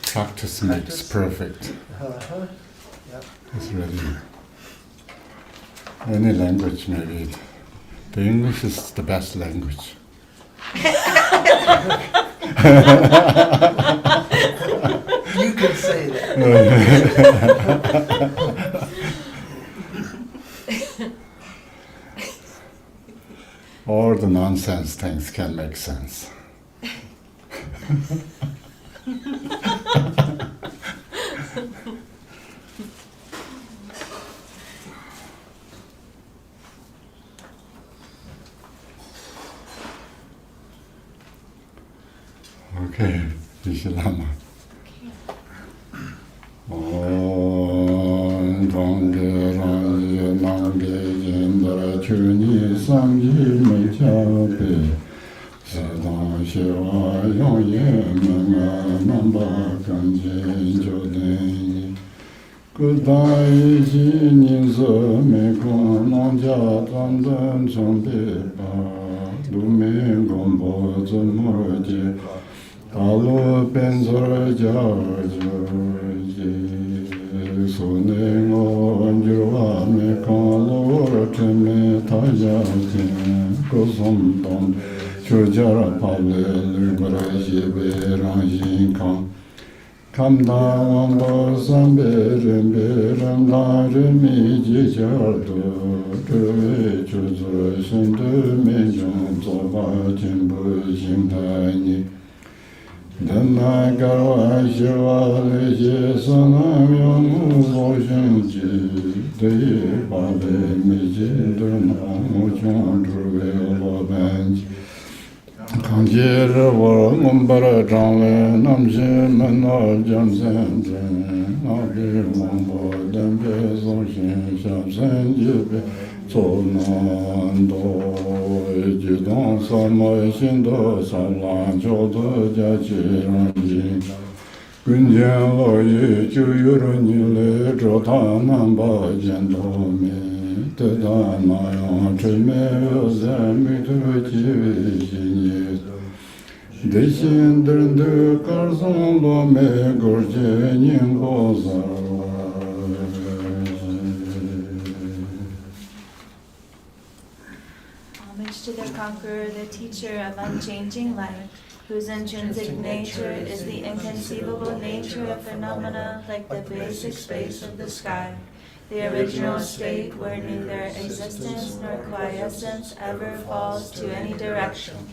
Practice makes perfect. Yep. It's really any language maybe. The English is the best language. You can say that. All the nonsense things can make sense. Okay, Ishlama. Om Dongge Rangye Nangge Jindra Chuni Sangji Mechape Siddha Shiva Yongye Menga Namba Kanje Jodeni Kudai Ji Ninsa Mekong Nangja Tandan Chompe Pa Lume Gombo Zumurje Talo Benzor Jarji Sone Ngonjua Mekalo Teme Tajajin Kosum Don Chujara Pale Lubraji Beranjin Kam Kamda Wamba Sambe Rembe Ramda Remi Jijardo Tuve Chuzur Shindu Mejum Zoba Jimbu Jimdani Dana Garwa Shiva Leje Sanam Yomu Voshanji Deye Bale Meje Durna Mochon Druve Lobanji Kanjir War Mumbara Jangle Namje Manar Jamsen Nabi Mambo Dembe Zonshin Shamsen Jibe Sonando Jidon Sama Shindo Salan Chodo Jachi Ranjin Gunjan Loye Chuyuru Nile Jota Namba Jendome Teda Nayan Chime Zemi Tuji Jini Deshin Drendu Karzon Lome Gorje Nyingozar To the conqueror, the teacher of unchanging life, whose intrinsic nature is the inconceivable nature of phenomena like the basic space of the sky, the original state where neither existence nor quiescence ever falls to any direction,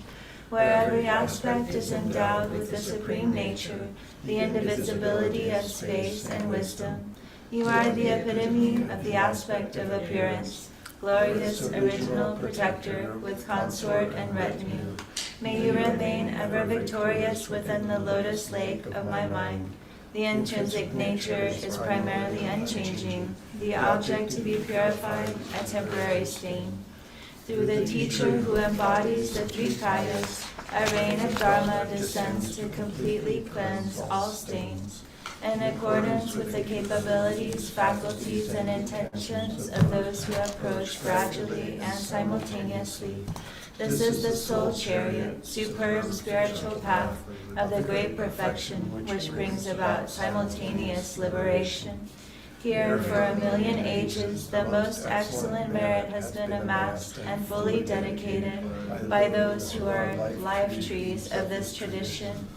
where every aspect is endowed with the supreme nature, the indivisibility of space and wisdom. You are the epitome of the aspect of appearance, glorious original protector with consort and retinue. May you remain ever victorious within the lotus lake of my mind. The intrinsic nature is primarily unchanging, the object to be purified a temporary stain. Through the teacher who embodies the three kayas, a rain of Dharma descends to completely cleanse all stains. In accordance with the capabilities, faculties, and intentions of those who approach gradually and simultaneously. This is the soul chariot, superb spiritual path of the great perfection, which brings about simultaneous liberation. Here, for 1,000,000 ages, the most excellent merit has been amassed and fully dedicated by those who are life trees of this tradition.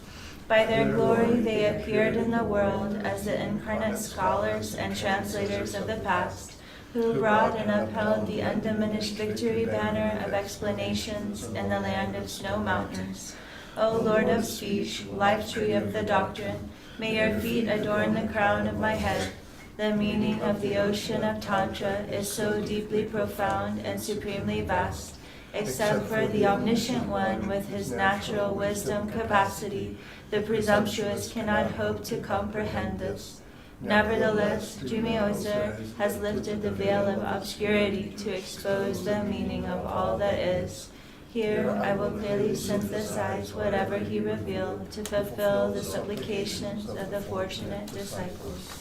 By their glory they appeared in the world as the incarnate scholars and translators of the past, who brought and upheld the undiminished victory banner of explanations in the land of snow mountains. O Lord of speech, life tree of the doctrine, may your feet adorn the crown of my head. The meaning of the ocean of Tantra is so deeply profound and supremely vast, except for the omniscient one with his natural wisdom capacity, the presumptuous cannot hope to comprehend this. Nevertheless, Jumiozer has lifted the veil of obscurity to expose the meaning of all that is. Here I will clearly synthesize whatever he revealed to fulfill the supplications of the fortunate disciples.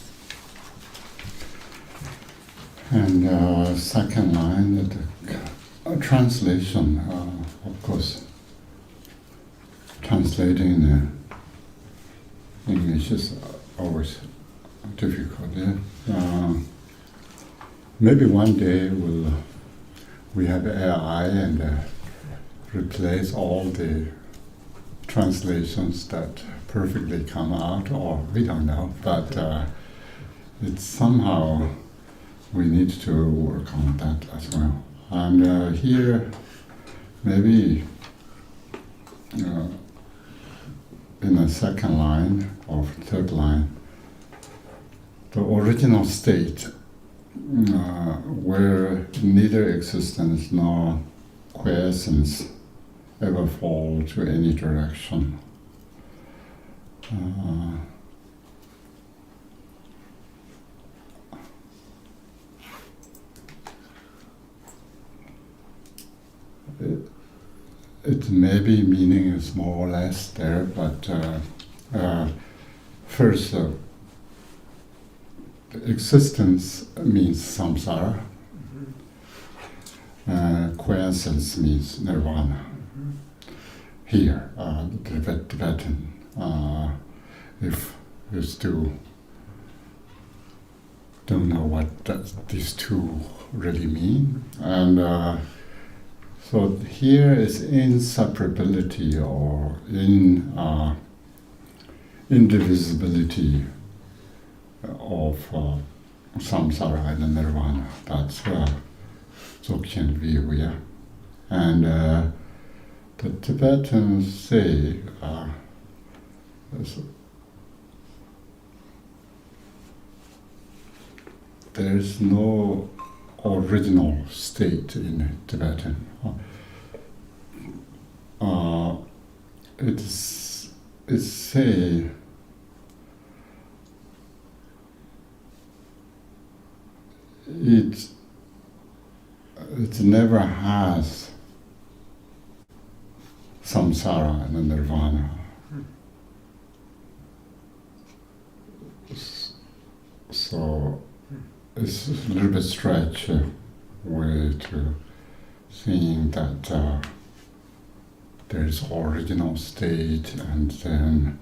And second line, translation, of course, translating English is always difficult. Yeah? Maybe one day we have AI and replace all the translations that perfectly come out, or we don't know, but it's somehow we need to work on that as well. And here, maybe in the second line or third line, the original state where neither existence nor quiescence ever fall to any direction. It maybe meaning is more or less there, but first, existence means samsara. Quiescence means nirvana. Here, Tibetan, if you still don't know what these two really mean, and so here is inseparability or indivisibility of samsara and nirvana. That's Dzogchen view, yeah. And the Tibetans say there is no original state in Tibetan. It's say it never has samsara and nirvana. So it's a little bit stretch way to seeing that there is original state and then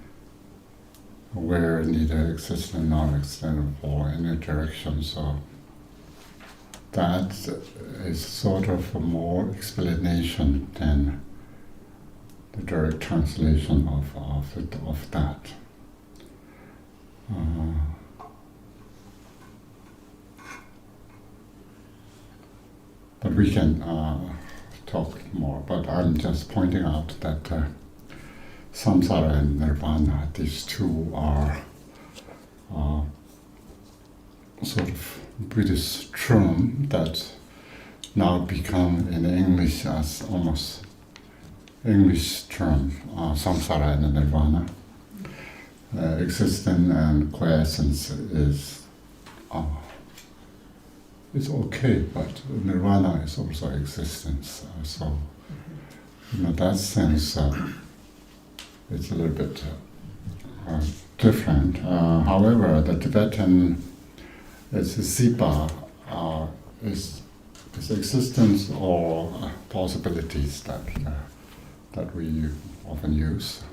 where neither exists and non-existent or any direction. So that is sort of a more explanation than the direct translation of that. But we can talk more. But I'm just pointing out that samsara and nirvana, these two are sort of Buddhist term that now become in English as almost English term, samsara and nirvana. Existence and quiescence is okay, but nirvana is also existence. So, in that sense, it's a little bit different. However, the Tibetan is sipa, is existence or possibilities that we often use.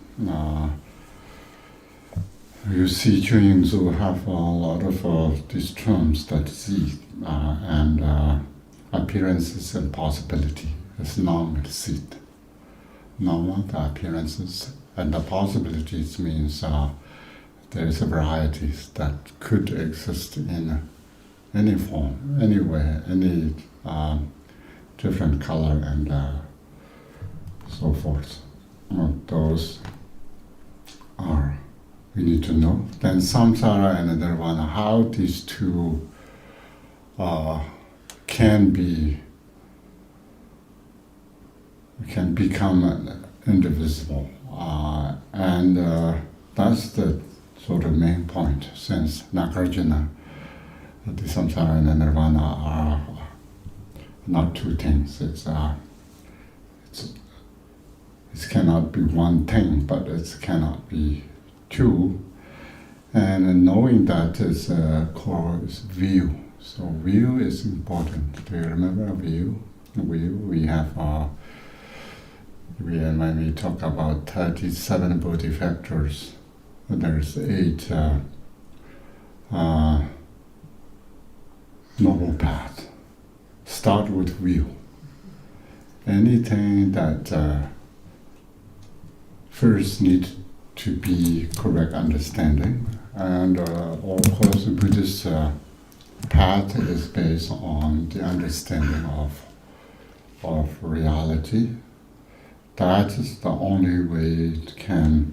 You see, Chunyingzu have a lot of these terms that see and appearances and possibility. It's non-seed. Nama, the appearances, and the possibilities means there is a variety that could exist in any form, anywhere, any different color and so forth. Those are we need to know. Then samsara and nirvana, how these two can become indivisible, and that's the sort of main point. Since Nagarjuna, the samsara and the nirvana are not two things. It cannot be one thing, but it cannot be two. And knowing that is core is view. So view is important. Do you remember view? We have when we talk about 37 Bodhi factors, there's 8 noble paths. Start with will. Anything that first need to be correct understanding, and of course the Buddhist path is based on the understanding of reality. That is the only way it can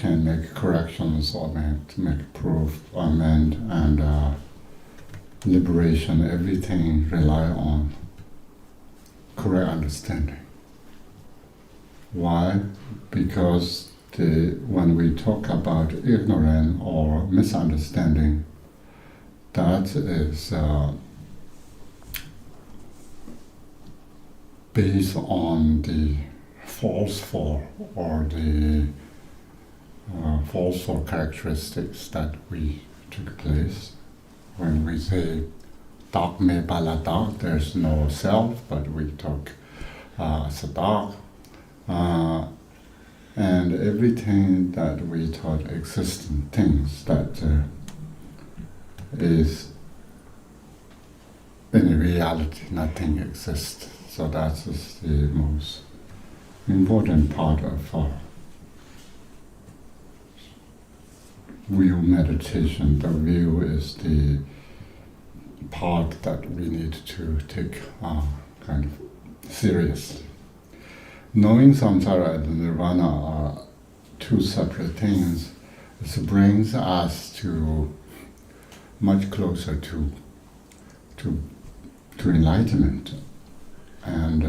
make corrections or make proof, amend, and liberation. Everything rely on correct understanding. Why? Because when we talk about ignorance or misunderstanding, that is based on the falseful or the falseful characteristics that we took place. When we say "dak me bala dak," there's no self, but we talk sadak, and everything that we thought existent things that is in reality nothing exists. So that is the most important part of view meditation. The view is the part that we need to take kind of seriously. Knowing samsara and nirvana are two separate things. It brings us to much closer to enlightenment, and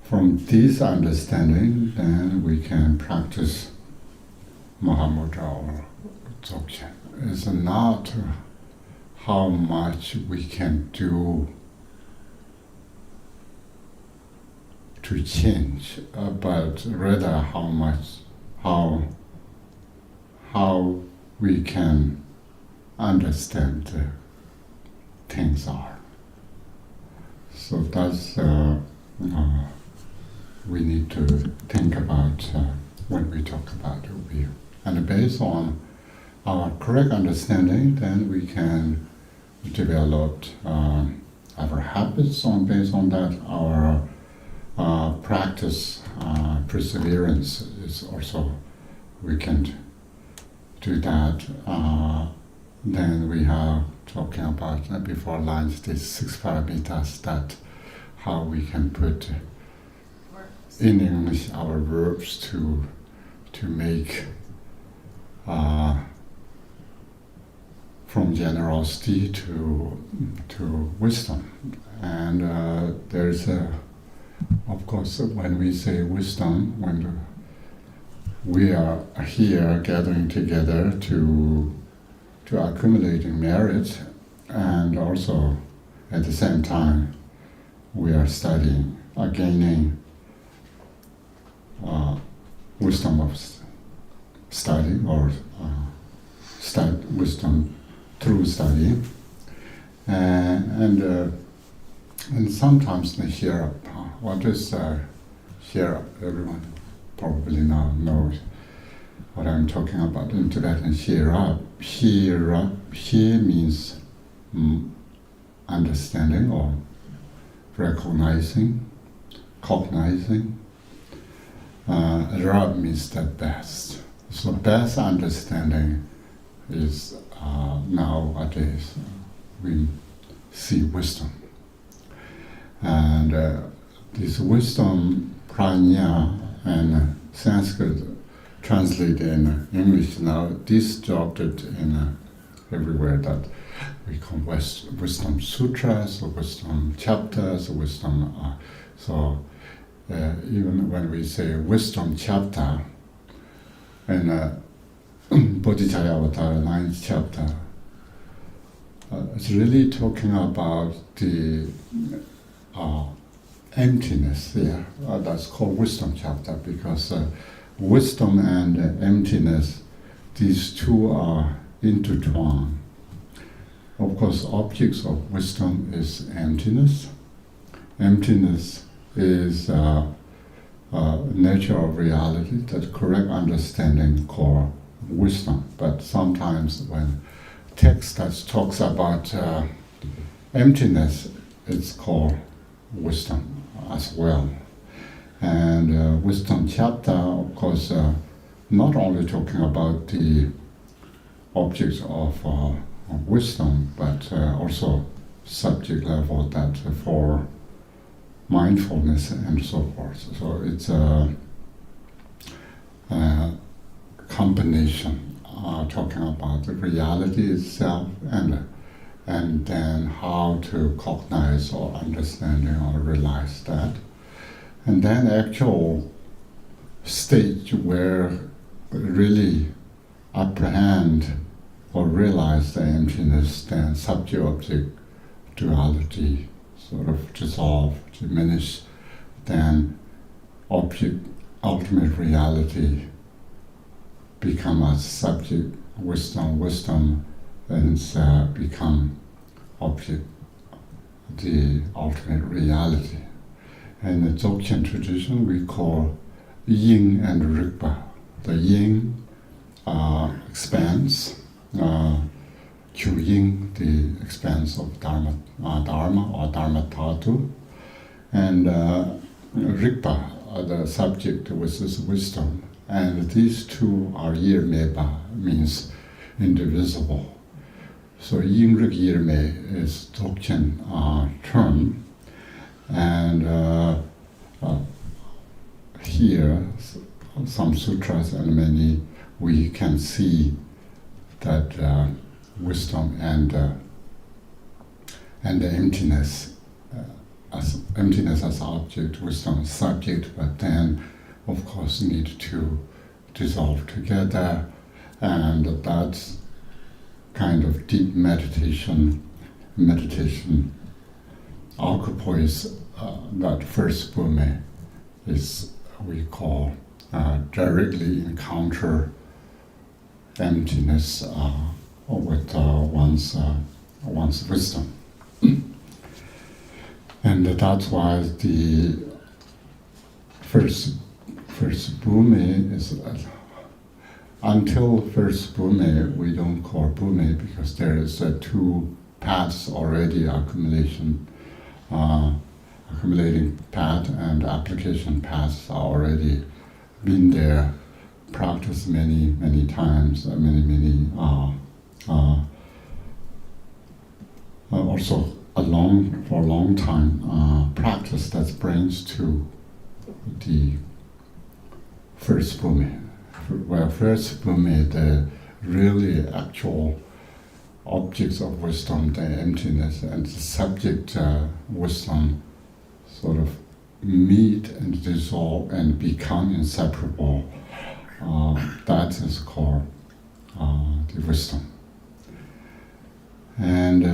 from this understanding, then we can practice Mahamudra or Dzogchen. It's not how much we can do to change, but rather how we can understand things are. So that's we need to think about when we talk about view. And based on our correct understanding, then we can develop our habits. Based on that, our practice, perseverance is also, we can do that. Then we have talking about before lunch these 6 paramitas, that how we can put in English our verbs to make from generosity to wisdom. And there's of course, when we say wisdom, when we are here gathering together to accumulating merit, and also at the same time we are studying, gaining wisdom of study, or wisdom through study, and sometimes the hear up. What is hear up? Everyone probably now knows what I'm talking about in Tibetan. Hear up. Hear up. Hear means understanding or recognizing, cognizing. Rab means the best. So best understanding is nowadays we see wisdom. And this wisdom, prajna, and Sanskrit translate in English now, distorted in everywhere, that we call wisdom sutras, or wisdom chapters, or wisdom. Even when we say wisdom chapter, in Bodhicharyavatara 9th chapter, it's really talking about the emptiness there. That's called wisdom chapter, because wisdom and emptiness, these two are intertwined. Of course, objects of wisdom is emptiness. Emptiness is nature of reality, that correct understanding called wisdom. But sometimes when text that talks about emptiness, it's called wisdom as well. And wisdom chapter, of course, not only talking about the objects of wisdom, but also subject level that for mindfulness and so forth. So it's a combination talking about the reality itself and then how to cognize or understanding or realize that. And then actual stage where really apprehend or realize the emptiness, then subject-object duality sort of dissolve, diminish, then object, ultimate reality become a subject, wisdom and become object, the ultimate reality. In the Dzogchen tradition, we call yin and rigpa. The yin expanse, Q yin, the expanse of Dharma or Dharma Dhatu, and rigpa, the subject, which is wisdom. And these two are yirmeba, means indivisible. So yin rig yirme is Dzogchen term, and here some sutras and many we can see that wisdom and the emptiness as object, wisdom as subject, but then of course need to dissolve together, and that's kind of deep meditation occupies that first bume is we call directly encounter emptiness with one's wisdom. And that's why the first bume is until first bume we don't call bume because there is two paths already accumulating path and application paths are already been there, practiced many times, also for a long time practice that brings to the first bume. Where first bume, the really actual objects of wisdom, the emptiness and the subject wisdom sort of meet and dissolve and become inseparable. That is called the wisdom. And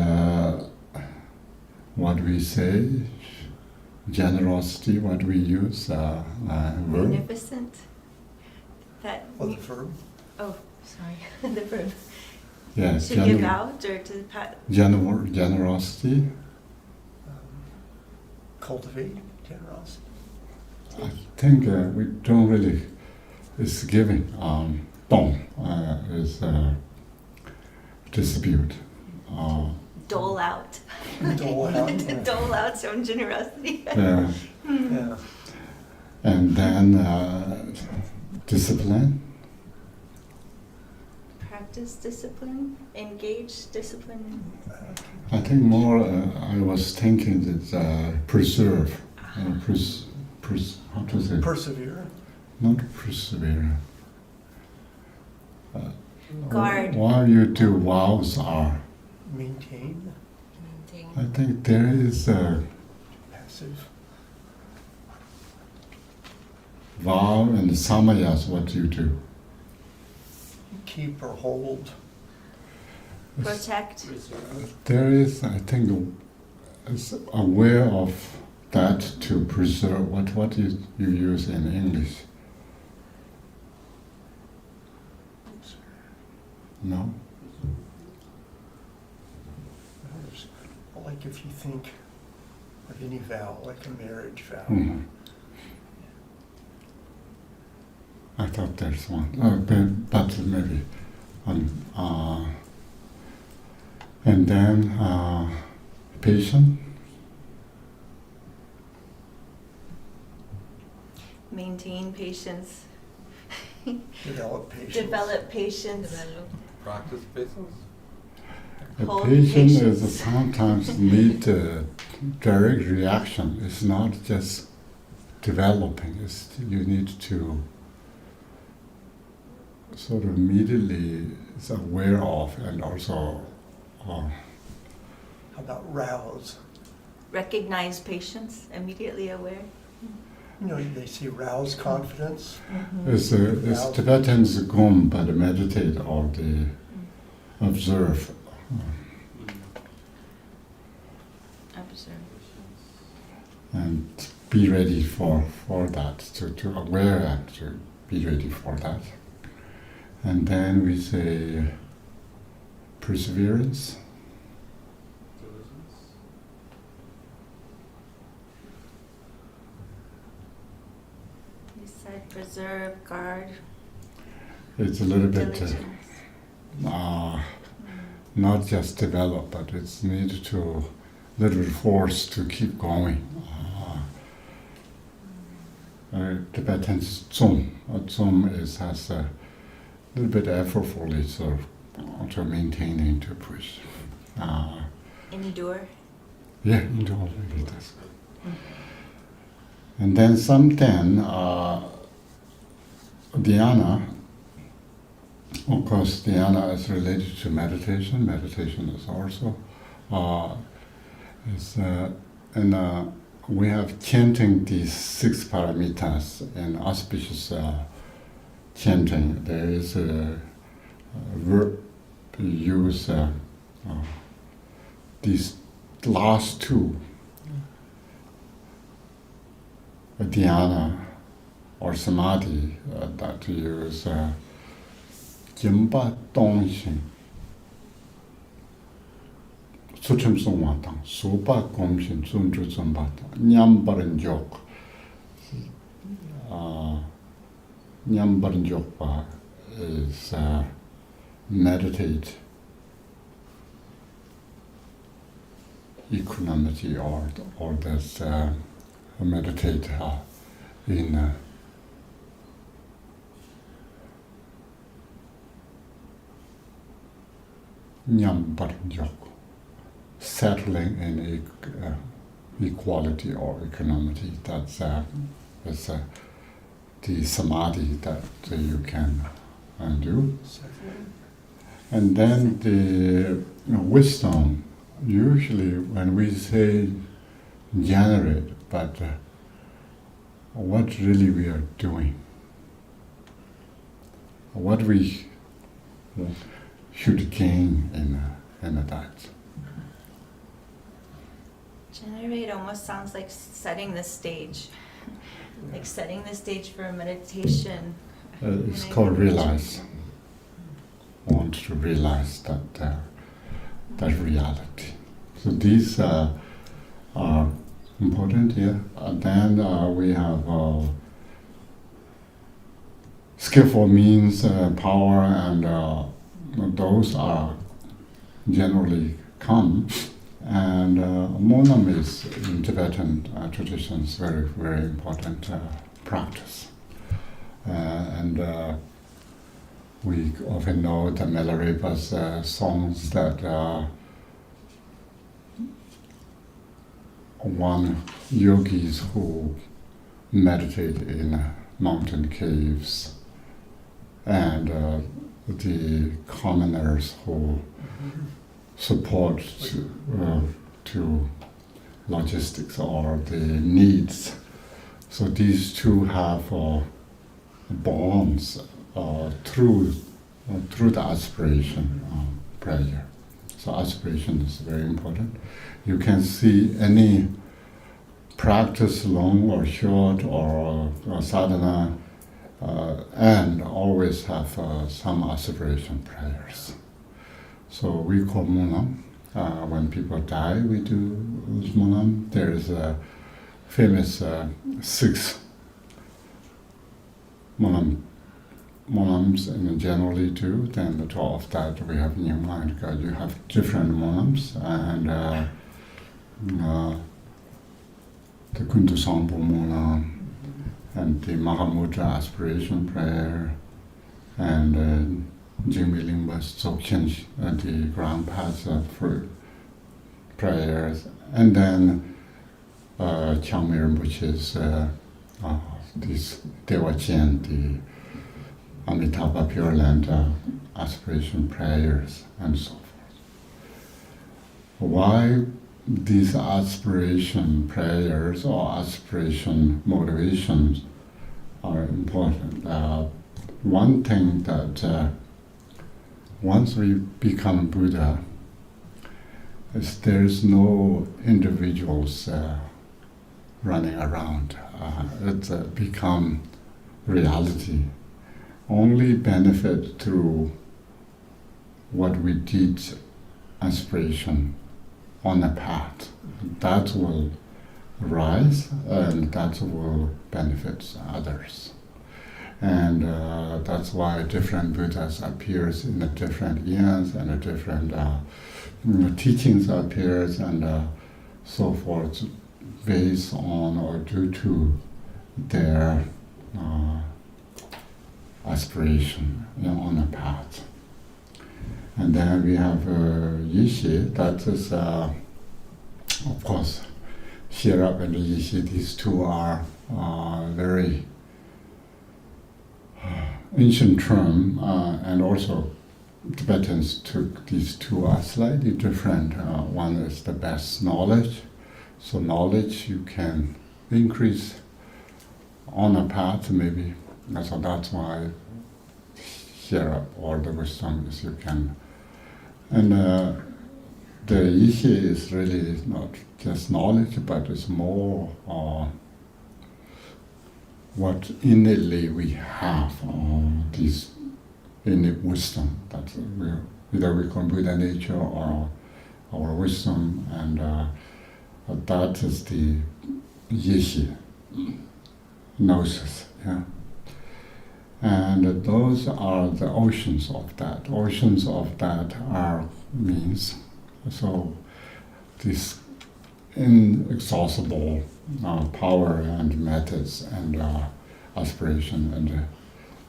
what we say, generosity, what we use, verb. Beneficent. That. Oh, the verb? Oh, sorry, the verb. Yes, to give out or to generosity. Cultivate generosity. I think we don't really. It's giving. Dong is distribute. Dole out. Dole out. Dole out some generosity. Yeah. Yeah. And then discipline. Practice discipline, engage discipline. I think more. I was thinking that preserve. How to say? Persevere. Not persevere. Guard. While you do vows are. Maintain. I think there is a Passive. vow and samayas. What do you do? Keep or hold. Protect. There is, I think, is aware of that to preserve. What you use in English? No. Like if you think of any vow, like a marriage vow, Mhm. I thought there's one, but maybe. And then patient. Maintain patience. Develop patience. Develop patience. Practice patience. A Hold patient patience. is sometimes need direct reaction. It's not just developing. You need to sort of immediately is aware of and also How about rouse? Recognize patience. Immediately aware. You know, they say rouse confidence. it's Tibetans gum, but meditate or the observe. Observe. And be ready for that, to aware and to be ready for that. And then we say perseverance. You said preserve, guard, It's a little bit diligence. not just develop, but it's needed to little force to keep going. Tibetan Tsum. Tsum has a little bit effortfully sort of to maintaining to push. Endure. Yeah, indulge that's good. And then something dhyana. Of course, dhyana is related to meditation. Meditation is also we have chanting these 6 paramitas in auspicious chanting. There is a verb use these last 2, dhyana or samadhi, that use Jimba Dongxing, Suchim Songwatang, Soba Gomshin, Sunju Zumbata, Nyambaran Jok. Nyambaran Jokpa is meditate equanimity or this meditate in Nyambaran Jok, settling in equality or equanimity. That's the samadhi that you can do. And then the wisdom, usually when we say generate, but what really we are doing, what we should gain in that. Generate almost sounds like setting the stage. Like setting the stage for a meditation. It's called realize. Want to realize that reality. So these are important here. And then we have skillful means, power, and those are generally come. And monam is in Tibetan traditions very, very important practice. And we often know the Milarepa's songs that one yogis who meditate in mountain caves and the commoners who support to logistics or the needs. So these two have bonds through the aspiration prayer. So aspiration is very important. You can see any practice, long or short, or sadhana, and always have some aspiration prayers. So we call munam. When people die, we do munam. There is a famous 6 munam monams and generally do. Then the 12 that we have in your mind, because you have different monams, and the Kuntu Sangpo Monam, and the Mahamudra aspiration prayer, and Jingmi Lingba's Dzogchen, the ground path for prayers, and then Chiangmei Rinpoche's this Dewa Chen, the Amitabha Pure Land aspiration prayers, and so forth. Why these aspiration prayers or aspiration motivations are important? One thing that once we become Buddha, is there's no individuals running around. It's become reality. Only benefit through what we did, aspiration on a path. That will rise and that will benefit others. And that's why different Buddhas appears in the different years, and the different teachings appears, and so forth, based on or due to their aspiration on a path. And then we have Yishi, that is, of course, Shirab and Yishi, these two are very ancient term, and also Tibetans took these two are slightly different. One is the best knowledge, so knowledge you can increase on a path maybe, so that's why Shirab or the wisdom is you can. And the Yishi is really not just knowledge, but it's more what innately we have, this innate wisdom that either we can Buddha nature or our wisdom, and that is the Yishi, gnosis. Yeah. And those are the oceans of that. Oceans of that are means. So this inexhaustible power and methods and aspiration and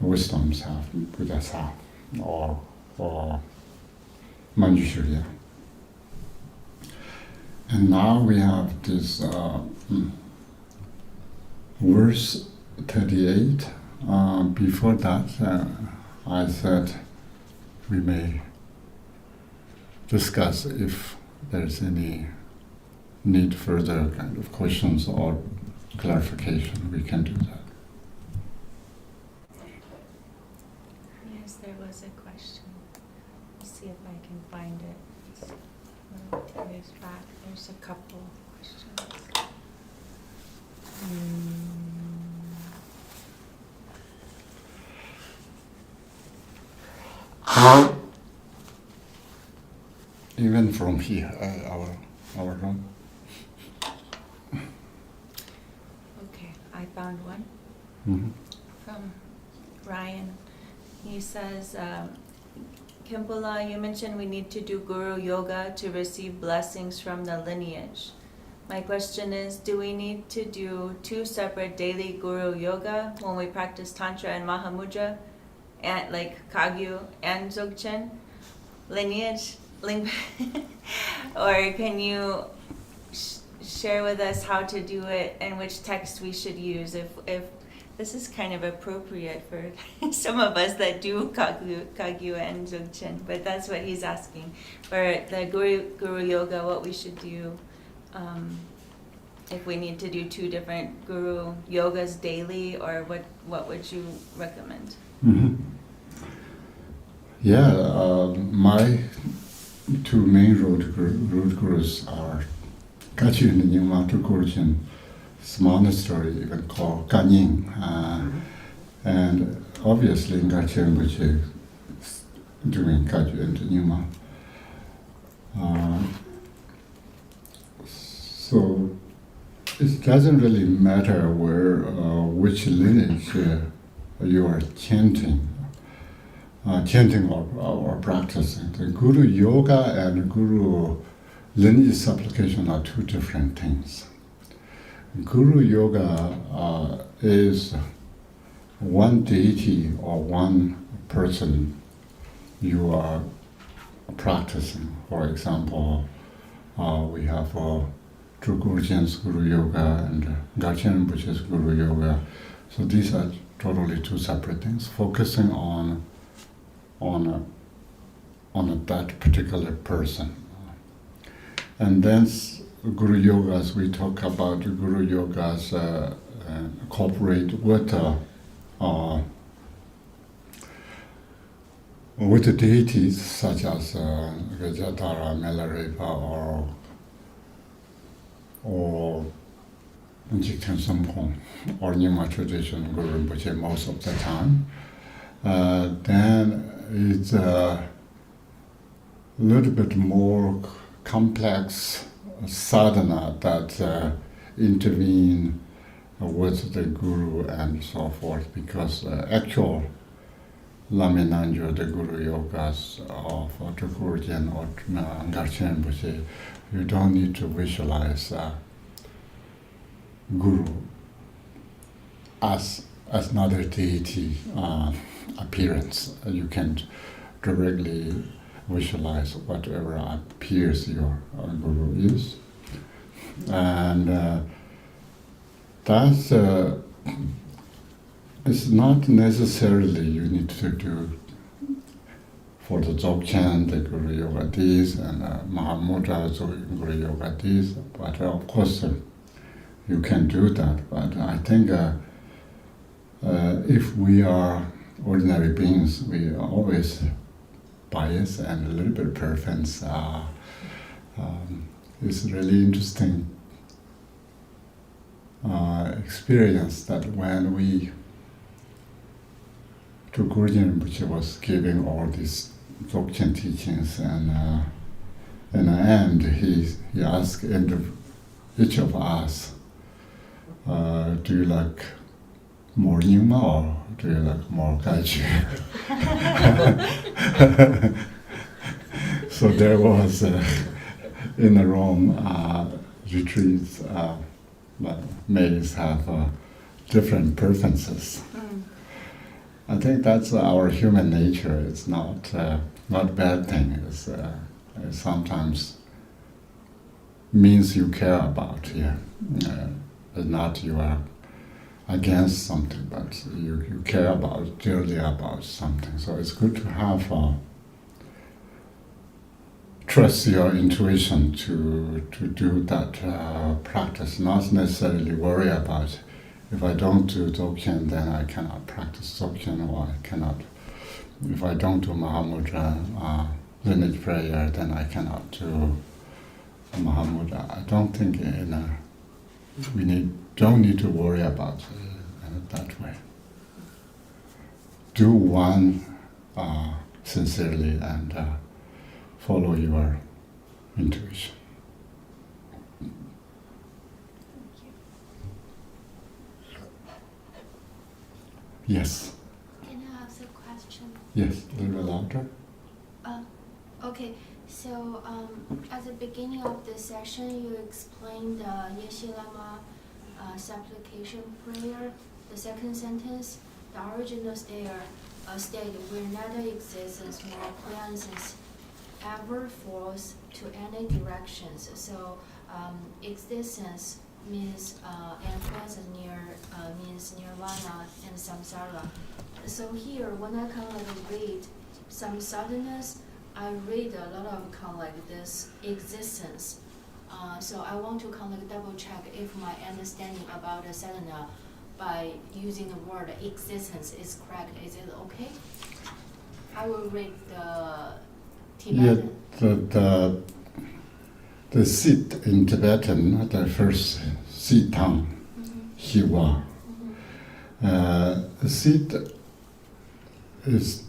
wisdoms have Buddhas have, or Manjushri. And now we have this verse 38. Before that, I said we may discuss if there's any need further kind of questions or clarification. We can do that. Yes, there was a question. Let's see if I can find it. There's back. There's a couple questions. Even from here, our room. Okay, I found one Mm-hmm. from Ryan. He says, Kimpula, you mentioned we need to do Guru Yoga to receive blessings from the lineage. My question is, do we need to do 2 separate daily Guru Yoga when we practice Tantra and Mahamudra, and like Kagyu and Dzogchen lineage? Or can you share with us how to do it and which text we should use? If this is kind of appropriate for some of us that do Kagyu and Dzogchen, but that's what he's asking. For the Guru Yoga, what we should do, if we need to do 2 different Guru Yogas daily, or what would you recommend? Mm-hmm. Yeah, my 2 main root gurus are Gachi and Nyingma, 2 gurus in this monastery, even called Ganying, and obviously Gachi Rinpoche is doing Gachi and Nyingma. So it doesn't really matter which lineage you are chanting. chanting or practicing. The Guru Yoga and Guru lineage supplication are two different things. Guru Yoga is one deity or one person you are practicing. For example, we have True Gurujian's Guru Yoga and Garchen Rinpoche's Guru Yoga. So these are totally two separate things, focusing on that particular person. And then Guru Yogas, we talk about Guru Yogas cooperate with the deities such as Gajadhara, Milarepa, or Jigten Sampong, or Nyingma tradition Guru Rinpoche most of the time. Then it's a little bit more complex sadhana that intervene with the Guru and so forth, because actual Laminanjo, the Guru Yogas of Gurjen or Garchen Rinpoche, you don't need to visualize Guru as another deity appearance. You can directly visualize whatever appears your Guru is. And that's it's not necessarily you need to do for the Dzogchen, the Guru Yoga this, and Mahamudra, Guru Yoga this, but of course you can do that. But I think if we are ordinary beings, we are always biased and a little bit preference. It's really interesting experience that when we to Gurjen Rinpoche was giving all these Dzogchen teachings, and in the end he asked each of us, do you like more Nyingma or do you like more Gaiju? So there was in the Rome retreats, males have different preferences. I think that's our human nature. It's not a bad thing. It's sometimes means you care about. Not you are against something, but you care about dearly about something. So it's good to have trust your intuition to do that practice. Not necessarily worry about, if I don't do Dzogchen, then I cannot practice Dzogchen, or I cannot. If I don't do Mahamudra, lineage prayer, then I cannot do Mahamudra. I don't think we don't need to worry about it that way. Do one sincerely and follow your intuition. Yes. Can I ask a question? Yes, a little bit louder. Okay, so at the beginning of the session, you explained the Yeshe Lama supplication prayer, the second sentence. The original state where neither existence nor appearances ever falls to any directions. So existence means and presence means nirvana and samsara. So here, when I kind of read some sadhanas, I read a lot of kind of like this existence. So I want to kind of like double check if my understanding about the sadhana by using the word existence is correct. Is it okay? I will read the Tibetan. Yeah, the seed in Tibetan, the first seed tongue, Hiwa. The seed is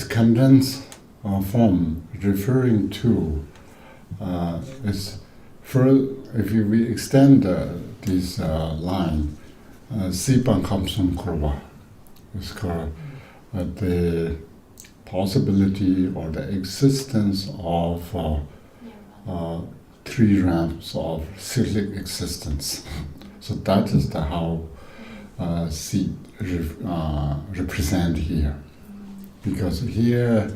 condensed form referring to if we extend this line, Sipan comes from Kurwa. It's called the possibility or the existence of three realms of cyclic existence. So that is how seed represent here. Because here,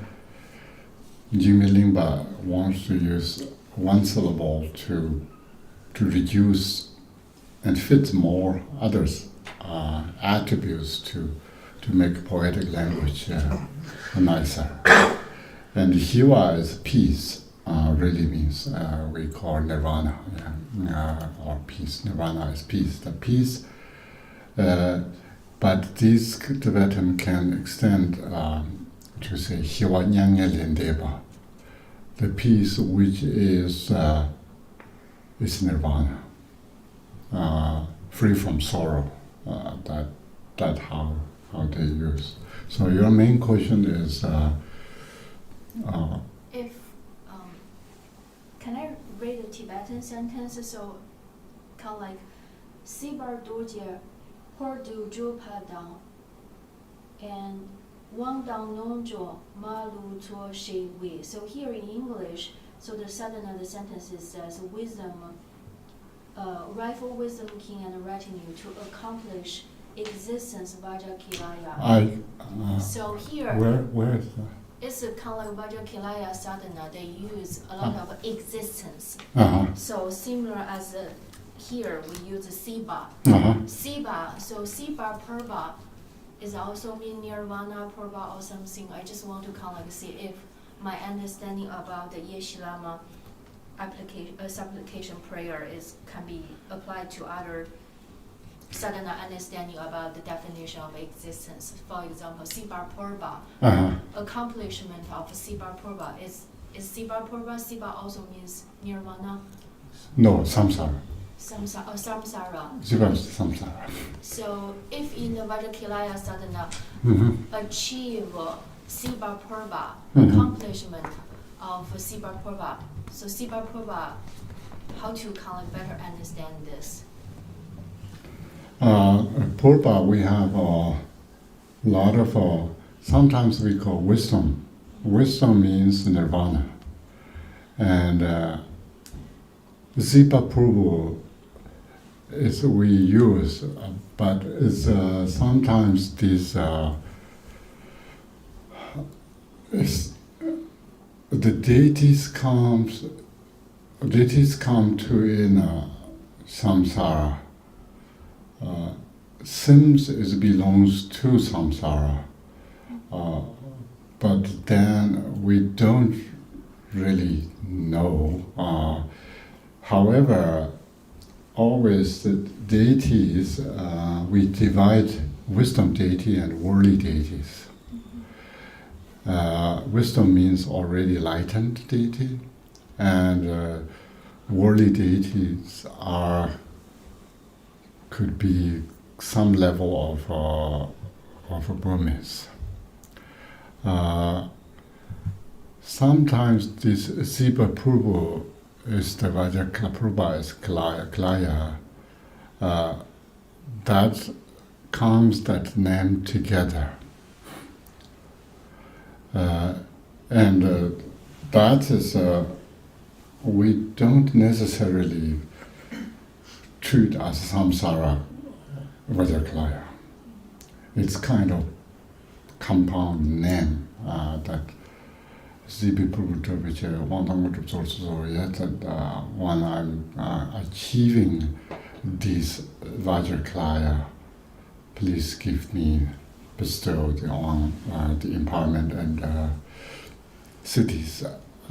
Jimmy Lingba wants to use one syllable to reduce and fit more others attributes to make poetic language nicer. And Hiva is peace, really means we call nirvana, or peace. Nirvana is peace. The peace, but this Tibetan can extend to say Hiva Nyangye Lindeba, the peace which is nirvana, free from sorrow. That how they use. So your main question is If can I read a Tibetan sentence? So kind of like Sibar Dorje Hordu Jupadang and Wang Dang Nongjo Malu Tuo Shi Wi. So here in English, so the second of the sentence says wisdom, rightful wisdom king and retinue to accomplish existence Vajakilaya. So here where is that? it's a kind of like Vajakilaya sadhana. They use a lot of existence. So similar as here we use Siba. Siba. So Siba Purva is also mean nirvana Purva or something. I just want to kind of like see if my understanding about the Yeshe Lama supplication prayer can be applied to other sadhana understanding about the definition of existence. For example, Sibar Purva, accomplishment of Sibar Purva is Sibar Purva. Siba also means nirvana. No, samsara. Samsara. Siva is samsara. So if in the Vajakilaya sadhana achieve Sibar Purva, accomplishment of Sibar Purva, so Sibar Purva, how to kind of better understand this? Purva, we have a lot of, sometimes we call wisdom. Wisdom means nirvana. And Zipa Purva is we use, but it's sometimes this, the deities come to in samsara. Seems it belongs to samsara, but then we don't really know. However, always the deities, we divide wisdom deity and worldly deities. Wisdom means already enlightened deity, and worldly deities could be some level of a Burmese. Sometimes this Sipa Purva is the Vajakla Purva is Klaya. That comes that name together. And that is, we don't necessarily treat as samsara Vajaklaya. It's kind of compound name that Zibi Purvuta, which one that when I'm achieving this Vajaklaya, please give me bestowed on the empowerment and cities.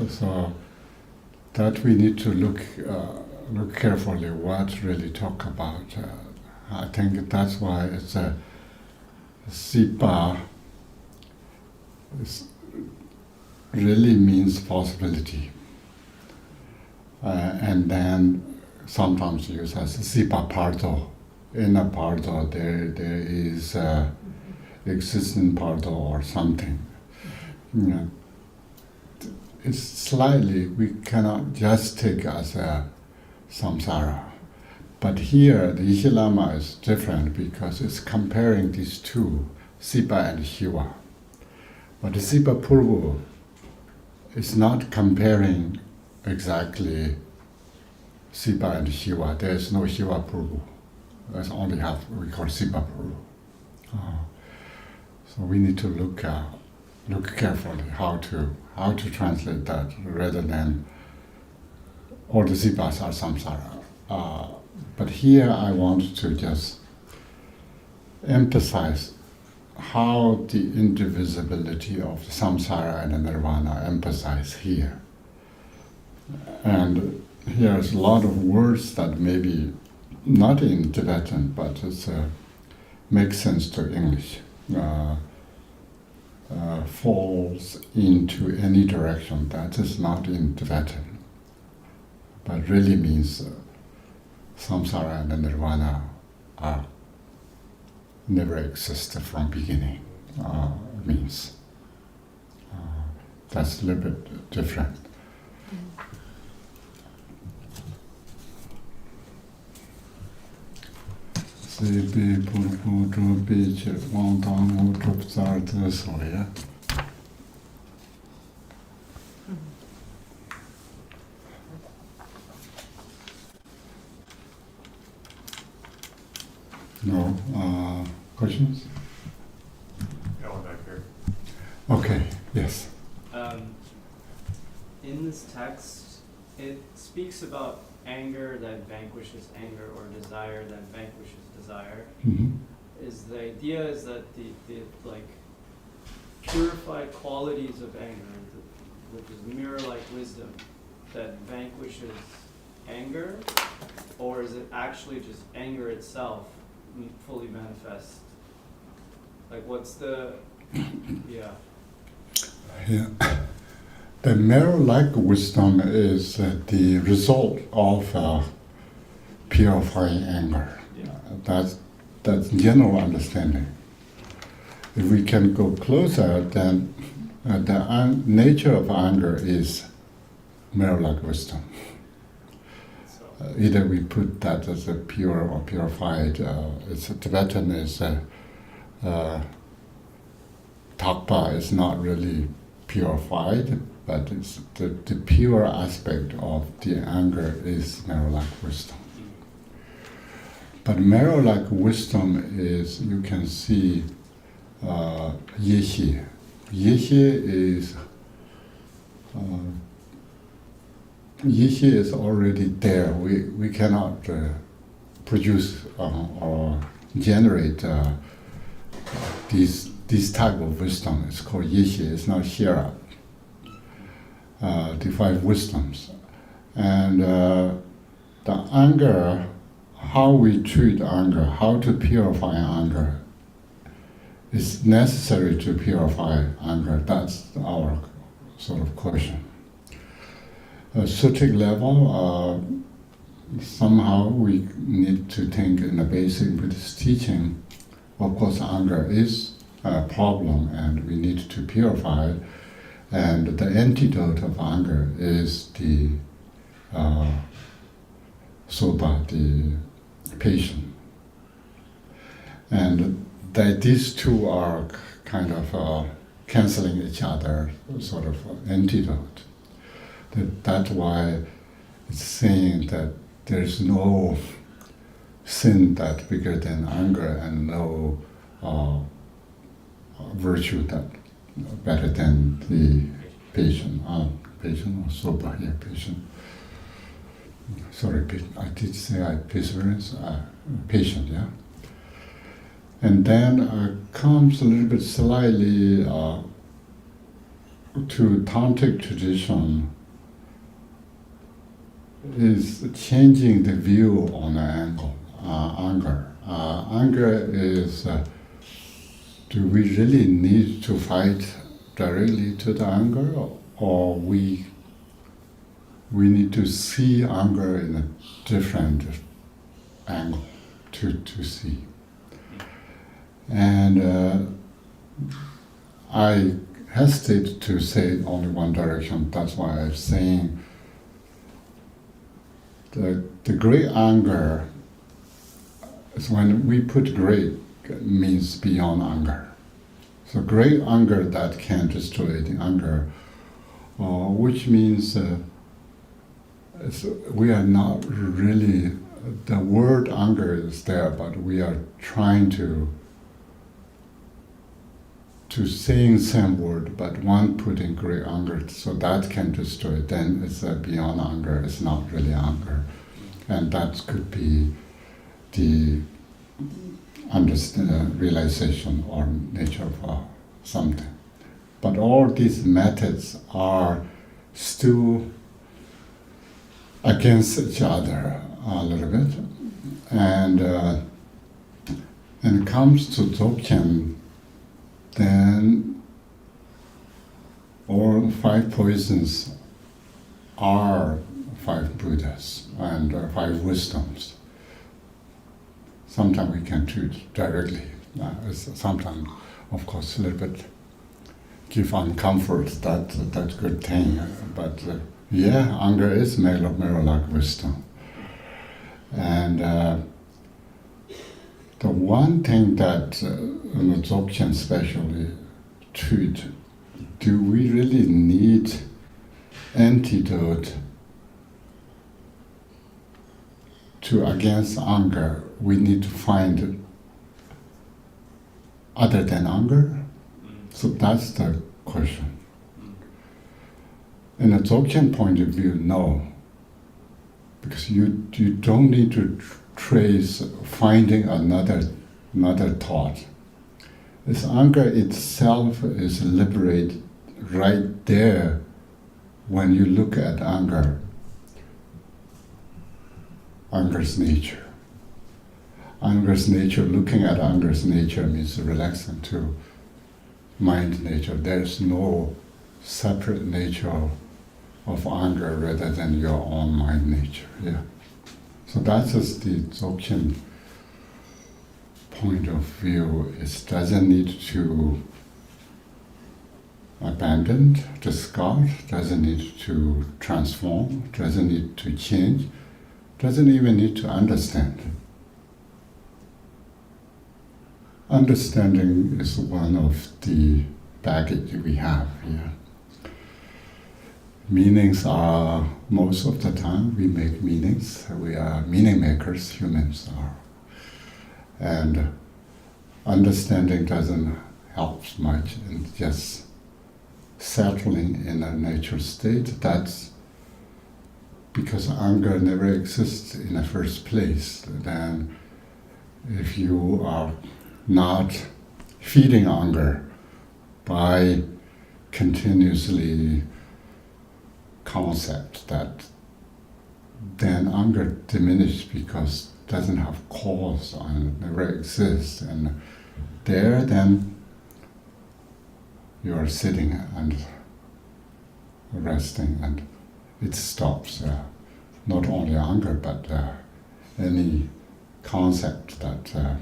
So that we need to look carefully what really talk about. I think that's why it's a Sipa really means possibility, and then sometimes used as Sipa Pardo. In a Pardo, there is existing Pardo or something. It's slightly, we cannot just take as a samsara. But here, the Yeshe Lama is different because it's comparing these two, Sipa and Hiva. But the Sipa Purvu is not comparing exactly Sipa and Shiva. There is no Shiva Purvu. There's only half we call Sipa Purvu. So we need to look carefully how to translate that rather than all the Sipas are samsara. But here I want to just emphasize how the indivisibility of the samsara and the nirvana emphasized here. And here's a lot of words that maybe not in Tibetan, but it makes sense to English. Falls into any direction. That is not in Tibetan, but really means samsara and nirvana are never existed from beginning. Means that's a little bit different. No questions? Got one back here. Okay. Yes. In this text, it speaks about anger that vanquishes anger or desire that vanquishes desire. Mm-hmm. Is the idea is that the like purified qualities of anger, which is mirror-like wisdom, that vanquishes anger, or is it actually just anger itself fully manifest? Like, what's the yeah? Yeah. The mirror-like wisdom is the result of purifying anger. Yeah. That's general understanding. If we can go closer, then the nature of anger is mirror-like wisdom. So Either we put that as a pure or purified. It's Tibetan is Takpa is not really purified, but it's the pure aspect of the anger is mirror-like wisdom. But mirror-like wisdom is, you can see Yexie. Yexie is already there. We cannot produce or generate this type of wisdom. It's called Yexie. It's not Shira. The five wisdoms. And the anger, how we treat anger, how to purify anger, is necessary to purify anger. That's our sort of question. Sutric level, somehow we need to think in the basic Buddhist teaching. Of course, anger is a problem and we need to purify it. And the antidote of anger is the soba, the patience. And that these two are kind of canceling each other, sort of antidote. That's why it's saying that there's no sin that's bigger than anger and no virtue that better than the patient. Patient or soba, yeah, patient. Sorry, I did say perseverance, patient, yeah. And then comes a little bit slightly to Tantric tradition is changing the view on anger. Anger is, do we really need to fight directly to the anger, or we need to see anger in a different angle to see? And I hesitate to say only one direction. That's why I'm saying the great anger is when we put great means beyond anger. So great anger that can destroy the anger, which means we are not really, the word anger is there, but we are trying to saying same word, but one putting great anger, so that can destroy. Then it's beyond anger. It's not really anger, and that could be the realization or nature of something. But all these methods are still against each other a little bit, and when it comes to Dzogchen, then all 5 poisons are 5 Buddhas and 5 wisdoms. Sometimes we can treat directly. Sometimes, of course, a little bit give uncomfort. That's a good thing. But yeah, anger is mirror like wisdom. And the one thing that Dzogchen especially treat, do we really need antidote to against anger? We need to find other than anger? So that's the question. In a Dzogchen point of view, no. Because you don't need to trace finding another thought. This anger itself is liberated right there when you look at anger. Anger's nature. Anger's nature, looking at anger's nature means relaxing to mind nature. There's no separate nature of anger rather than your own mind nature. Yeah. So that's just the Dzogchen point of view. It doesn't need to abandon, discard, doesn't need to transform, doesn't need to change, doesn't even need to understand. Understanding is one of the baggage we have here. Meanings are, most of the time, we make meanings. We are meaning makers, humans are. And understanding doesn't help much in just settling in a natural state. That's because anger never exists in the first place. Then if you are not feeding anger by continuously concept, that then anger diminishes because it doesn't have cause and never exists. And there then you are sitting and resting and it stops. Not only anger but any concept that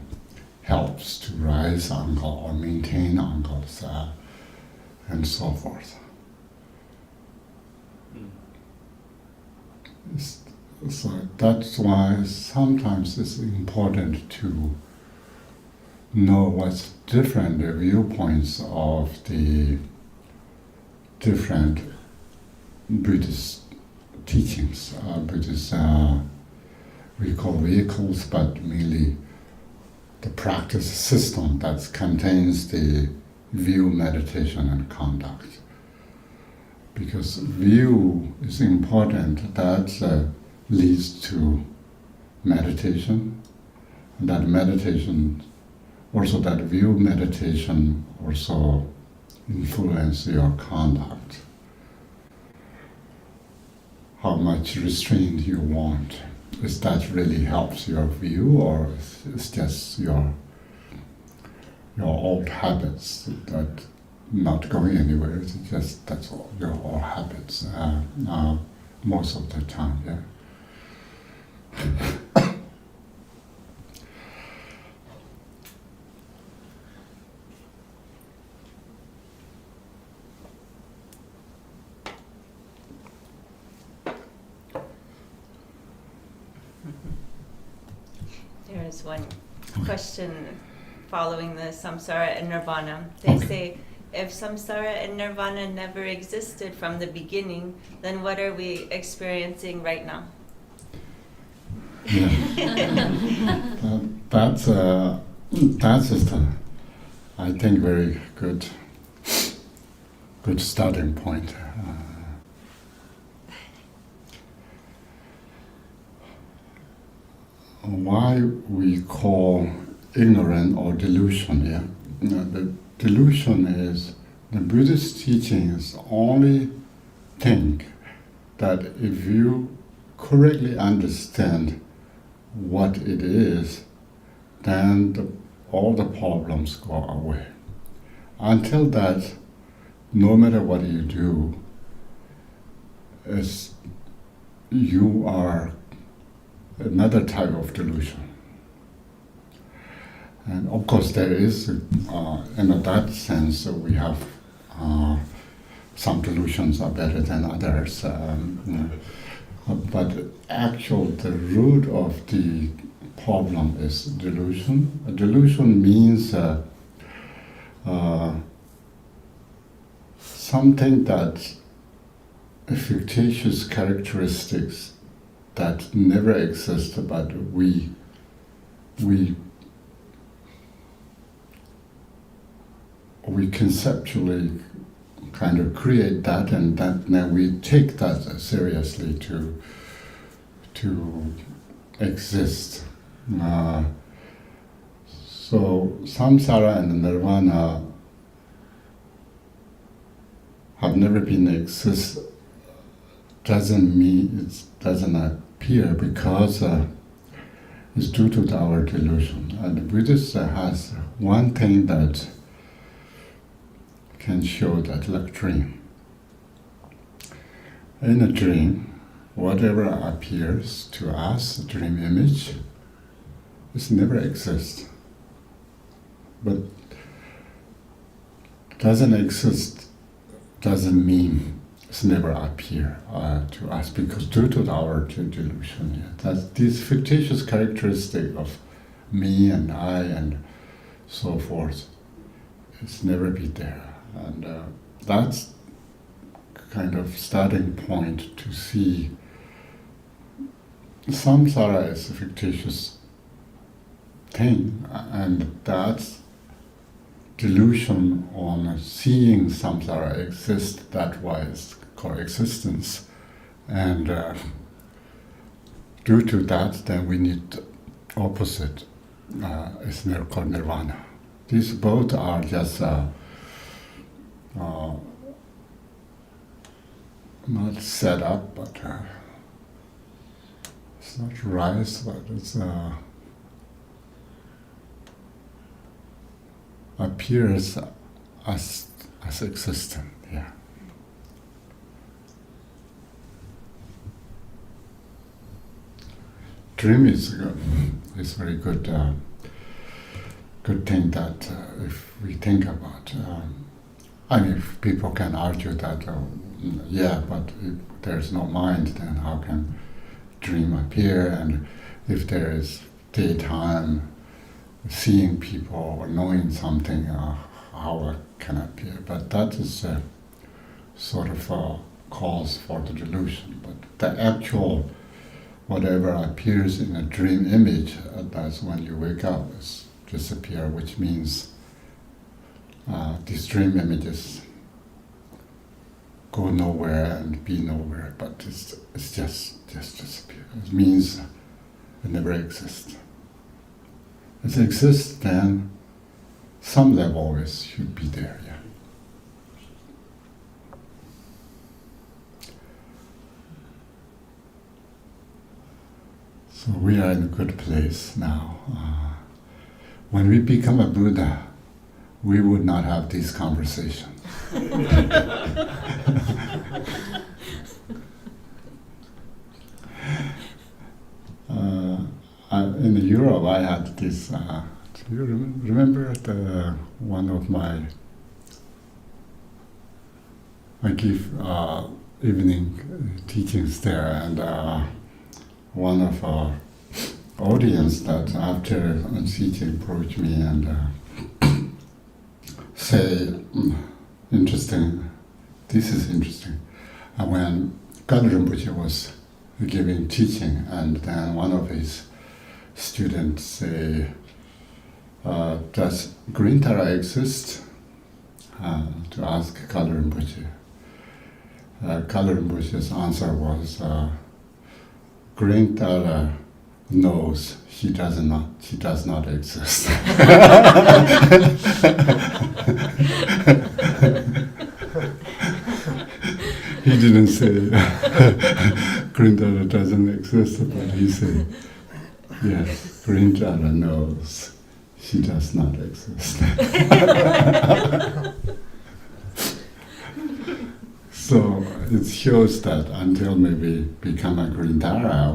helps to rise anger or maintain anger and so forth. So that's why sometimes it's important to know what's different, the viewpoints of the different Buddhist teachings. Buddhist, we call vehicles, but mainly the practice system that contains the view, meditation, and conduct. Because view is important, that leads to meditation, and that meditation, also that view meditation also influence your conduct. How much restraint you want. Is that really helps your view, or is just your old habits that not going anywhere? It's just that's all your old habits most of the time. Yeah. There is one question following the samsara and nirvana. They Okay. say if samsara and nirvana never existed from the beginning, then what are we experiencing right now? Yeah. That's just a, I think, very good starting point. Why we call ignorant or delusion? Yeah, the delusion is the Buddhist teachings only think that if you correctly understand what it is, then all the problems go away. Until that, no matter what you do, you are another type of delusion. And of course there is, in that sense, we have some delusions are better than others. But the root of the problem is delusion. A delusion means something that fictitious characteristics that never exist, but we conceptually kind of create that, and then we take that seriously to exist. So samsara and nirvana have never been exist. Doesn't mean it doesn't appear because it's due to our delusion. And the Buddhist has one thing that can show that, like dream. In a dream, whatever appears to us, a dream image, it never exists. But doesn't exist doesn't mean it's never appear to us, because due to our delusion, that these fictitious characteristic of me and I and so forth, it's never be there. And that's kind of starting point to see samsara is a fictitious thing, and that's delusion on seeing samsara exist. That way is called existence, and due to that, then we need opposite. It's called nirvana. These both are just not set up, but it's not rise, but it's appears as existent. Yeah. Dream is very good thing that if we think about. I mean, if people can argue that, but if there's no mind, then how can dream appear? And if there is daytime, seeing people or knowing something, how it can appear? But that is sort of a cause for the delusion. But the actual, whatever appears in a dream image, that's when you wake up, it's disappear, which means these dream images go nowhere and be nowhere, but it's just disappear. It means it never exists. If it exists, then some level it should be there, yeah. So we are in a good place now. When we become a Buddha, we would not have these conversations. In Europe, I had this. Do you remember one of my? I give evening teachings there, and one of audience that after Siji approached me and say, interesting, this is interesting. And when God Rinpoche was giving teaching, and then one of his students say, does green Tara exist? To ask Kala Rinpoche. Kala Rinpoche's answer was, green Tara knows she does not exist. He didn't say green Tara doesn't exist, but he said, yes, green Tara knows she does not exist. So it shows that until maybe become a green Tara,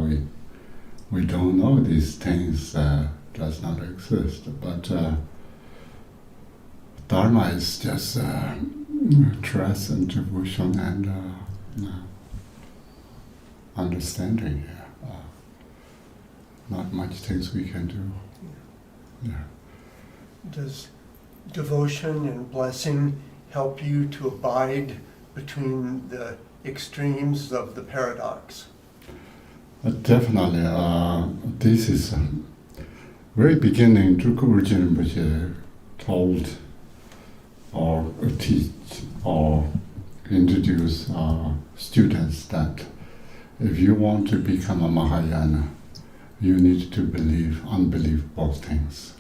we don't know these things does not exist. But Dharma is just trust and devotion and understanding. Not much things we can do. Yeah. Does devotion and blessing help you to abide between the extremes of the paradox? Definitely. This is very beginning. Tulku Rinpoche Rinpoche told or teach or introduce students that if you want to become a Mahayana, you need to believe unbelievable things.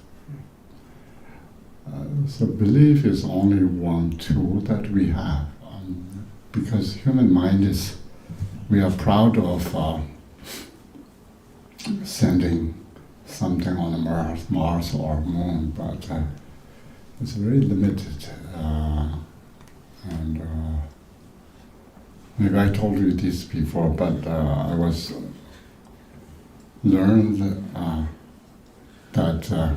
So belief is only one tool that we have, because human mind is, we are proud of sending something on Mars or Moon, but it's very limited. And maybe I told you this before, but I was learned that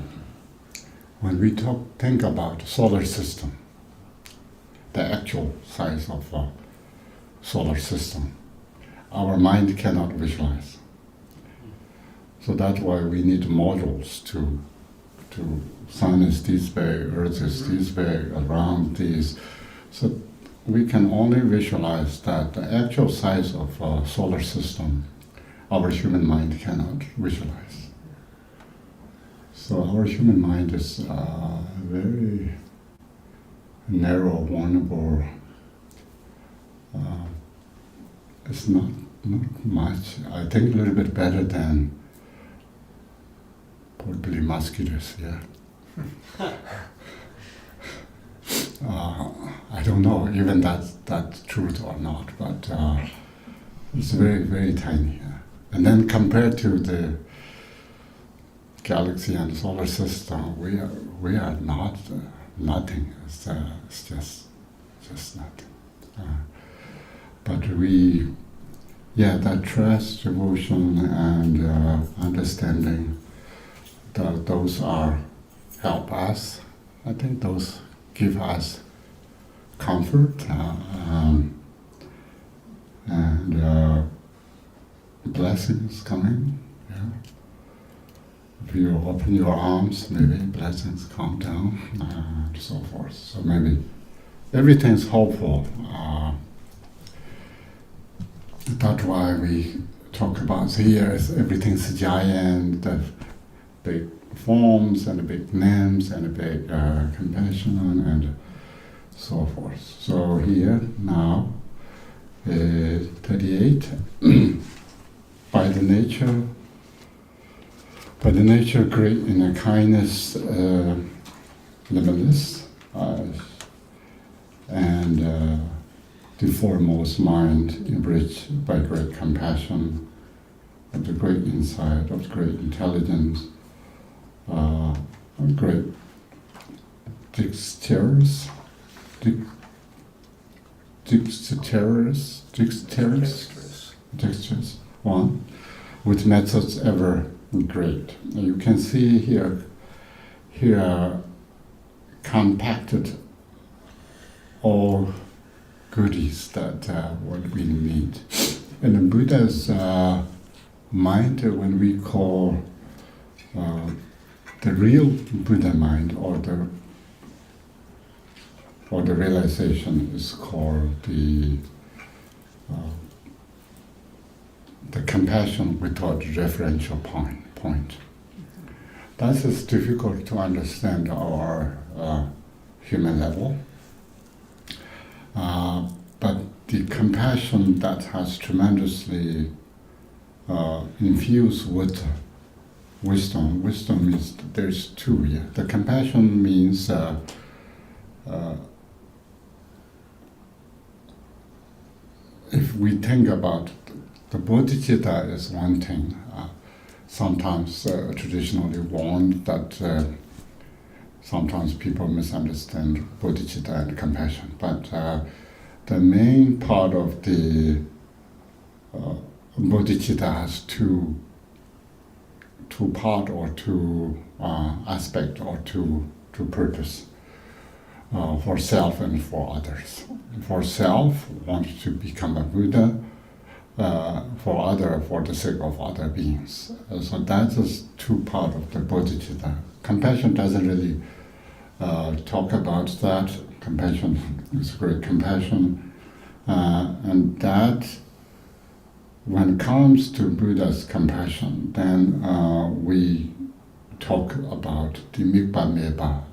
when we think about solar system, the actual size of a solar system, our mind cannot visualize. So that's why we need models to sun is this big, earth is this big, around this. So we can only visualize that the actual size of a solar system, our human mind cannot visualize. So our human mind is very narrow, vulnerable. It's not much. I think a little bit better than probably mosquitoes. Yeah. I don't know even that's truth or not, but it's very, very tiny. And then compared to the galaxy and solar system, we are not nothing. It's just nothing. But that trust, devotion, and understanding, those help us. I think those give us comfort and blessings coming. Yeah. If you open your arms, maybe blessings come down and so forth. So maybe everything's hopeful. That's why we talk about here. Everything's giant, the big forms and the big names and the big compassion and so forth. So here now, 38. By the nature, great in a kindness, limitless, and the foremost mind enriched by great compassion, of the great insight, of great intelligence, great dexterous, one, with methods ever great. You can see here compacted all goodies that what we need. And the Buddha's mind, when we call the real Buddha mind, or the realization, is called the compassion without referential point. That is difficult to understand our human level. But the compassion that has tremendously infused with wisdom. Wisdom is, there's two here. The compassion means if we think about the bodhicitta is one thing. Sometimes traditionally warned that sometimes people misunderstand bodhicitta and compassion. But the main part of the bodhicitta has two part or two aspect or two purpose. For self and for others. For self, want to become a Buddha. For other, for the sake of other beings. So that is two part of the bodhicitta. Compassion doesn't really talk about that. Compassion is great compassion, and that when it comes to Buddha's compassion, then we talk about the mikpa meba.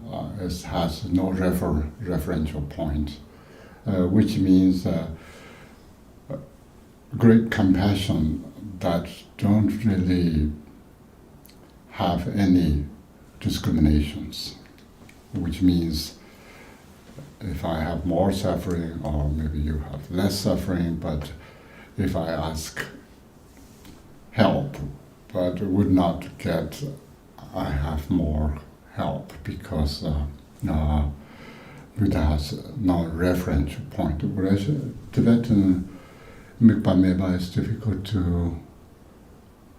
It has no referential point, which means great compassion that don't really have any discriminations, which means if I have more suffering or maybe you have less suffering, but if I ask help but would not get, I have more help because Buddha has no referential point. Whereas Tibetan mikpa meba is difficult to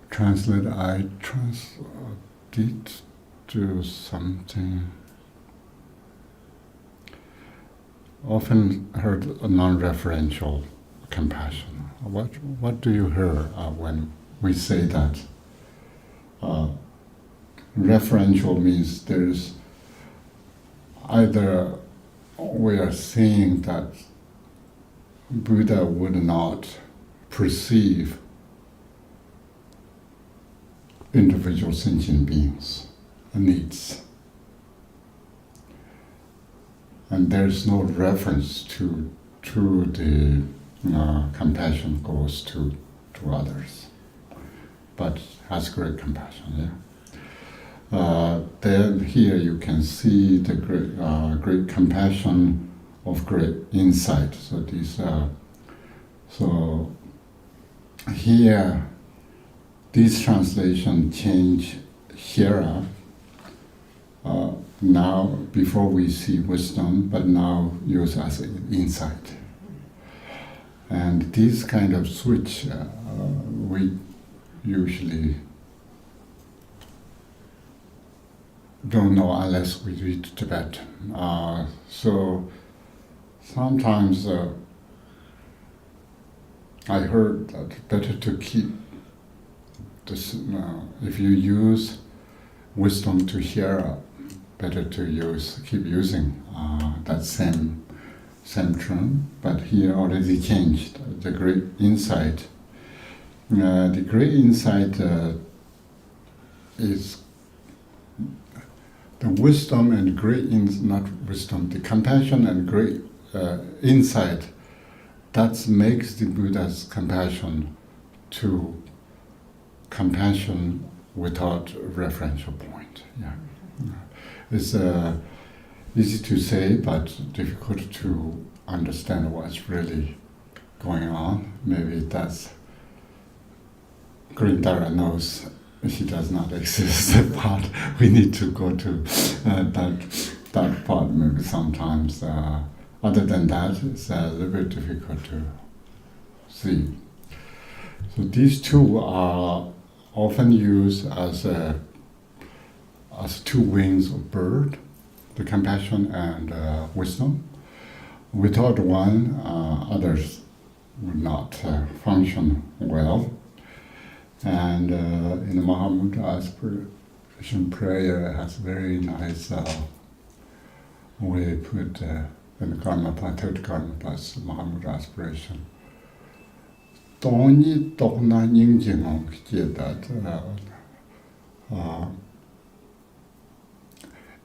translate. I did do something. Often heard a non-referential compassion. What do you hear when we say that? Referential means there's either we are saying that Buddha would not perceive individual sentient beings' needs. And there's no reference to the compassion goes to others, but has great compassion. Yeah. Then here you can see the great compassion of great insight. So these so here these translation change here. Now before we see wisdom, but now use as insight. And this kind of switch we usually don't know unless we read Tibetan. So sometimes I heard that better to keep this, if you use wisdom to hear, better to keep using that same term, but here already changed. The great insight. The great insight is the wisdom and not wisdom, the compassion and great insight that makes the Buddha's compassion to compassion without referential point. Yeah. It's easy to say, but difficult to understand what's really going on. Maybe that's Grindara knows she does not exist, but we need to go to that part maybe sometimes. Other than that, it's a little bit difficult to see. So these two are often used as two wings of bird, the compassion and wisdom. Without one, others would not function well. And in the Mahamudra prayer has very nice way put in the karma plus, third karma plus Mahamudra aspiration. Tony Tokna Ningjimong that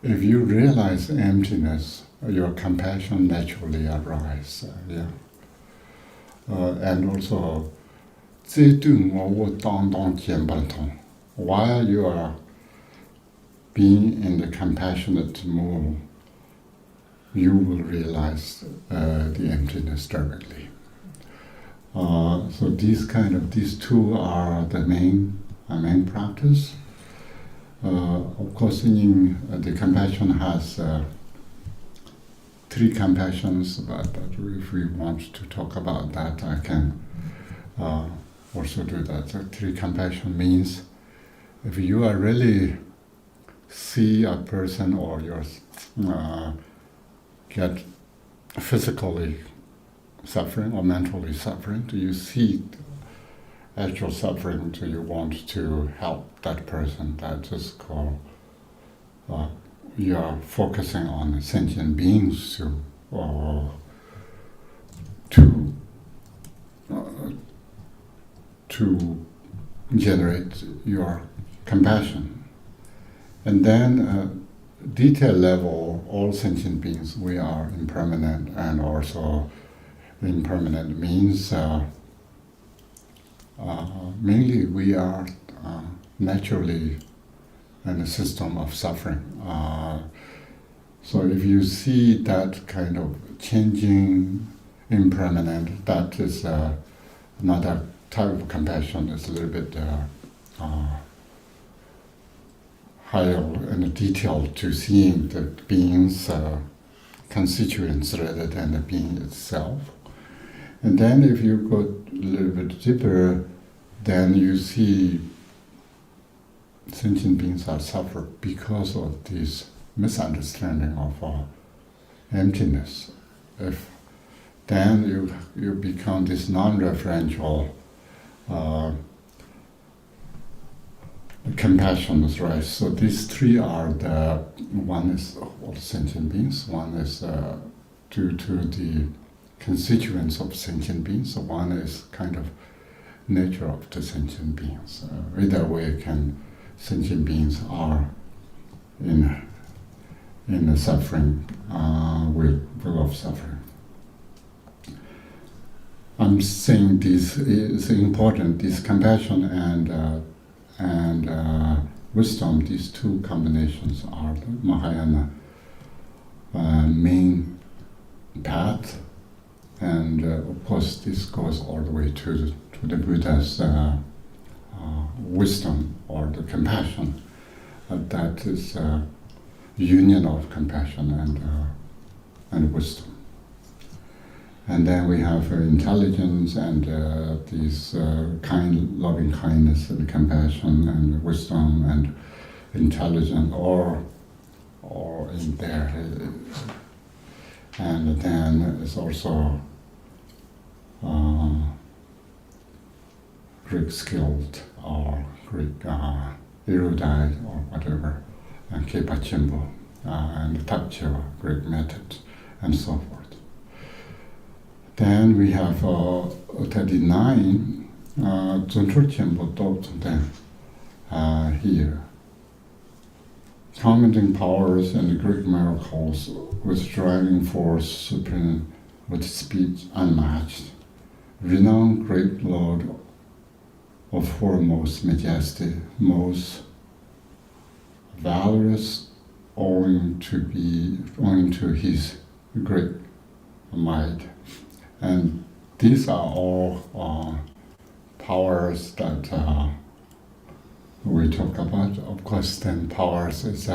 if you realize emptiness, your compassion naturally arises. And also, while you are being in the compassionate mood, you will realize the emptiness directly. So these two are the main practice. Of course, the compassion has three compassions, but if we want to talk about that, I can also do that. So three compassion means if you are really see a person or you get physically suffering or mentally suffering, do you see actual suffering? Do you want to help that person? That is called you are focusing on sentient beings to generate your compassion. And then detail level, all sentient beings, we are impermanent, and also impermanent means mainly we are naturally in a system of suffering. So if you see that kind of changing, impermanent, that is another type of compassion. It's a little bit higher and detailed to seeing the being's constituents rather than the being itself. And then if you go a little bit deeper, then you see sentient beings are suffer because of this misunderstanding of emptiness. If then you become this non-referential compassion, right? So these three are one is all sentient beings, one is due to the constituents of sentient beings, so one is kind of nature of the sentient beings. Either way, sentient beings are in the suffering, will of suffering. I'm saying this is important. This compassion and wisdom, these two combinations are the Mahayana main path, and of course this goes all the way to the Buddha's wisdom or the compassion. That is union of compassion and wisdom. And then we have intelligence and these loving kindness and compassion and wisdom and intelligence, or in there. And then it's also Greek skilled or Greek erudite or whatever, and Kepachimbo and Tapcheva, Greek method, and so forth. Then we have 39 Zunchurchimbo Dobten here. Commenting powers and the Greek miracles with driving force supreme, with speed unmatched. Renowned great Lord of foremost majesty, most valorous owing to his great might. And these are all powers that we talk about. Of course, 10 powers is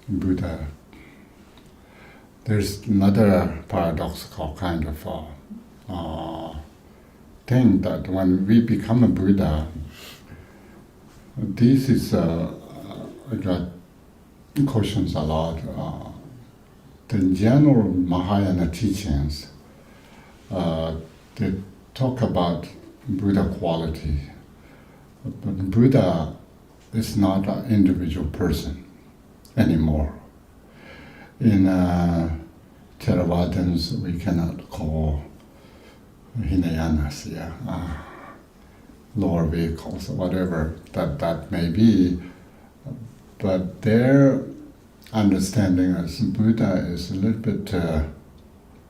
Buddha. There's another paradoxical kind of thing that when we become a Buddha, this is I got questions a lot. The general Mahayana teachings, they talk about Buddha quality, but Buddha is not an individual person anymore. In Theravadins, we cannot call Hinayanas, lower vehicles, or whatever that may be, but their understanding as Buddha is a little bit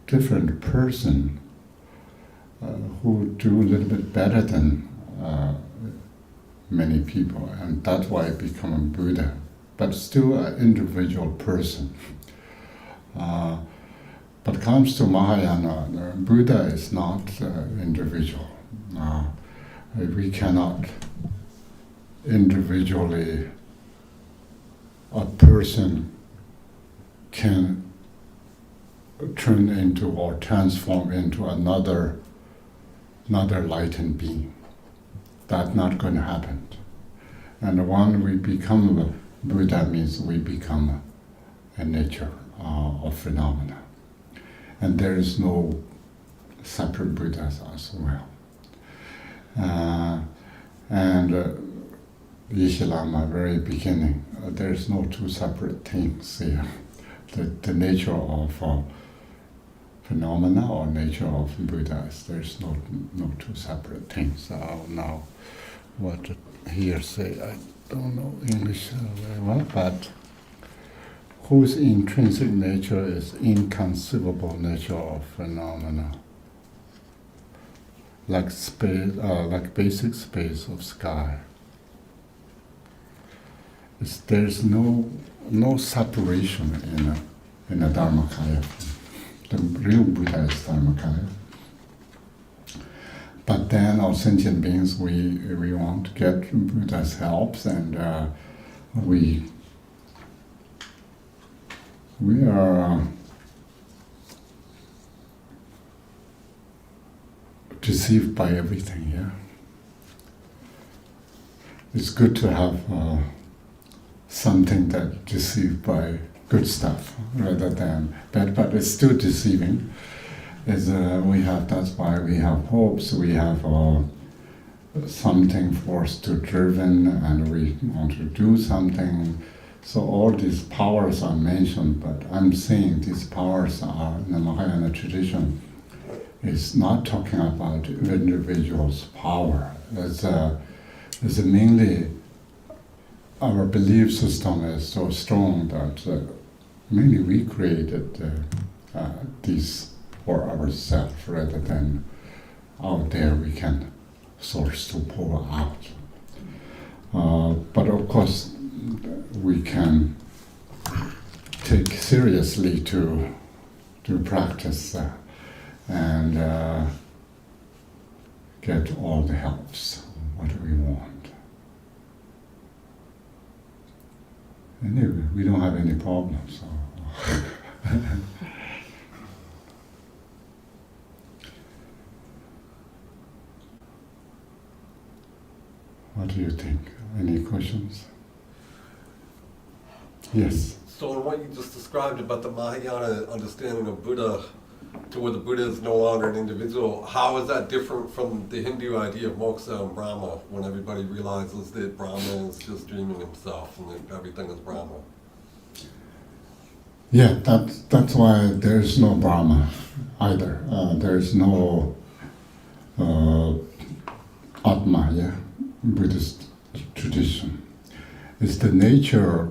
different person who do a little bit better than many people, and that's why it become a Buddha, but still an individual person. But comes to Mahayana, Buddha is not individual. We cannot individually, a person can turn into or transform into another enlightened being. That's not going to happen. And when we become a Buddha means we become a nature of phenomena. And there is no separate Buddhas as well. Yeshe Lama, very beginning, there is no two separate things here. The nature of phenomena or nature of Buddhas, there's no two separate things. Now, what here say, I don't know English very well, but whose intrinsic nature is inconceivable nature of phenomena, like space, like basic space of sky. There's no separation in a Dharmakaya. The real Buddha is Dharmakaya. But then, our sentient beings, we want to get Buddha's help, and we are deceived by everything. Yeah, it's good to have something that deceived by good stuff rather than bad, but it's still deceiving. That's why we have hopes. We have something for us to driven, and we want to do something. So all these powers are mentioned, but I'm saying these powers are in the Mahayana tradition. It's not talking about individual's power. It's mainly our belief system is so strong that mainly we created these for ourselves rather than out there we can source to pour out. But of course, we can take seriously to practice and get all the helps what we want. Anyway, we don't have any problems. So. What do you think? Any questions? Yes. So in what you just described about the Mahayana understanding of Buddha, to where the Buddha is no longer an individual, how is that different from the Hindu idea of moksha and Brahma, when everybody realizes that Brahma is just dreaming himself and that everything is Brahma? Yeah, that's why there's no Brahma either. There's no Atma, Buddhist tradition. It's the nature,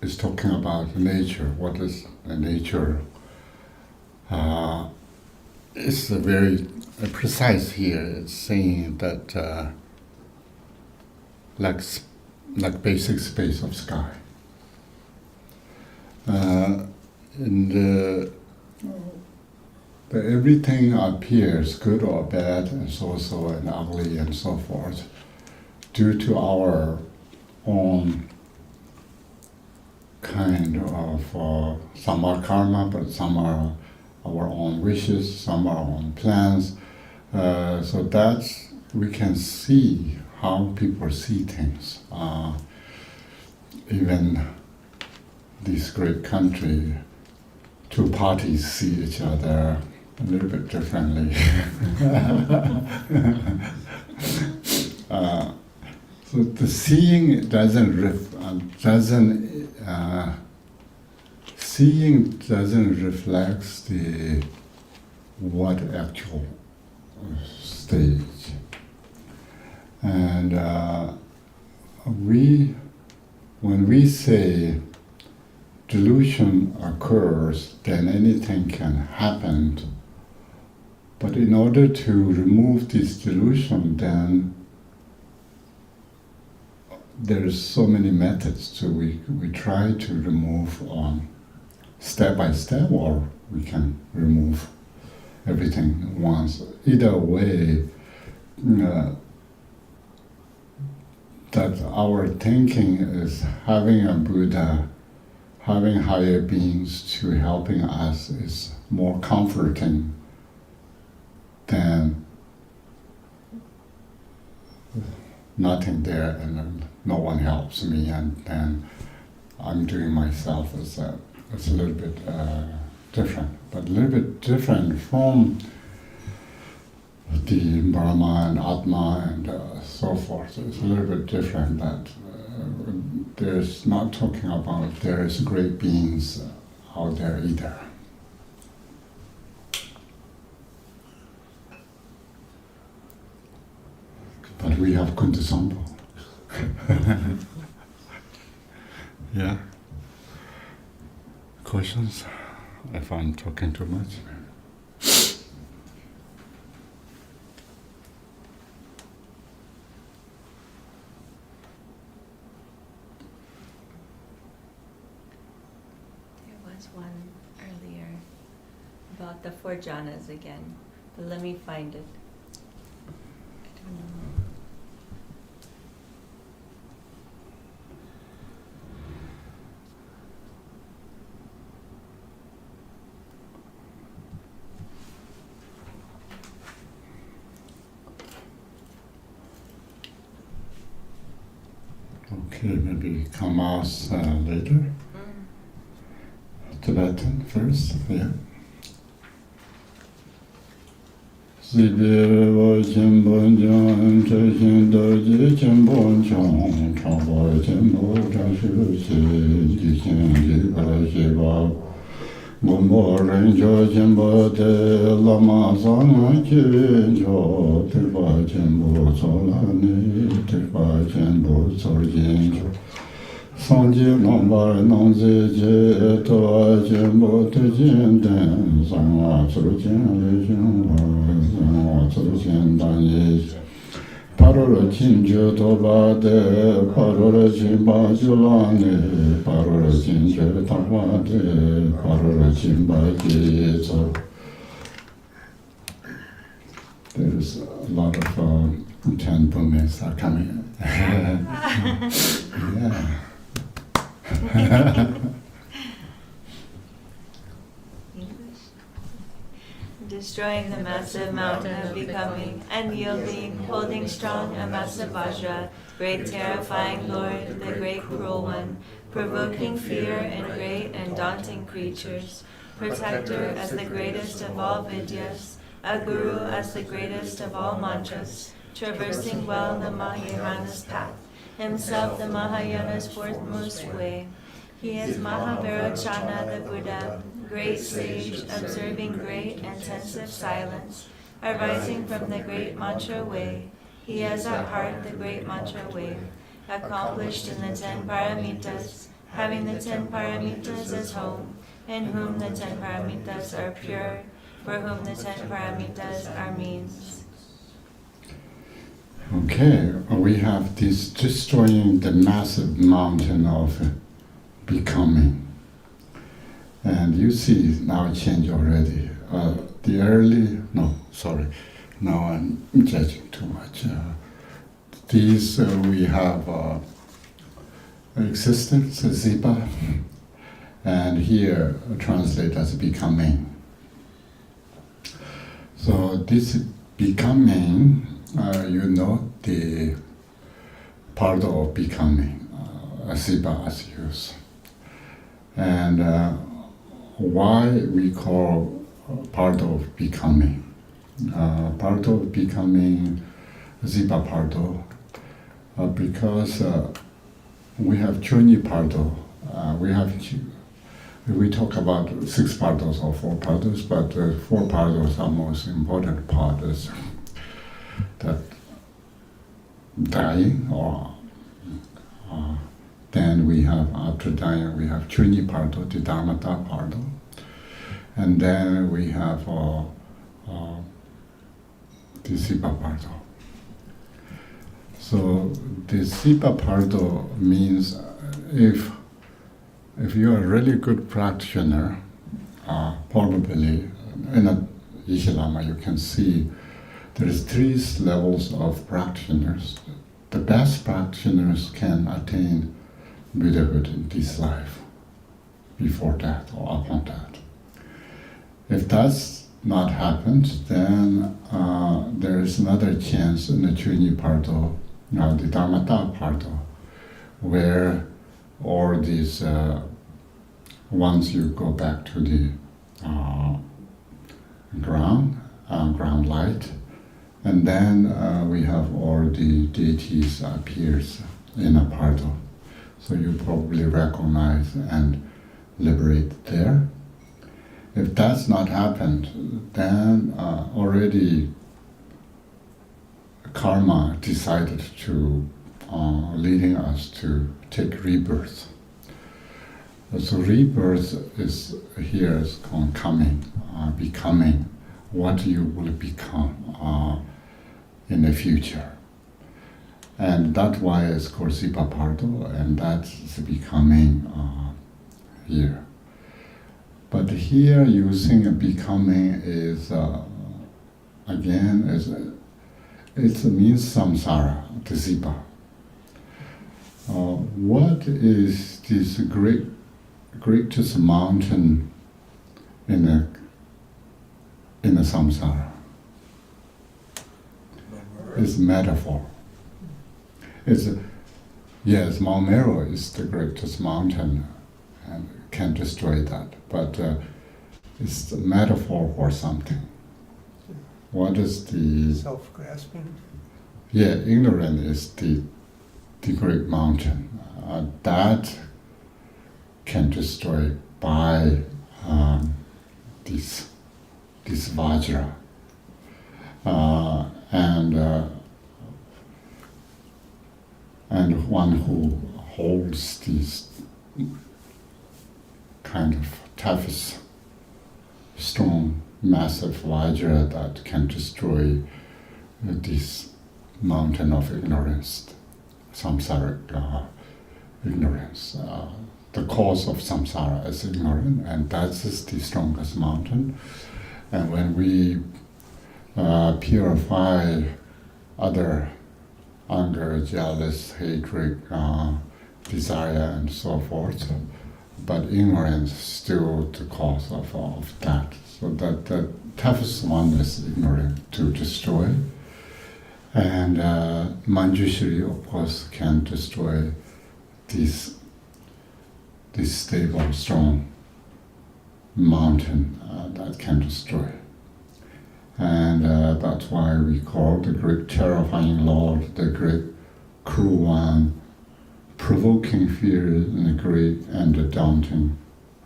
it's talking about nature. What is the nature? It's very precise here. It's saying that like basic space of sky. Everything appears good or bad, and so and ugly and so forth, due to our own kind of some are karma, but some are our own wishes, some are our own plans. So that's we can see how people see things. Even this great country, two parties see each other a little bit differently. So the seeing seeing doesn't reflect the what actual stage, and when we say delusion occurs, then anything can happen. But in order to remove this delusion, then there's so many methods. So we try to remove step by step, or we can remove everything once. Either way, that our thinking is having a Buddha, having higher beings to helping us is more comforting than nothing there and no one helps me, and then I'm doing myself. It's a little bit different, but a little bit different from the Brahma and Atma and so forth. It's a little bit different that there's not talking about there is great beings out there either. But we have Kuntasampo. Yeah? Questions? If I'm talking too much? There was one earlier about the 4 jhanas again, but let me find it. I don't know. Okay, maybe Kamas later. Tibetan first, yeah. Sibirwa Jimbon Jan Chashin Doji Jimbon Chong Chaba Jimbo Jashu Si Jishin Jiba Shiba Gombo Renjo Jimbo De Lama Sanga Chivin Jo Tirpa Jimbo Solani Tirpa Jimbo Sorjin Jo Sanji Lombar Nangzi Je Toa Jimbo Tujin Den Sanga Surjin Lijin Sanga Surjin Dan Yi Parora Jinju Toba De Parora Jimba Julani Parora Jinju Toba De Parora Jimba Jizo. There's a lot of 10 Burmese are coming. Yeah. Destroying the massive mountain of becoming, unyielding, holding strong a massive vajra, great terrifying Lord, the great cruel one, provoking fear in great and daunting creatures, protector as the greatest of all vidyas, a guru as the greatest of all mantras, traversing well the Mahayana's path, himself the Mahayana's foremost way. He is Mahavairochana the Buddha, great sage, observing great intensive silence, arising from the great mantra way. He has at heart the great mantra way, accomplished in the 10 paramitas, having the 10 paramitas as home, in whom the 10 paramitas are pure, for whom the 10 paramitas are means. Okay, we have this destroying the massive mountain of becoming. And you see now change already. Now I'm judging too much. These we have existence, zipa, and here translate as becoming. So this becoming, the part of becoming, zipa as used. And why we call part of becoming. Part of becoming, zipa pardo, because we have Chunyi-Pardo, we talk about 6 Pardos or 4 Pardos, but 4 Pardos are most important Pardos that dying or then we have, after dying, we have Chunyi-Pardo, the Dharmata Pardo, and then we have the Sipa Pardo. So the Sipa Pardo means if you're a really good practitioner, probably in a Yeshe-Lama you can see there's 3 levels of practitioners. The best practitioners can attain Buddhahood in this life, before death or upon death. If that's not happened, then there is another chance in the Chunyi-Pardo, the Dharmata Pardo, where all these, once you go back to the ground light, and then we have all the deities appears in a Pardo. So you probably recognize and liberate there. If that's not happened, then already karma decided to leading us to take rebirth. So rebirth is here is called coming, becoming what you will become in the future. And that's why it's called Sipa Pardo, and that's becoming here. But here using a becoming is, again, it means samsara, the Sipa. What is this greatest mountain in the samsara? It's metaphor. Yes, Mount Meru is the greatest mountain and can destroy that, but it's the metaphor for something. What is the... Self-grasping? Yeah, ignorance is the great mountain. That can destroy by this Vajra. And one who holds this kind of toughest, strong, massive Vajra that can destroy this mountain of ignorance, samsaric ignorance. The cause of samsara is ignorance, and that is the strongest mountain. And when we purify other anger, jealous, hatred, desire, and so forth, but ignorance is still the cause of that. So that the toughest one is ignorance to destroy. And Manjushri, of course, can destroy this stable, strong mountain that can destroy. And that's why we call the great terrifying Lord, the great cruel one, provoking fear in the great and the daunting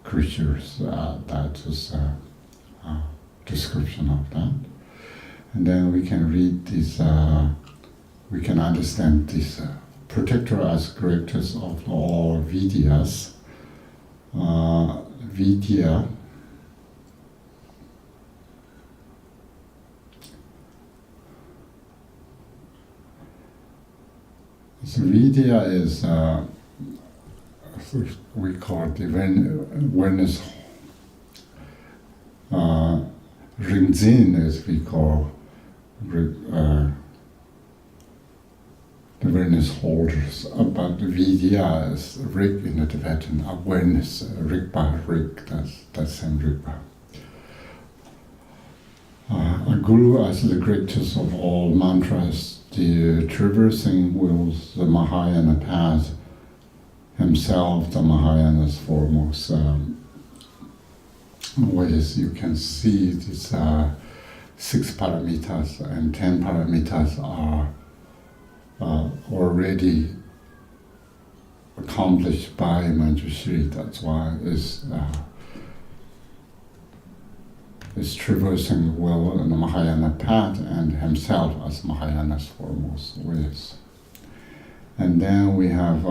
creatures. That is a description of that. And then we can read this, we can understand this protector as greatest of all Vidyas. Vidya so Vidya is we call it the awareness. Rinzin is we call the awareness holders, but Vidya is Rig in the Tibetan, awareness, Rigpa, that's same Rigpa. A guru as the greatest of all mantras, the traversing wheels, the Mahayana path, himself, the Mahayana's foremost ways. You can see these 6 paramitas and 10 paramitas are already accomplished by Manjushri. That's why it's traversing well in the Mahayana path and himself as Mahayana's foremost ways. And then we have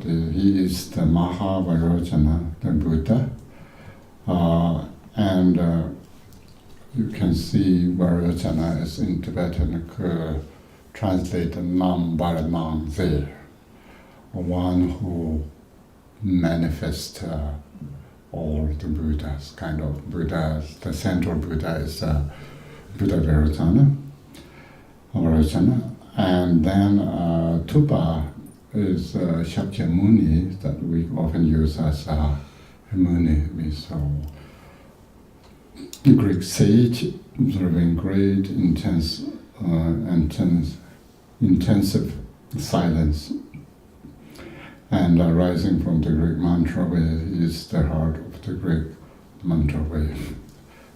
he is the Mahavarojana, the Buddha, and you can see Varojana is in Tibetan translated Nam Varanam there, one who manifests all the Buddhas, kind of Buddhas. The central Buddha is Buddha Varojana, and then Tupa is Shakyamuni that we often use as Muni, so Greek sage observing great intensive silence and arising from the Greek mantra way is the heart of the Greek mantra way.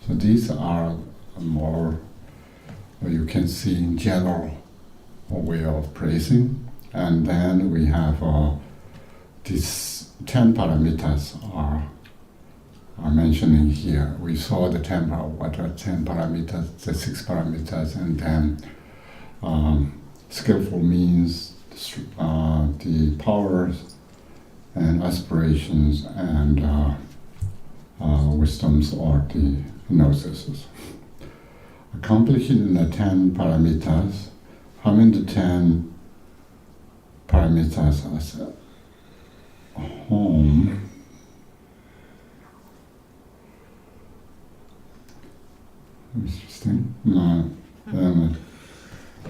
So these are more, you can see in general way of praising. And then we have these 10 paramitas are mentioning here. We saw the 10 what are 10 paramitas, the 6 paramitas, and then skillful means the powers and aspirations and wisdoms or the gnosis. Accomplishing the 10 paramitas, having the 10 paramitas as a home, interesting.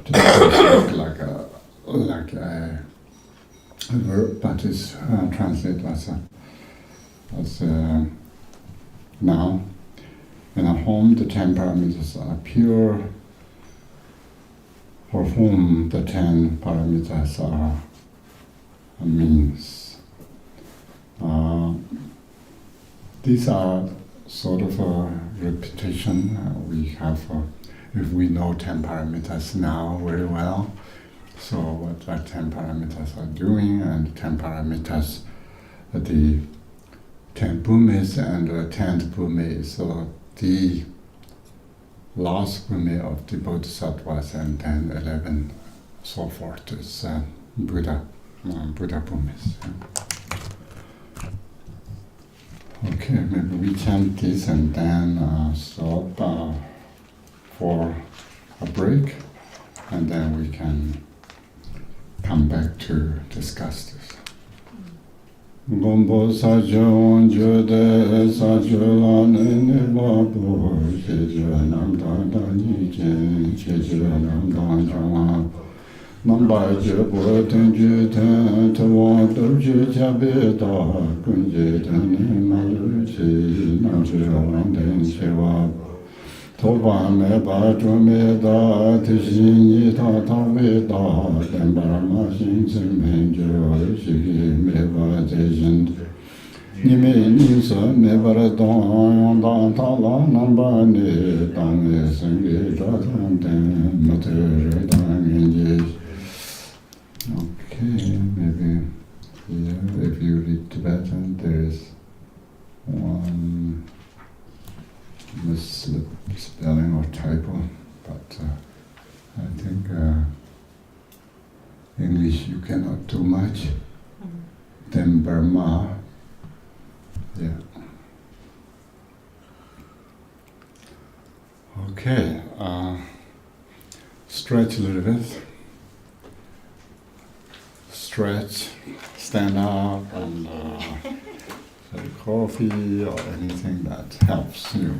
Just like a verb, but it's translated as a noun. In a home, the 10 parameters are pure. For whom the 10 parameters are a means. These are sort of a repetition. We have, if we know 10 parameters now very well, so what the 10 parameters are doing, and 10 parameters, the 10 bhumis and the 10th bhumi, so the last bhumi of the bodhisattvas, and then 11 so forth is Buddha bhumis. Okay, maybe we chant this and then stop for a break, and then we can come back to discuss this. Gombo sajo jude sajo la ne babu sheju nam da da ni jen sheju nam da jwa nam ba je bo ten ju ten to wa do ju ja be da kun je ten ne ma lu chi nam ju wan den che wa to ba me ba ju me da ti shi ni ta ta we da den ba ma xin chen men ju shi me ba je jin ni me ni so me ba ra dong yong da ta la nam ba ne da me sen ge da tan den ma te re da ngen je. Okay, maybe here, if you read Tibetan, there is one misspelling or typo, but I think English you cannot do much. Then Burma, yeah. Okay, stretch a little bit. Stretch, stand up, and have coffee or anything that helps you.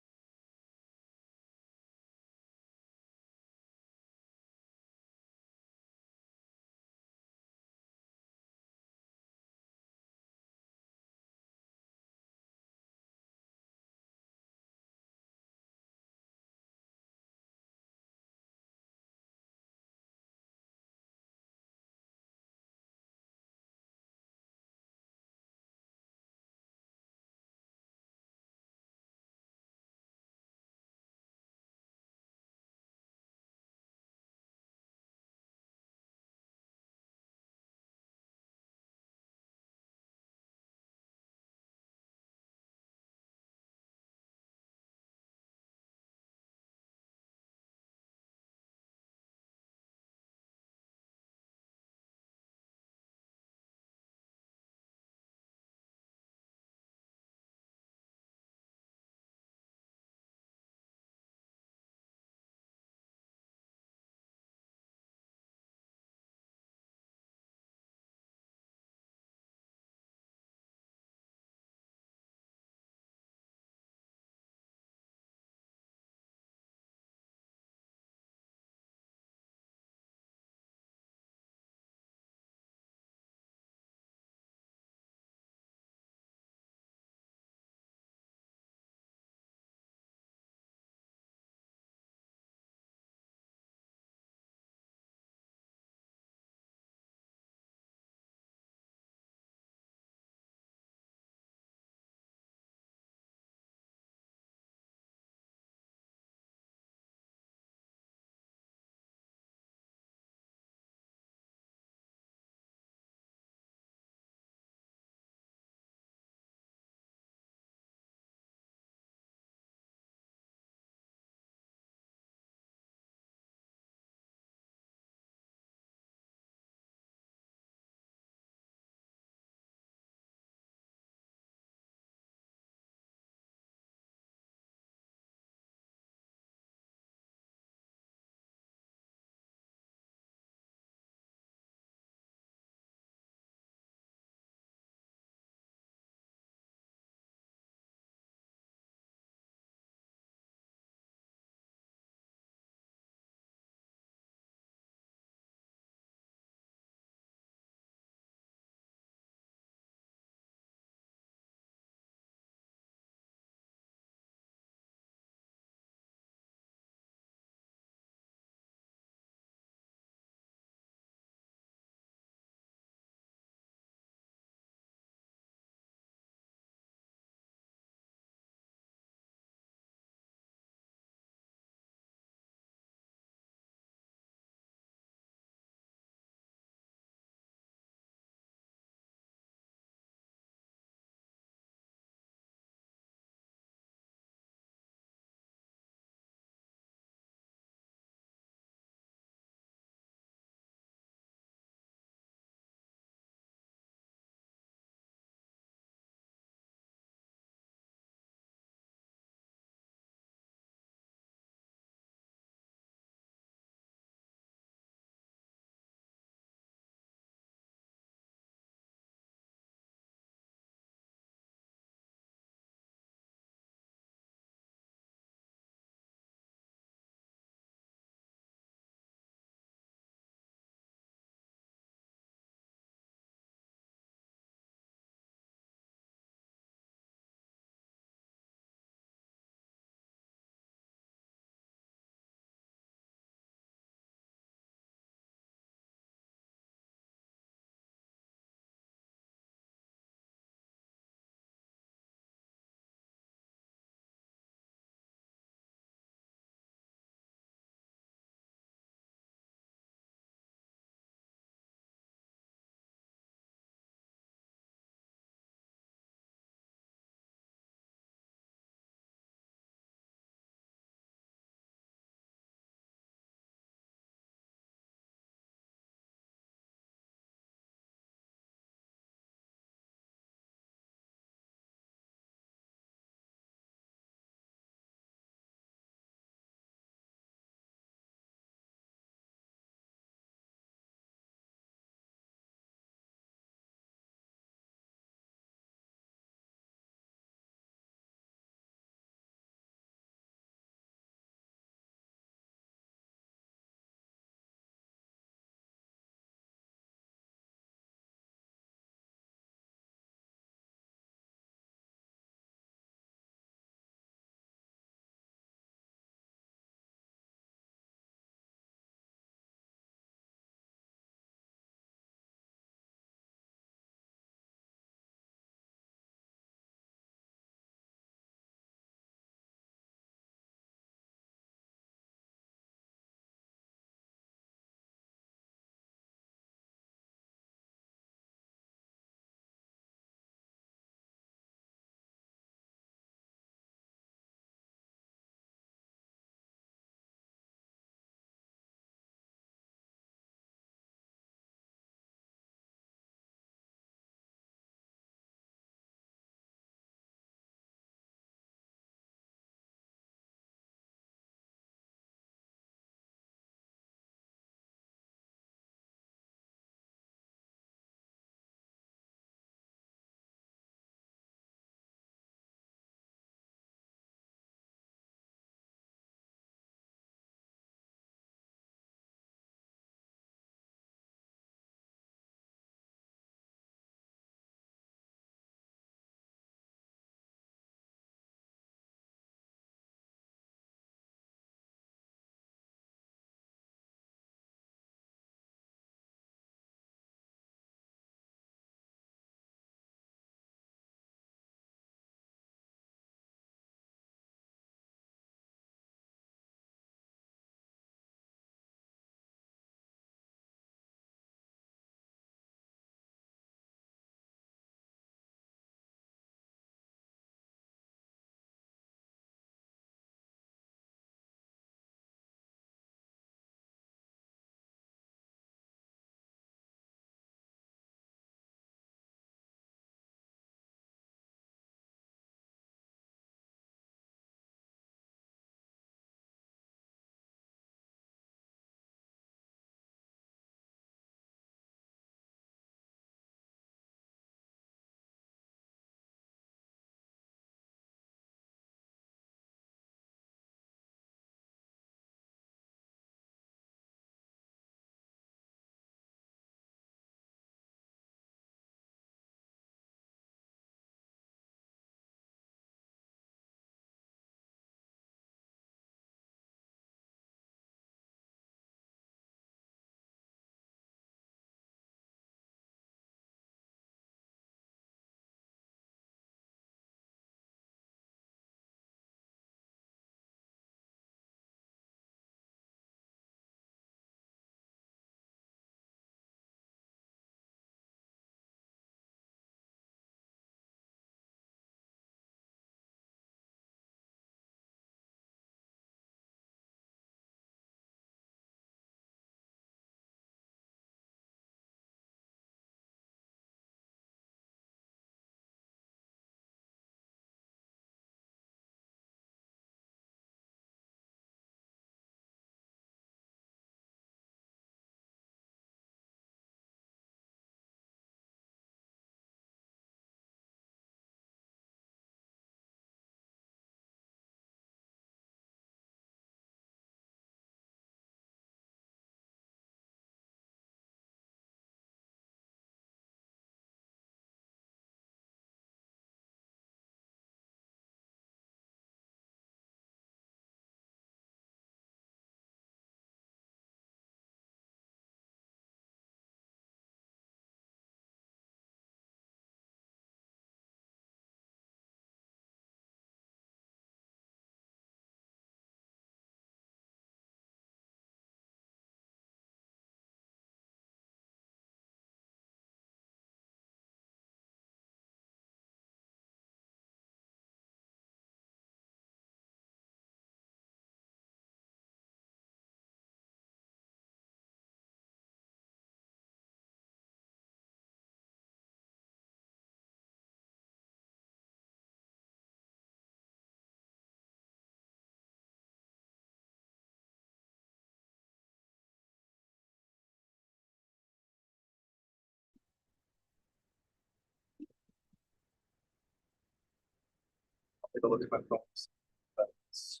Take a look at my phones. That's-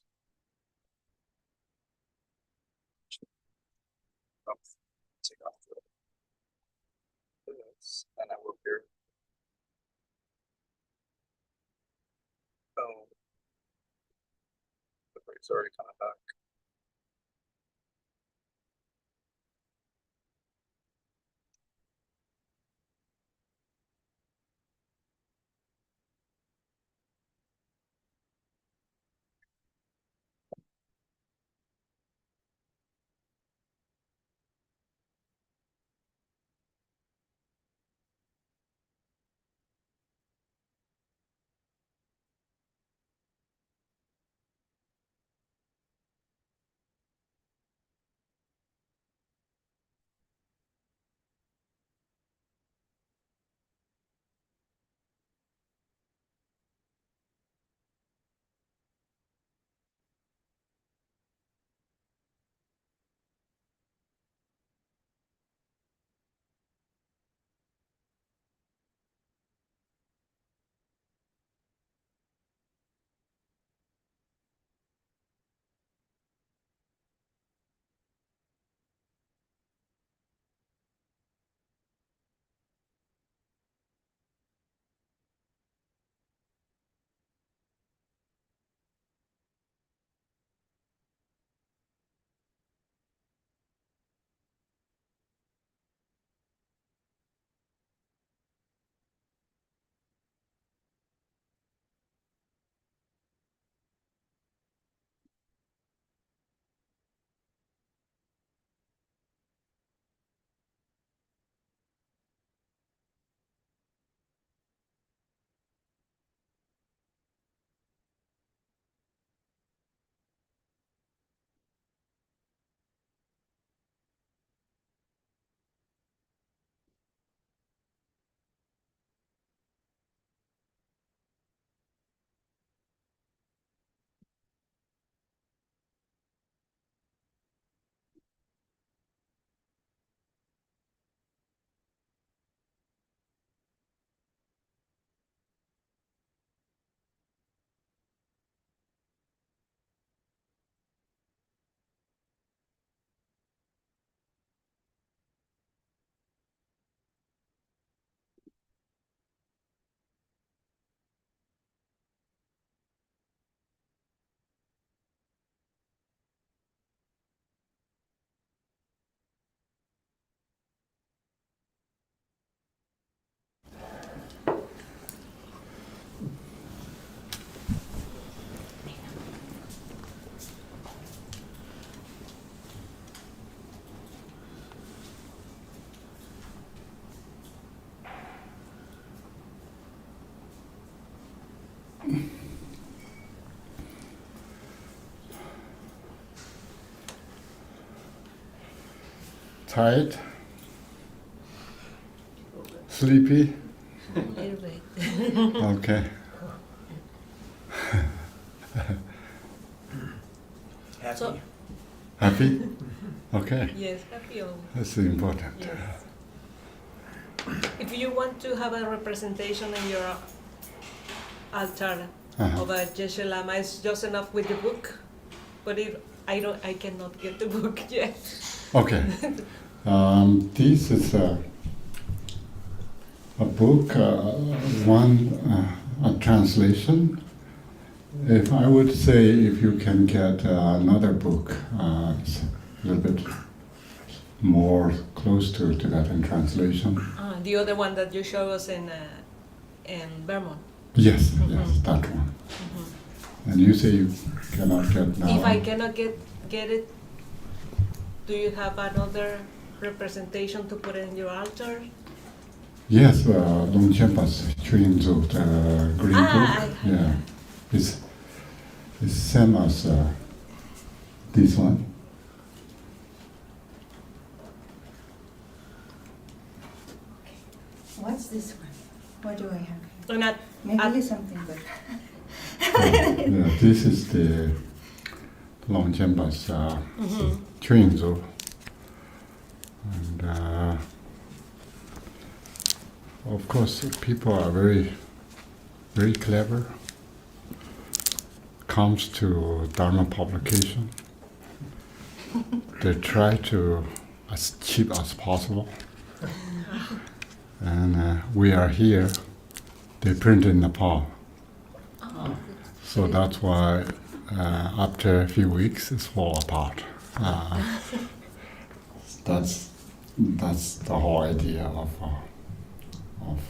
Take off this, and I will here. Oh. The break's already coming back. Tired? Sleepy? Little bit. Okay. Happy? So- Happy? Okay. Yes, happy always. That's important. Yes. If you want to have a representation in your altar Uh-huh. of a Geshe Lama, it's just enough with the book. But if I cannot get the book yet. Okay. This is a book, a translation. If I would say if you can get another book, it's a little bit more close to Tibetan translation. The other one that you show us in Vermont. Yes, yes, that one. And you say you cannot get now. If I cannot get it, do you have another representation to put in your altar? Yes, Longchenpa's Chuinzu, the green book. Yeah, it's same as this one. What's this one? What do I have here? And at, Maybe something good. Yeah, this is the Longchenpa's Chuinzu. And of course, people are very, very clever. comes to Dharma publication, they try to as cheap as possible. And we are here, they print in Nepal. So that's why after a few weeks it falls apart. That's the whole idea of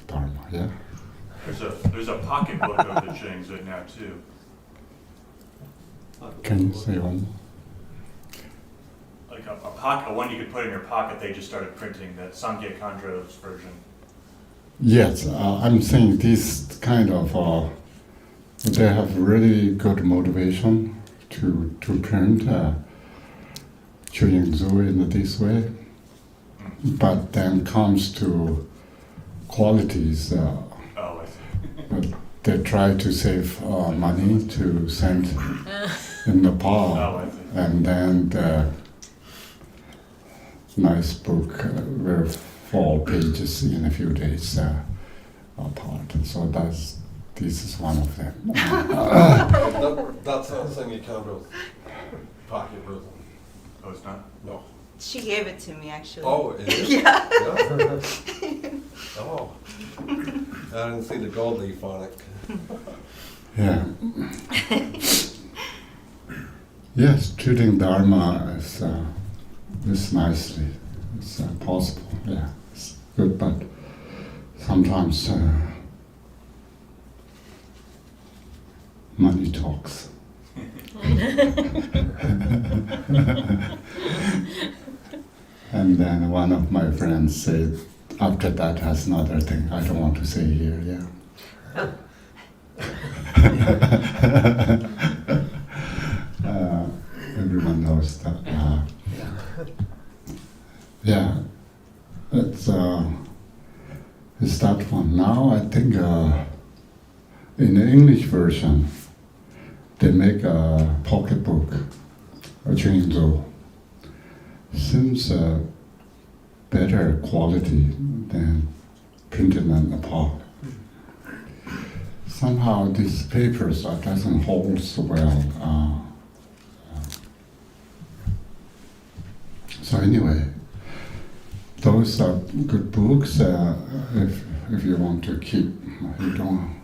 Dharma, yeah? There's a pocketbook of the Chingzu now too. Can you say one more? Like a pocket, one you could put in your pocket. They just started printing the Sangye Khandro's version. Yes, I'm saying this kind of, they have really good motivation to print Chuyingzu in this way, but then comes to qualities, Oh, I see. they try to save money to send in Nepal, Oh, I see. and then the nice book will fall pages in a few days apart. And so this is one of them. That's not Sangye Khandro's pocket version. Oh, it's not? No. She gave it to me actually. Oh, it is? Yeah. Yeah. Oh. I didn't see the gold leaf on it. Yeah. Yes, treating Dharma is nicely. It's possible. Yeah, it's good, but sometimes money talks. And then one of my friends said, after that has another thing I don't want to say here, yeah. Everyone knows that. Yeah, it's that one. Now I think in the English version, they make a pocketbook, a Chuyingzu. Seems better quality than printed in Nepal. Somehow these papers doesn't hold so well. So anyway, those are good books. If you want to keep, you don't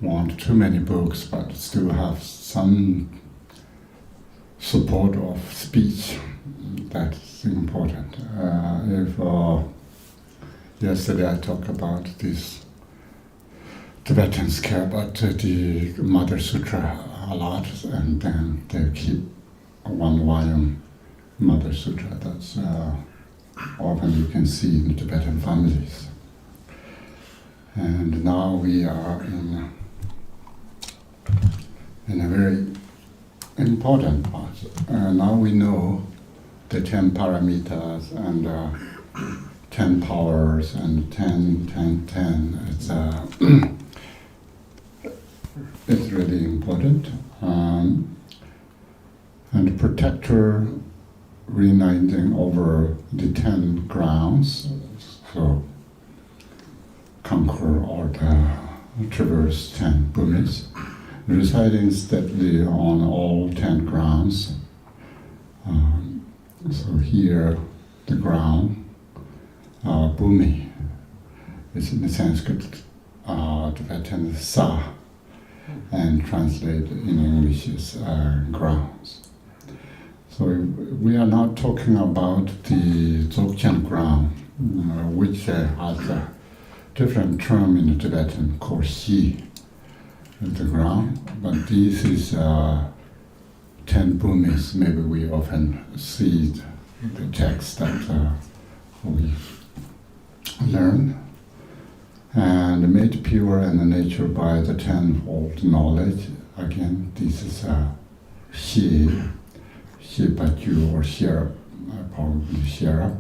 want too many books, but still have some support of speech. That's important. Yesterday I talked about this. Tibetans care about the Mother Sutra a lot, and then they keep one volume Mother Sutra. That's often you can see in Tibetan families. And now we are in a very important part. Now we know the 10 paramitas and 10 powers and 10, 10, 10. It's really important. And protector reuniting over the 10 grounds, so conquer or traverse 10 bhumis, residing steadily on all 10 grounds. So here, the ground, bhumi, is in the Sanskrit Tibetan sa, and translated in English as grounds. So we are not talking about the Dzogchen ground, which has a different term in the Tibetan called Xi, the ground, but this is 10 bhumis. Maybe we often see the text that we learn, and made pure and nature by the tenfold knowledge. Again, this is Xi Batu or Xierap, probably Xierap.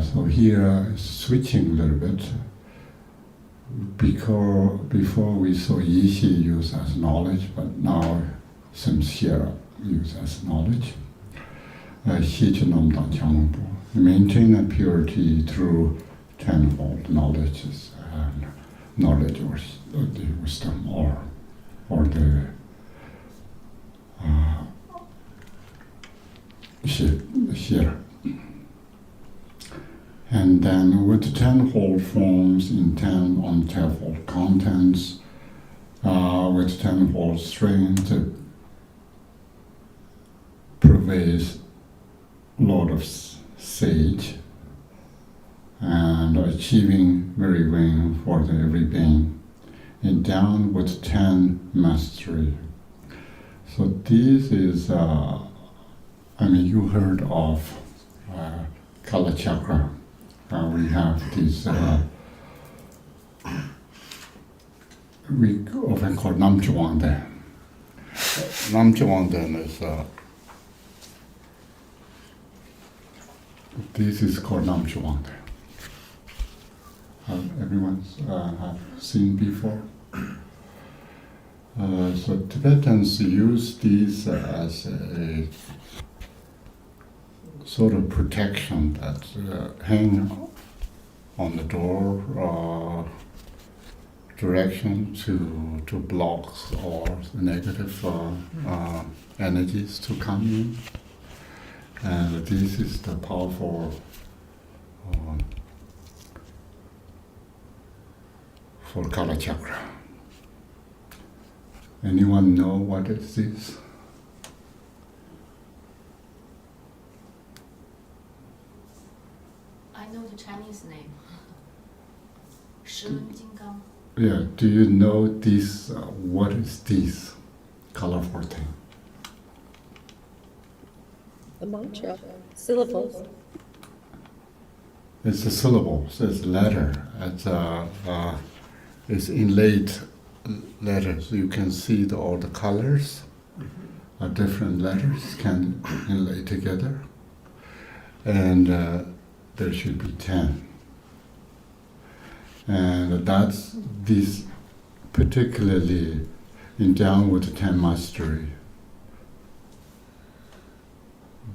So here, switching a little bit, because before we saw Yixi used as knowledge, but now seems Xierap used as knowledge. Maintain a purity through tenfold knowledge or the wisdom or or the shape here. And then with 10-fold forms in 10 on 10-fold contents, with 10-fold strength, pervades a lot of sage and achieving very wing for the every being. And down with 10 mastery. So this is, you heard of Kala Chakra. We have this, we often call Namchwangde. Namchwangde is, this is called Namchwangde. Everyone's have seen before. So Tibetans use these as a sort of protection that hang on the door direction to block or negative energies to come in. And this is the powerful for Kala Chakra. Anyone know what is this? I know the Chinese name. 十轮金刚. Yeah, do you know this? What is this colorful thing? The mantra, syllables. It's a syllable, so it's a letter. It's inlaid letters. You can see all the colors of different letters can inlay together. And there should be 10. And that's this particularly endowed with 10 mastery.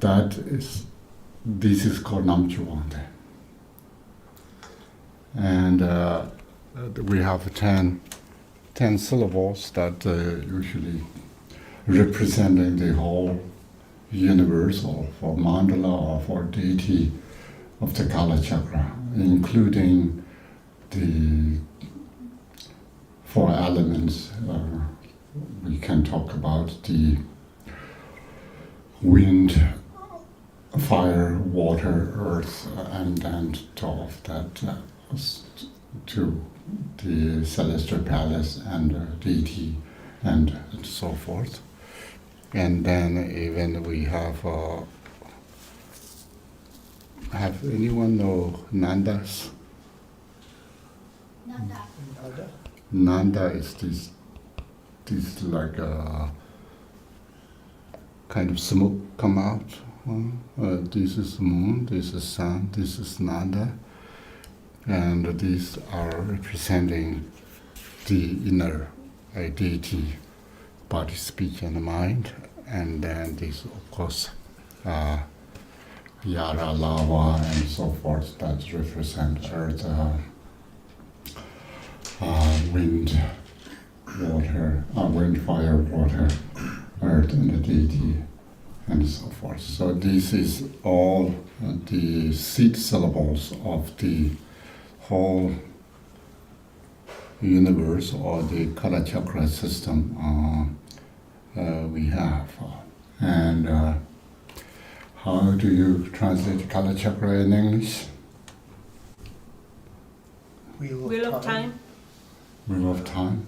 This is called Namchwangde. And we have 10 syllables that usually representing the whole universe, or for mandala or for deity of the Kala Chakra, including the 4 elements. We can talk about the wind, fire, water, earth, and then top of that to the celestial palace and deity and so forth. And then even we have anyone know Nandas? Nanda. Nanda is this like a kind of smoke come out. This is moon, this is sun, this is Nanda. And these are representing the inner deity, body, speech, and mind. And then this, of course, Yara, lava, and so forth, that represent earth, wind, water, wind, fire, water, earth, and the deity, and so forth. So this is all the seed syllables of the whole universe, or the Kala Chakra system we have. And how do you translate Kala Chakra in English? Wheel of time. Wheel of time,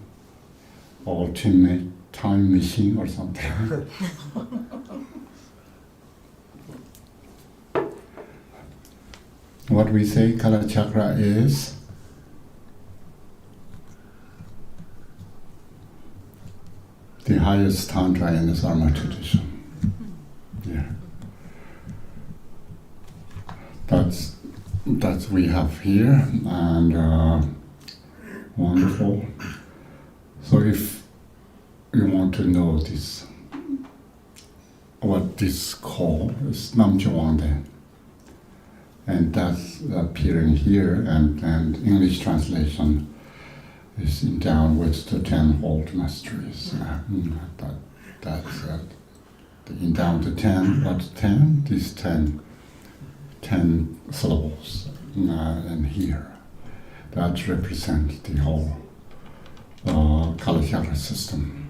ultimate time machine or something. What we say Kala Chakra is the highest tantra in the Sarma tradition. Yeah. That's we have here, and wonderful. So if you want to know this, what this call is Namchwangde, and that's appearing here, and English translation is endowed with the 10 hold masteries. That's endowed to 10. What's 10? These 10 syllables in here. That represent the whole Kalachakra system.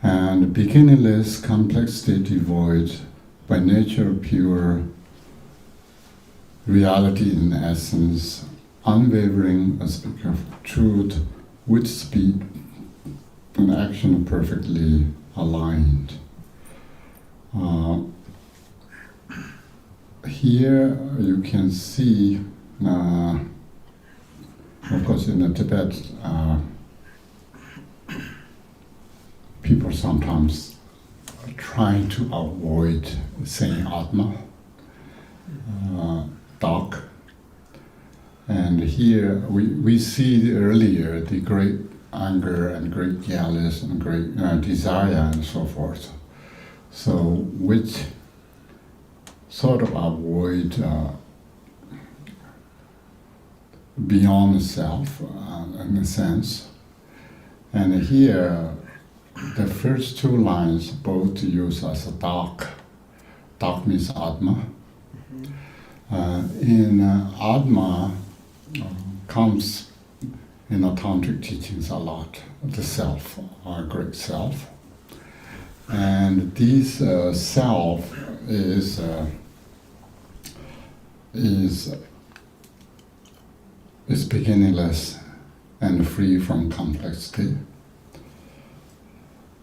And beginningless, complexity devoid, by nature pure, reality in essence, unwavering, a speaker of truth, with speed and action perfectly aligned. Here you can see, of course, in the Tibet, people sometimes try to avoid saying Atma, dark. And here we see earlier the great anger and great jealous and great desire and so forth. So which sort of avoid beyond the self in a sense. And here the first two lines both use as a dark. Dark means Atma. In Atma comes in the tantric teachings a lot, the self, our great self. And this self is beginningless and free from complexity.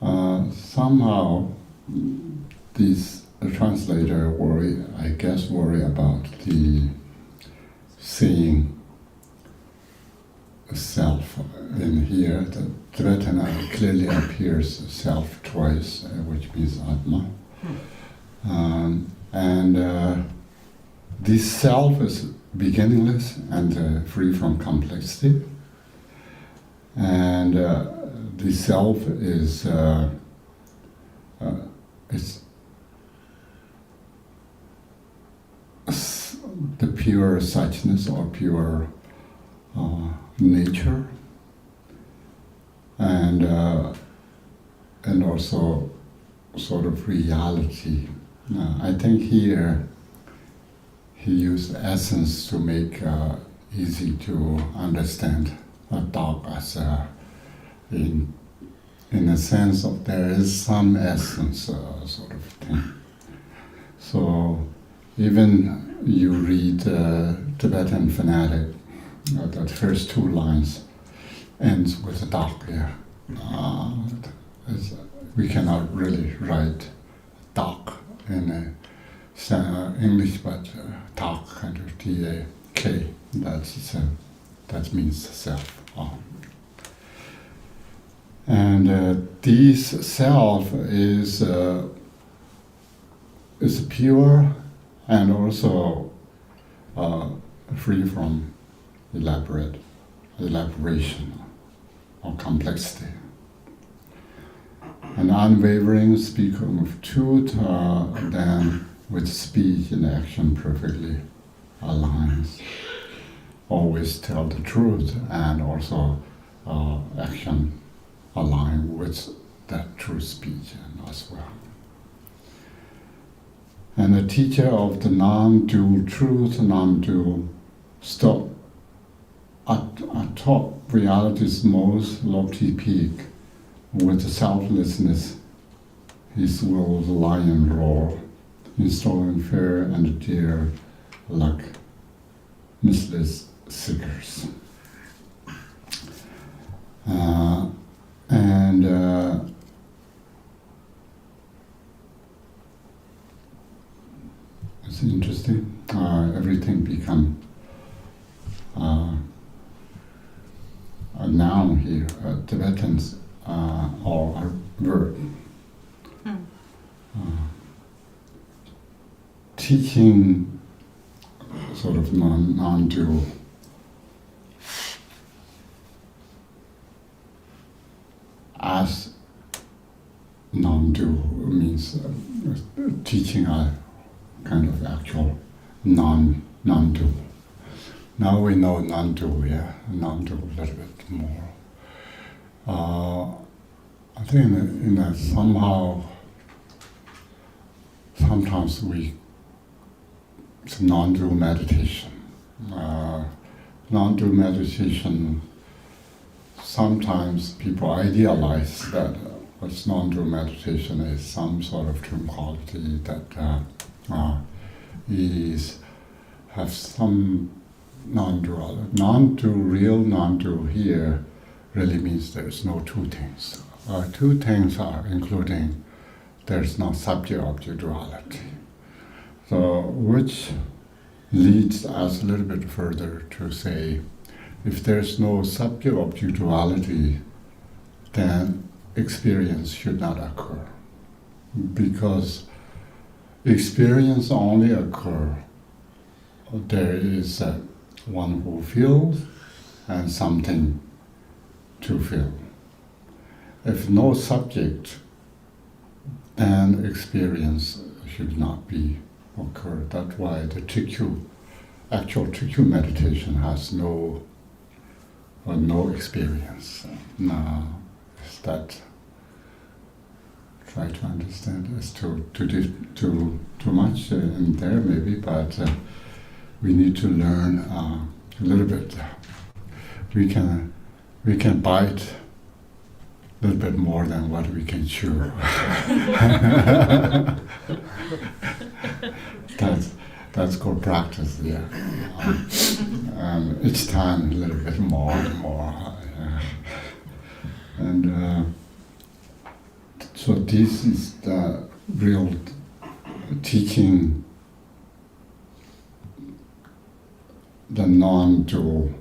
Somehow, these translator worry about the seeing self in here. The Tibetan clearly appears self twice, which means Atma. This self is beginningless and free from complexity. And the self is the pure suchness or pure nature, and also sort of reality. I think here he used essence to make easy to understand dark as in a sense of there is some essence sort of thing. So even you read Tibetan fanatic, that first two lines ends with a dark here. We cannot really write dark in English, but dark kind of D-A-K. That means self. And this self is pure and also free from elaboration or complexity. An unwavering speaker of truth, then with speech and action perfectly aligns. Always tell the truth and also action align with that true speech as well. And a teacher of the non-dual truth, non-dual stop at top reality's most lofty peak, with selflessness, his will the lion roar, installing fair and dear like missless seekers. It's interesting. Everything become a noun here. Tibetans or a verb. Teaching sort of non-dual. As non-dual means teaching a kind of actual non-dual. Now we know non-dual, yeah, non-dual a little bit more. I think in a somehow, sometimes it's non-dual meditation. Non-dual meditation, sometimes people idealize that what's non-dual meditation is some sort of true quality that have some non-dual. Real non-dual here really means there's no two things. Two things are including there's no subject-object duality. So which leads us a little bit further to say, if there's no subject-object duality, then experience should not occur. Because experience only occurs there is one who feels and something to feel. If no subject, then experience should not be occur. That's why the actual TQ meditation has no experience. Now, is that try to understand as too much in there maybe, but we need to learn a little bit. We can bite a little bit more than what we can chew. That's called practice, yeah. Each time a little bit more and more. And so this is the real teaching, the non-dual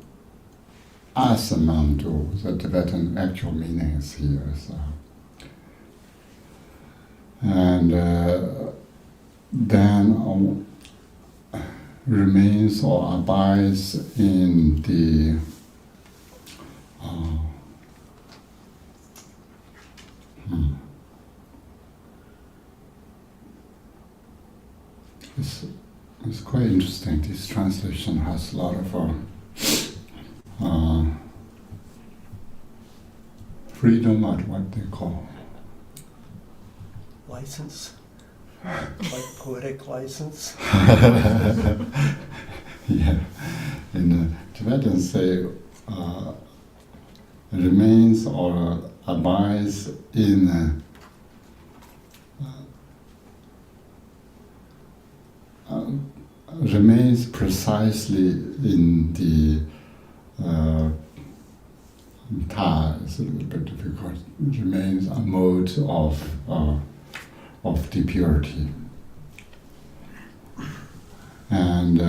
as a non-dual. The Tibetan actual meaning is here. So. And then remains or abides in the It's quite interesting. This translation has a lot of freedom, or what they call license, like poetic license. Yeah, in Tibetan say remains or abides in remains precisely in the Ta is a little bit difficult. Remains a mode of the purity, and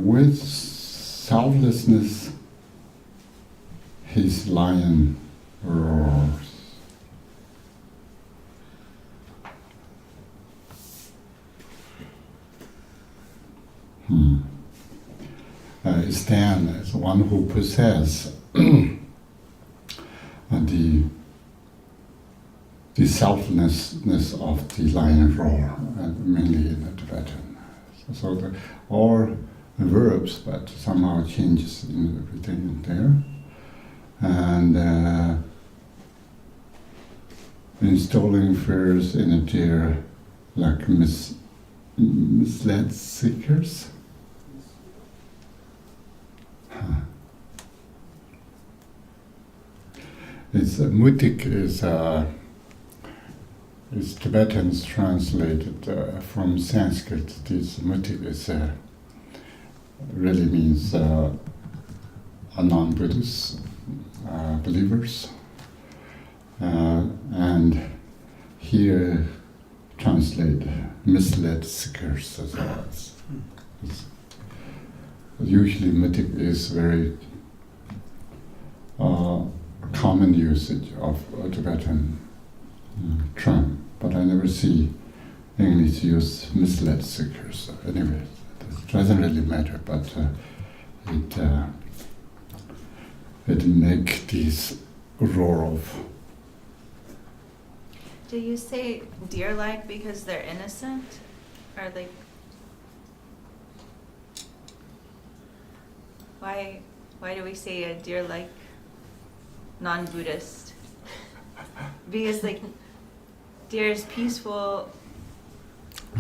with selflessness, his lion roars. Stand as one who possesses the selflessness of the lion roar, and mainly in the Tibetan. So all the verbs, but somehow changes in everything in there, and installing fears in a deer like misled seekers. It's mutik is Tibetan's translated from Sanskrit. This mutik is really means a non-Buddhist believers, and here translate misled seekers as well. Usually mutik is very common usage of a Tibetan term, but I never see English use misled seekers. Anyway, it doesn't really matter, but it makes this roar of. Do you say deer-like because they're innocent, or like? why do we say a deer-like non-Buddhist? Because like deer is peaceful.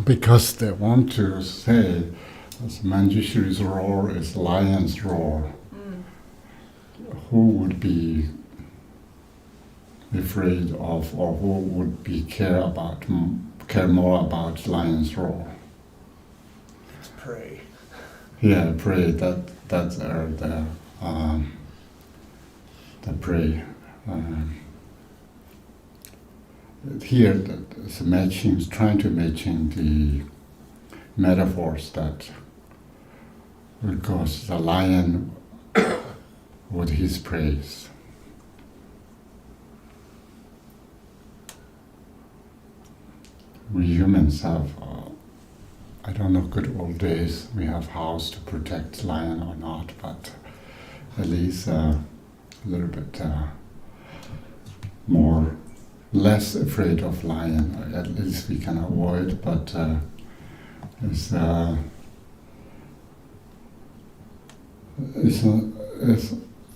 Because they want to say, as Manjushri's roar is lion's roar. Who would be afraid of, or who would be care more about lion's roar? It's prey. Yeah, prey. That's the prey. Here, it's matching, trying to matching the metaphors that, because the lion with his praise. We humans have, I don't know, good old days, we have house to protect lion or not, but at least a little bit less afraid of lion, at least we can avoid, but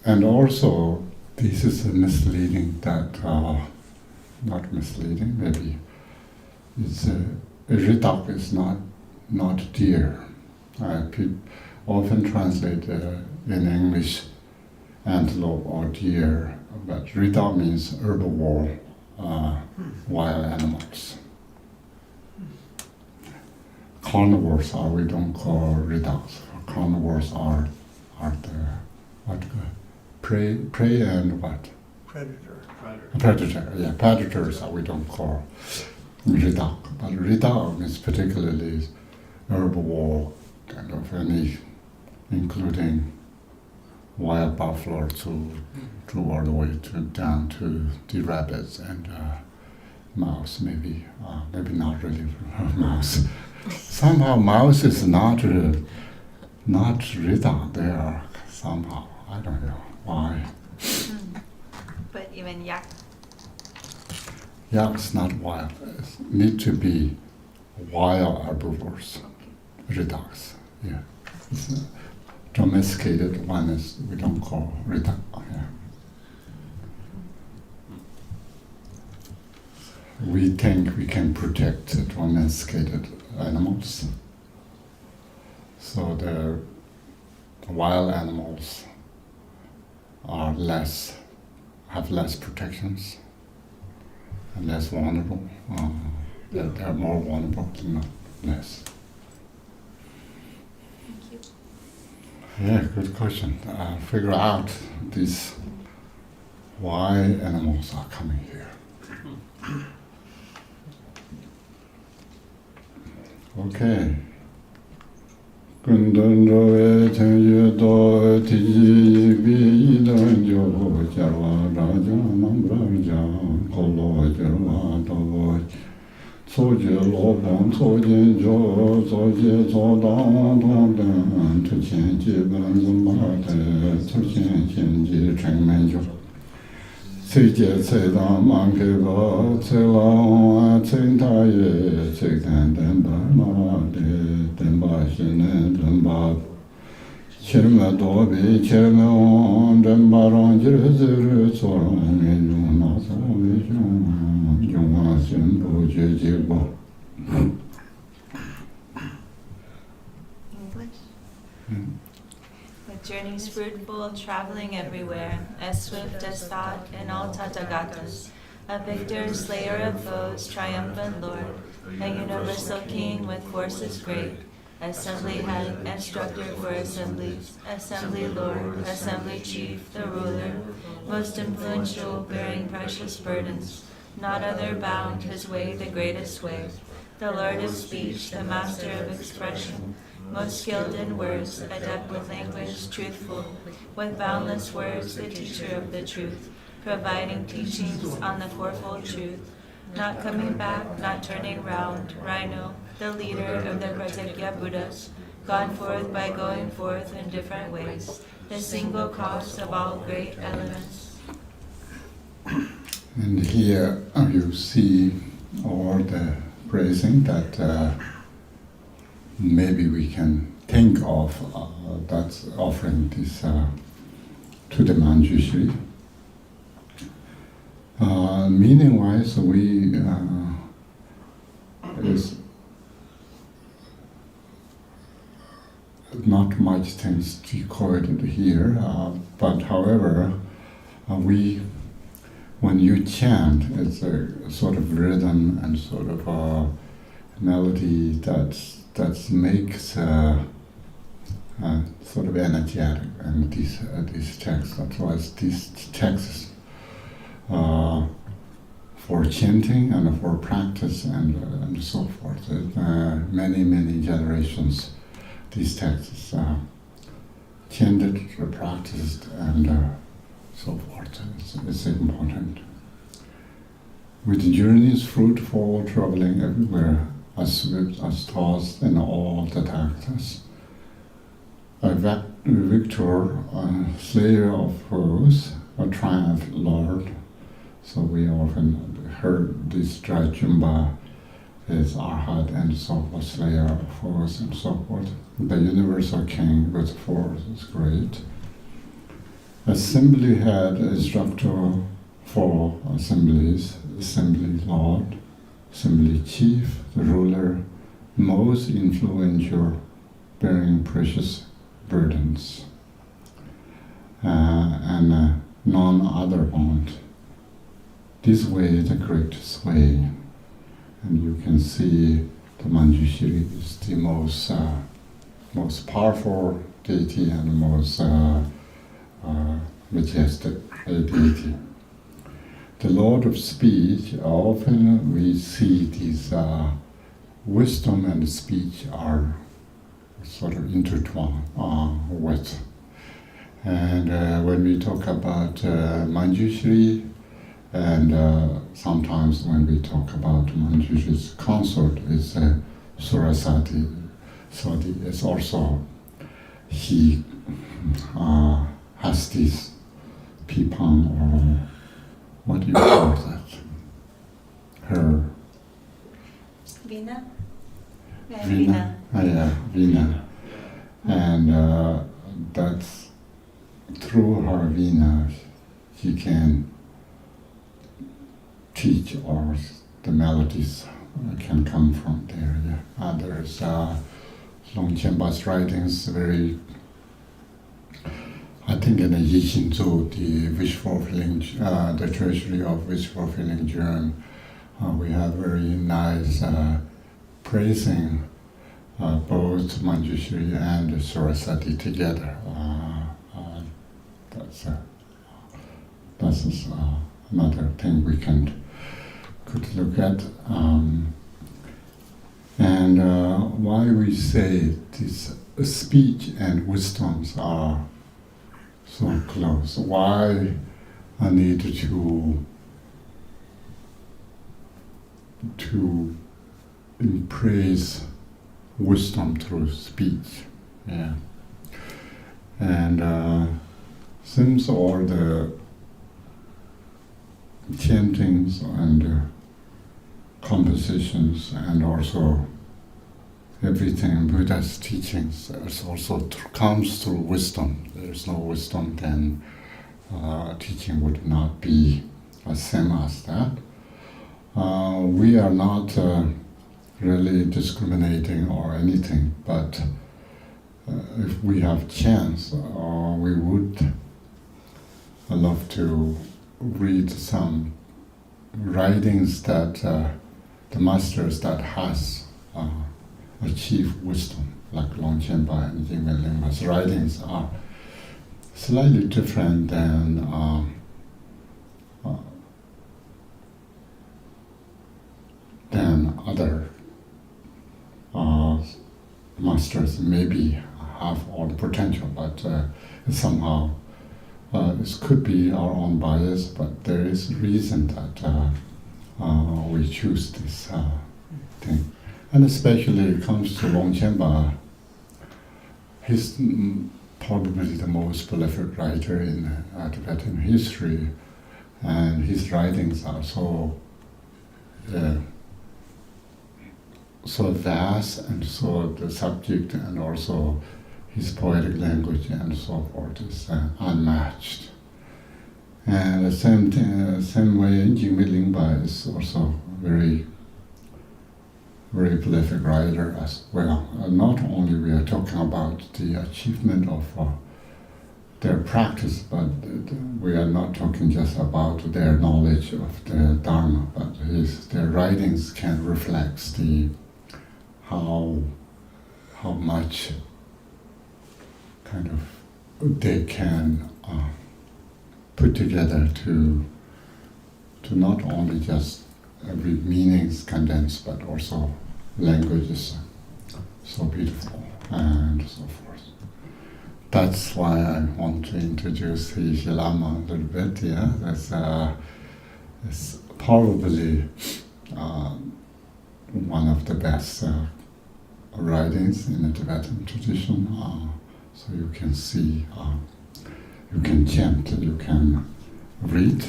and also this is misleading that, not misleading, maybe it's a ridak is not deer. People often translate in English antelope or deer, but ridak means herbivore, wild animals. Carnivores we don't call ridaks. Carnivores are the prey and what? Predator. Predator. Yeah, predators we don't call ridak. But ridak is particularly herbivore, kind of any, including wild buffalo to all the way down to the rabbits and mouse, maybe not really mouse. Somehow mouse is not ridak. They are somehow, I don't know why. But even yak. Yak's not wild. It need to be wild herbivores. Ridaks, yeah. It's a domesticated one is we don't call ridak. Yeah. We think we can protect domesticated animals. So the wild animals are have less protections and less vulnerable. They're more vulnerable, not less. Thank you. Yeah, good question. Figure out why animals are coming here. Okay. Kundandrave Chanyu Do Tiji Bi Dan Jo Jarwa Raja Nambraja Kolo Jarwa Do Soje Lobang Soje Jo Soje Sodang Dong Dan Tu Qian Ji Ban Zumba Te Tu Qian Qian Ji Cheng Men Jo Cei Jie Cei Dang Man Ke Ba Cei Lang Cei Ta Ye Cei Dan Den Ba Ma De Den Ba Xin Ne Den Ba Qir Me Do Bi Qir Me Wang Den Ba Rang Jir Zi Ri Cuo Rang Mi Yung Na So Mi Yung Yung Wang Xin Bu Jue Ji Guo. English. The journey's fruitful, traveling everywhere, as swift as thought in all Tathagatas, a victor, slayer of foes, triumphant Lord, a universal king with forces great, assembly head, instructor for assemblies, assembly lord, assembly chief, the ruler, most influential, bearing precious burdens, not other bound, his way the greatest way, the lord of speech, the master of expression, most skilled in words, adept with language, truthful, with boundless words, the teacher of the truth, providing teachings on the fourfold truth, not coming back, not turning round, rhino, the leader of the Pratyekya Buddhas, gone forth by going forth in different ways, the single cause of all great elements. And here you see all the praising that maybe we can think of that's offering this to the Manjushri. Meaning-wise, we is not much things recorded here, but however, when you chant, it's a sort of rhythm and sort of a melody that makes sort of energetic, and these texts, otherwise these texts for chanting and for practice and so forth. Many generations, these texts chanted, practiced, and so forth. It's important. With journeys fruitful, traveling everywhere, as swift as tossed in all the tacts. A victor, a slayer of foes, a triumph lord. So we often heard this Trajumba is Arhat and so forth, slayer of foes and so forth. The universal king with force is great. Assembly head, instructor for assemblies, assembly lord, assembly chief, the ruler, most influential, bearing precious burdens, and none other bond. This way the greatest way, and you can see the Manjushri is the most powerful deity and most majestic deity. The Lord of Speech, often we see these wisdom and speech are sort of intertwined with. And when we talk about Manjushri, and sometimes when we talk about Manjushri's consort is Saraswati. So it's also, he has this pipang, or what do you call that? Her Vina? Yeah, Vina. Yeah, Vina. And that's through her Vina, she can teach, or the melodies can come from there. Yeah. There's Longchenpa's writings, very, I think in the Yixinzhou, the wish-fulfilling, the treasury of wish-fulfilling germ, we have very nice praising both Manjushri and Saraswati together. That's another thing we could look at. And why we say this speech and wisdoms are so close. Why I need to embrace wisdom through speech. Yeah. And since all the chantings and compositions and also everything in Buddha's teachings also comes through wisdom. There's no wisdom, then teaching would not be the same as that. We are not really discriminating or anything, but if we have chance, we would love to read some writings that the masters that has achieved wisdom, like Longchenpa and Jingmen Lingma's writings are slightly different than other masters. Maybe have all the potential, but somehow this could be our own bias, but there is reason that we choose this thing. And especially it comes to Longchenpa, he's probably the most prolific writer in Tibetan history, and his writings are so so vast and so the subject and also his poetic language and so forth is unmatched. And the same way, Jimmy Lingba is also very prolific writer as well. Not only we are talking about the achievement of their practice, but we are not talking just about their knowledge of the Dharma, but their writings can reflect how much kind of they can put together to not only just every meaning is condensed, but also language is so beautiful and so forth. That's why I want to introduce Geshe Lama a little bit. Yeah, it's probably one of the best writings in the Tibetan tradition. So you can see, you can chant, you can read.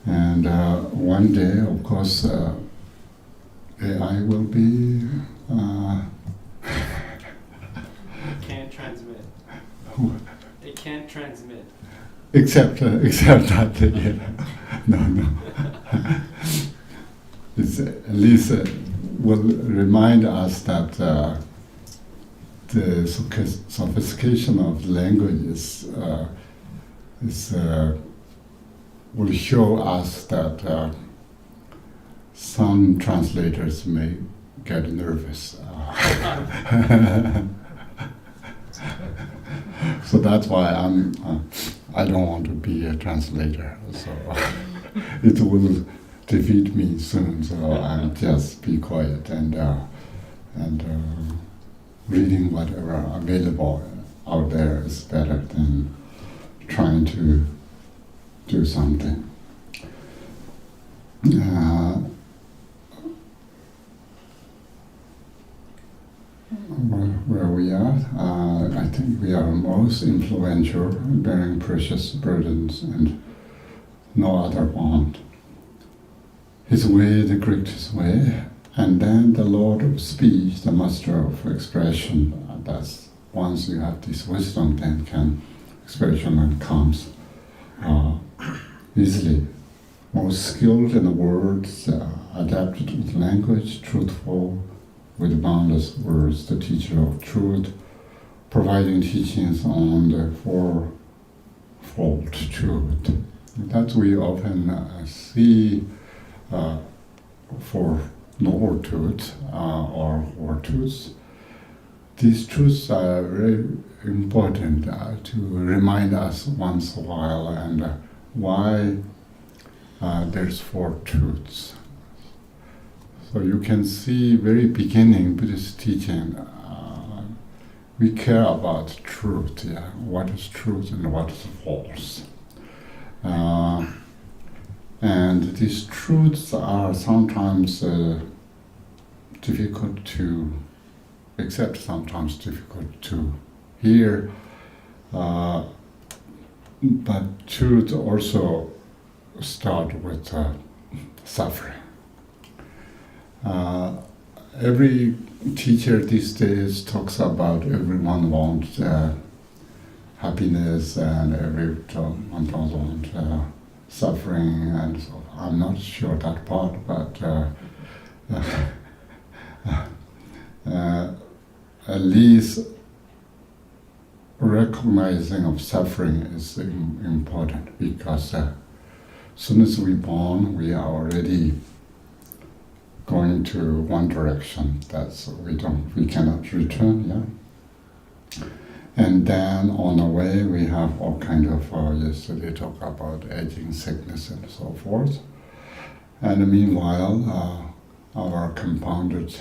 And one day, of course, AI will be... Can't transmit. It can't transmit. Except that, yeah. No. It's at least will remind us that the sophistication of language will show us that some translators may get nervous. So that's why I don't want to be a translator. So it will defeat me soon. So I'll just be quiet and reading whatever available out there is better than trying to do something. Where we are, I think we are most influential, bearing precious burdens and no other bond. His way, the greatest way, and then the Lord of speech, the master of expression. That's once you have this wisdom, then expression comes easily. Most skilled in the words, adapted with language, truthful, with boundless words, the teacher of truth, providing teachings on the fourfold truth. That we often see for noble truth or truths. These truths are very important to remind us once in a while and why there's four truths. So you can see very beginning Buddhist teaching, we care about truth, yeah? What is truth and what is false. And these truths are sometimes difficult to accept, sometimes difficult to hear, but truth also start with suffering. Every teacher these days talks about everyone wants happiness and everyone doesn't want suffering, and so I'm not sure that part, but at least recognizing of suffering is important, because as soon as we're born, we are already going to one direction. That's we cannot return. Yeah. And then on the way we have all kind of yesterday talk about aging, sickness, and so forth. And meanwhile, our compounded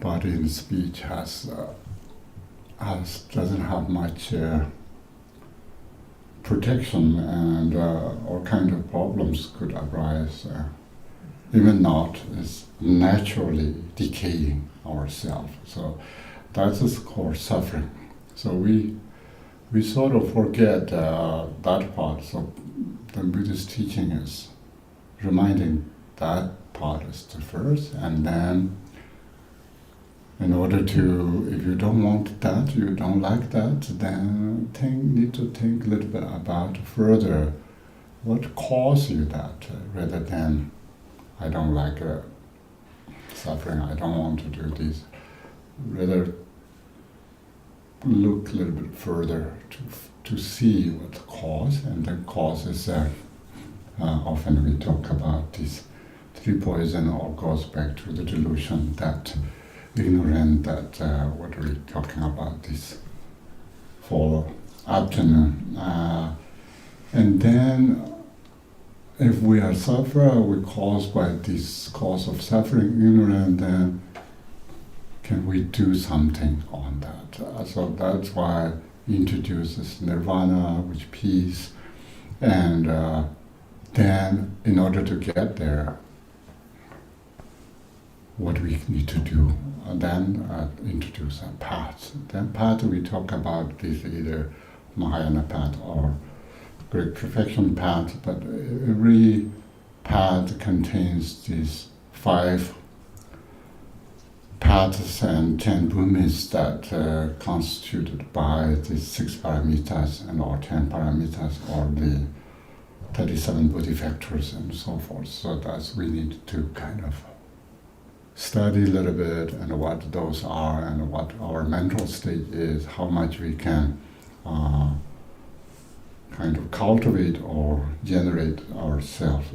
body and speech doesn't have much protection, and all kind of problems could arise. Even not, is naturally decaying ourselves. So that is called suffering. So we sort of forget that part. So the Buddhist teaching is reminding That part is the first, and then in order to, if you don't want that, you don't like that, then need to think a little bit about further what caused you that, rather than I don't like suffering, I don't want to do this. Rather look a little bit further to see what the cause, and the cause is often we talk about this three poison, all goes back to the delusion, that ignorant, that what are we talking about this for afternoon. And then if we are suffering, we're caused by this cause of suffering, ignorant, then can we do something on that? So that's why he introduces nirvana, which peace, and then in order to get there, what we need to do, and then introduce a path. Then path we talk about this either Mahayana path or Great Perfection path, but every path contains these 5 paths and 10 bhumis that constituted by the 6 paramitas and or 10 paramitas or the 37 buddhi factors and so forth. So that's we need to kind of study a little bit and what those are and what our mental state is, how much we can kind of cultivate or generate ourselves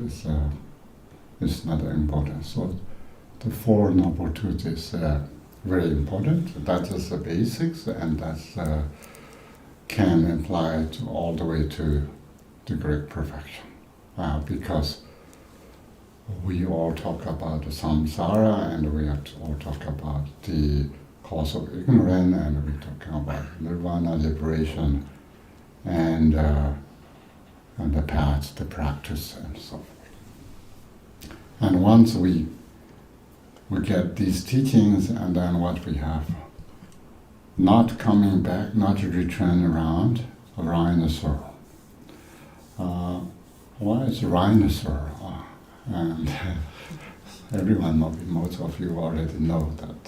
is not important. So the 4 Noble Truths is very important. That is the basics, and that can apply to all the way to the great perfection, because we all talk about the samsara, and we have to all talk about the cause of ignorance, and we're talking about nirvana, liberation, and the path, the practice, and so forth. And once we get these teachings, and then what we have, not coming back, not to return around, a rhinoceros. Why is rhinoceros? And everyone, most of you already know that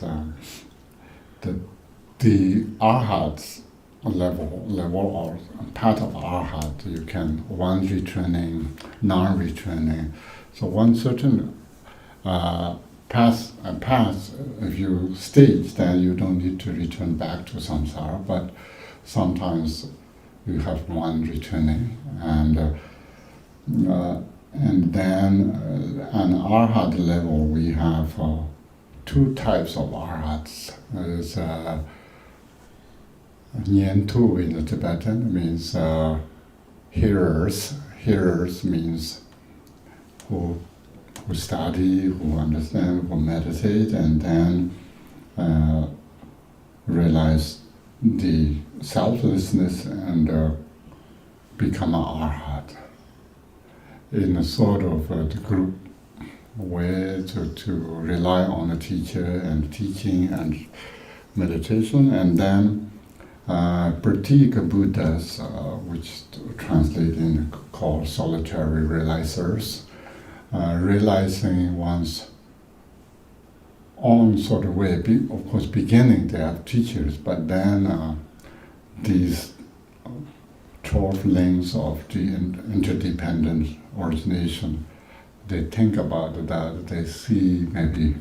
the arhat level or part of arhat, you can one returning, non-returning. So one certain path, if you stage, then you don't need to return back to samsara. But sometimes you have one returning, and then an arhat level, we have 2 types of arhats. There's Nyentu in the Tibetan, means hearers. Hearers means who study, who understand, who meditate, and then realize the selflessness and become an arhat. In a sort of the group way to rely on a teacher and teaching and meditation, and then Pratika Buddhas, which translate in called solitary realizers, realizing one's own sort of way. Of course, beginning they have teachers, but then these 12 links of the interdependent origination, they think about that, they see maybe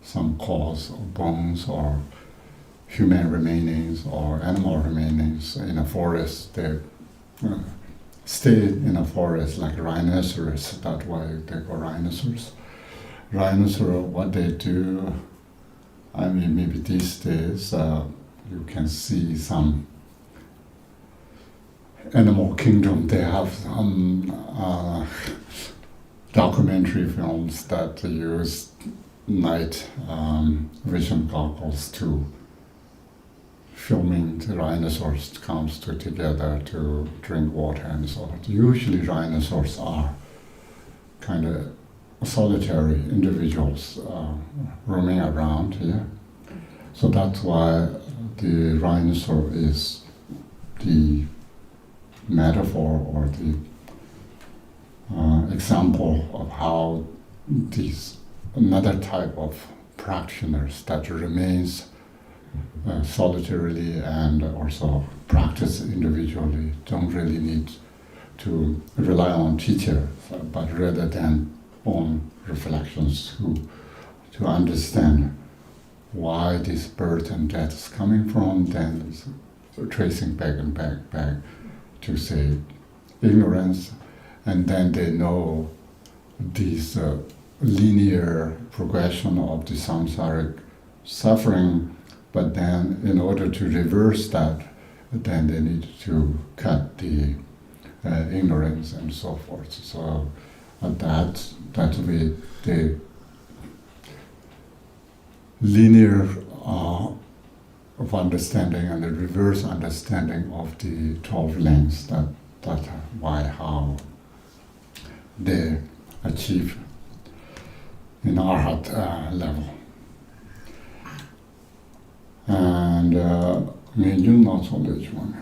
some cause of bones or human remainings or animal remainings in a forest. They stay in a forest like rhinoceros, that's why they call rhinoceros. Rhinoceros, what they do, I mean, maybe these days you can see some animal kingdom, they have some documentary films that use night vision goggles to filming the rhinoceros comes together to drink water and so on. Usually rhinoceros are kind of solitary individuals roaming around here. So that's why the rhinoceros is the metaphor or the example of how these another type of practitioners that remains solitarily and also practice individually, don't really need to rely on teacher, but rather than on reflections to understand why this birth and death is coming from, then tracing back and back to say ignorance, and then they know this linear progression of the samsaric suffering, but then in order to reverse that, then they need to cut the ignorance and so forth. So that way the linear of understanding and the reverse understanding of the 12 lengths, that why how they achieve in arhat level. And Manjushri Namasamgiti,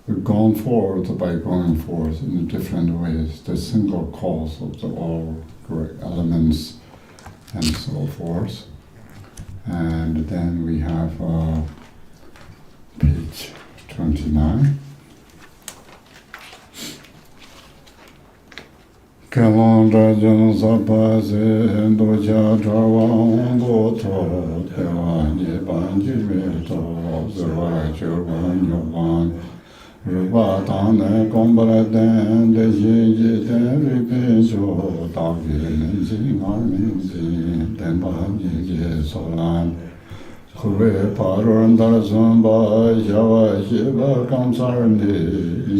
we've gone forth by going forth in different ways, the single cause of the all great elements and so forth. And then we have page 29. Kalanda jan sapaze doja trawa to tewani banji meto zwa churwan yoban ruba tane kombara den de ji den ripejo tagi nenji ngarminji den banji solan Kube paron darzamba java shiva kamsarni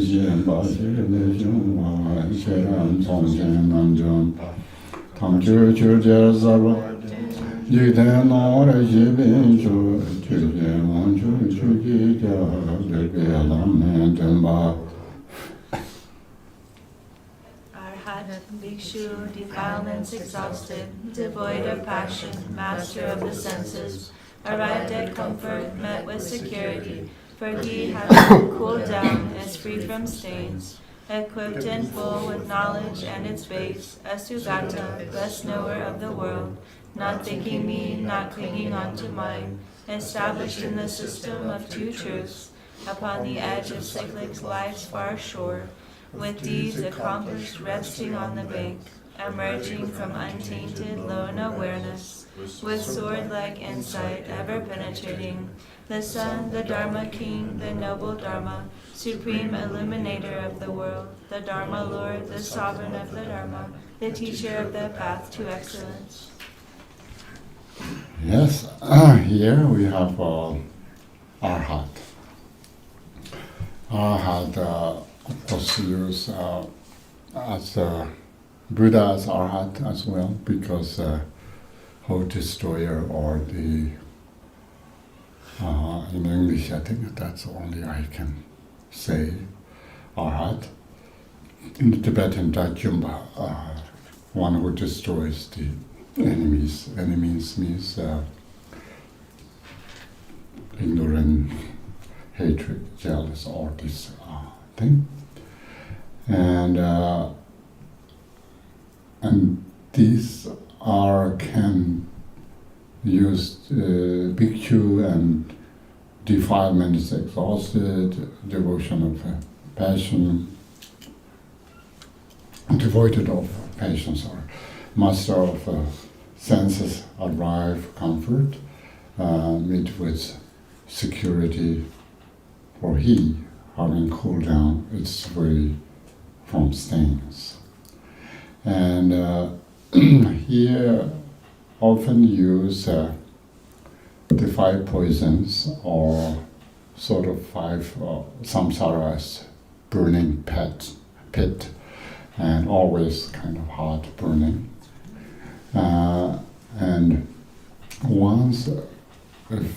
jimba shirne jungwa shiram songchen namjum tamchu churjer zarva jiten nore jibin chu churje manchu chuki kya lirbe lamme tenba. Arhat, Bhikshu, defilements exhausted, devoid of passion, master of the senses, arrived at comfort, met with security, for he, having cooled down, is free from stains, equipped and full with knowledge and its base, a Sugata, best knower of the world, not thinking me, not clinging on to mine, established in the system of two truths, upon the edge of cyclic life's far shore, with deeds accomplished resting on the bank, emerging from untainted lone awareness, with sword-like insight ever penetrating, the Son, the Dharma King, the noble Dharma, supreme illuminator of the world, the Dharma Lord, the sovereign of the Dharma, the teacher of the path to excellence. Yes, here we have Arhat. Arhat, of course, used as Buddha as Arhat as well, because whole destroyer, or the in English I think that's only I can say Arhat. In the Tibetan, Dajjumba, one who destroys the enemies. Enemies means ignorant, hatred, jealous, all this thing. And these can use bhikshu and defilements exhausted, devotion of passion, devoted of patience, or master of senses, arrive, comfort, meet with security, for he, having cooled down, is free from stains. And here often use the 5 poisons, or sort of 5 samsaras, burning pit, and always kind of hot burning. And once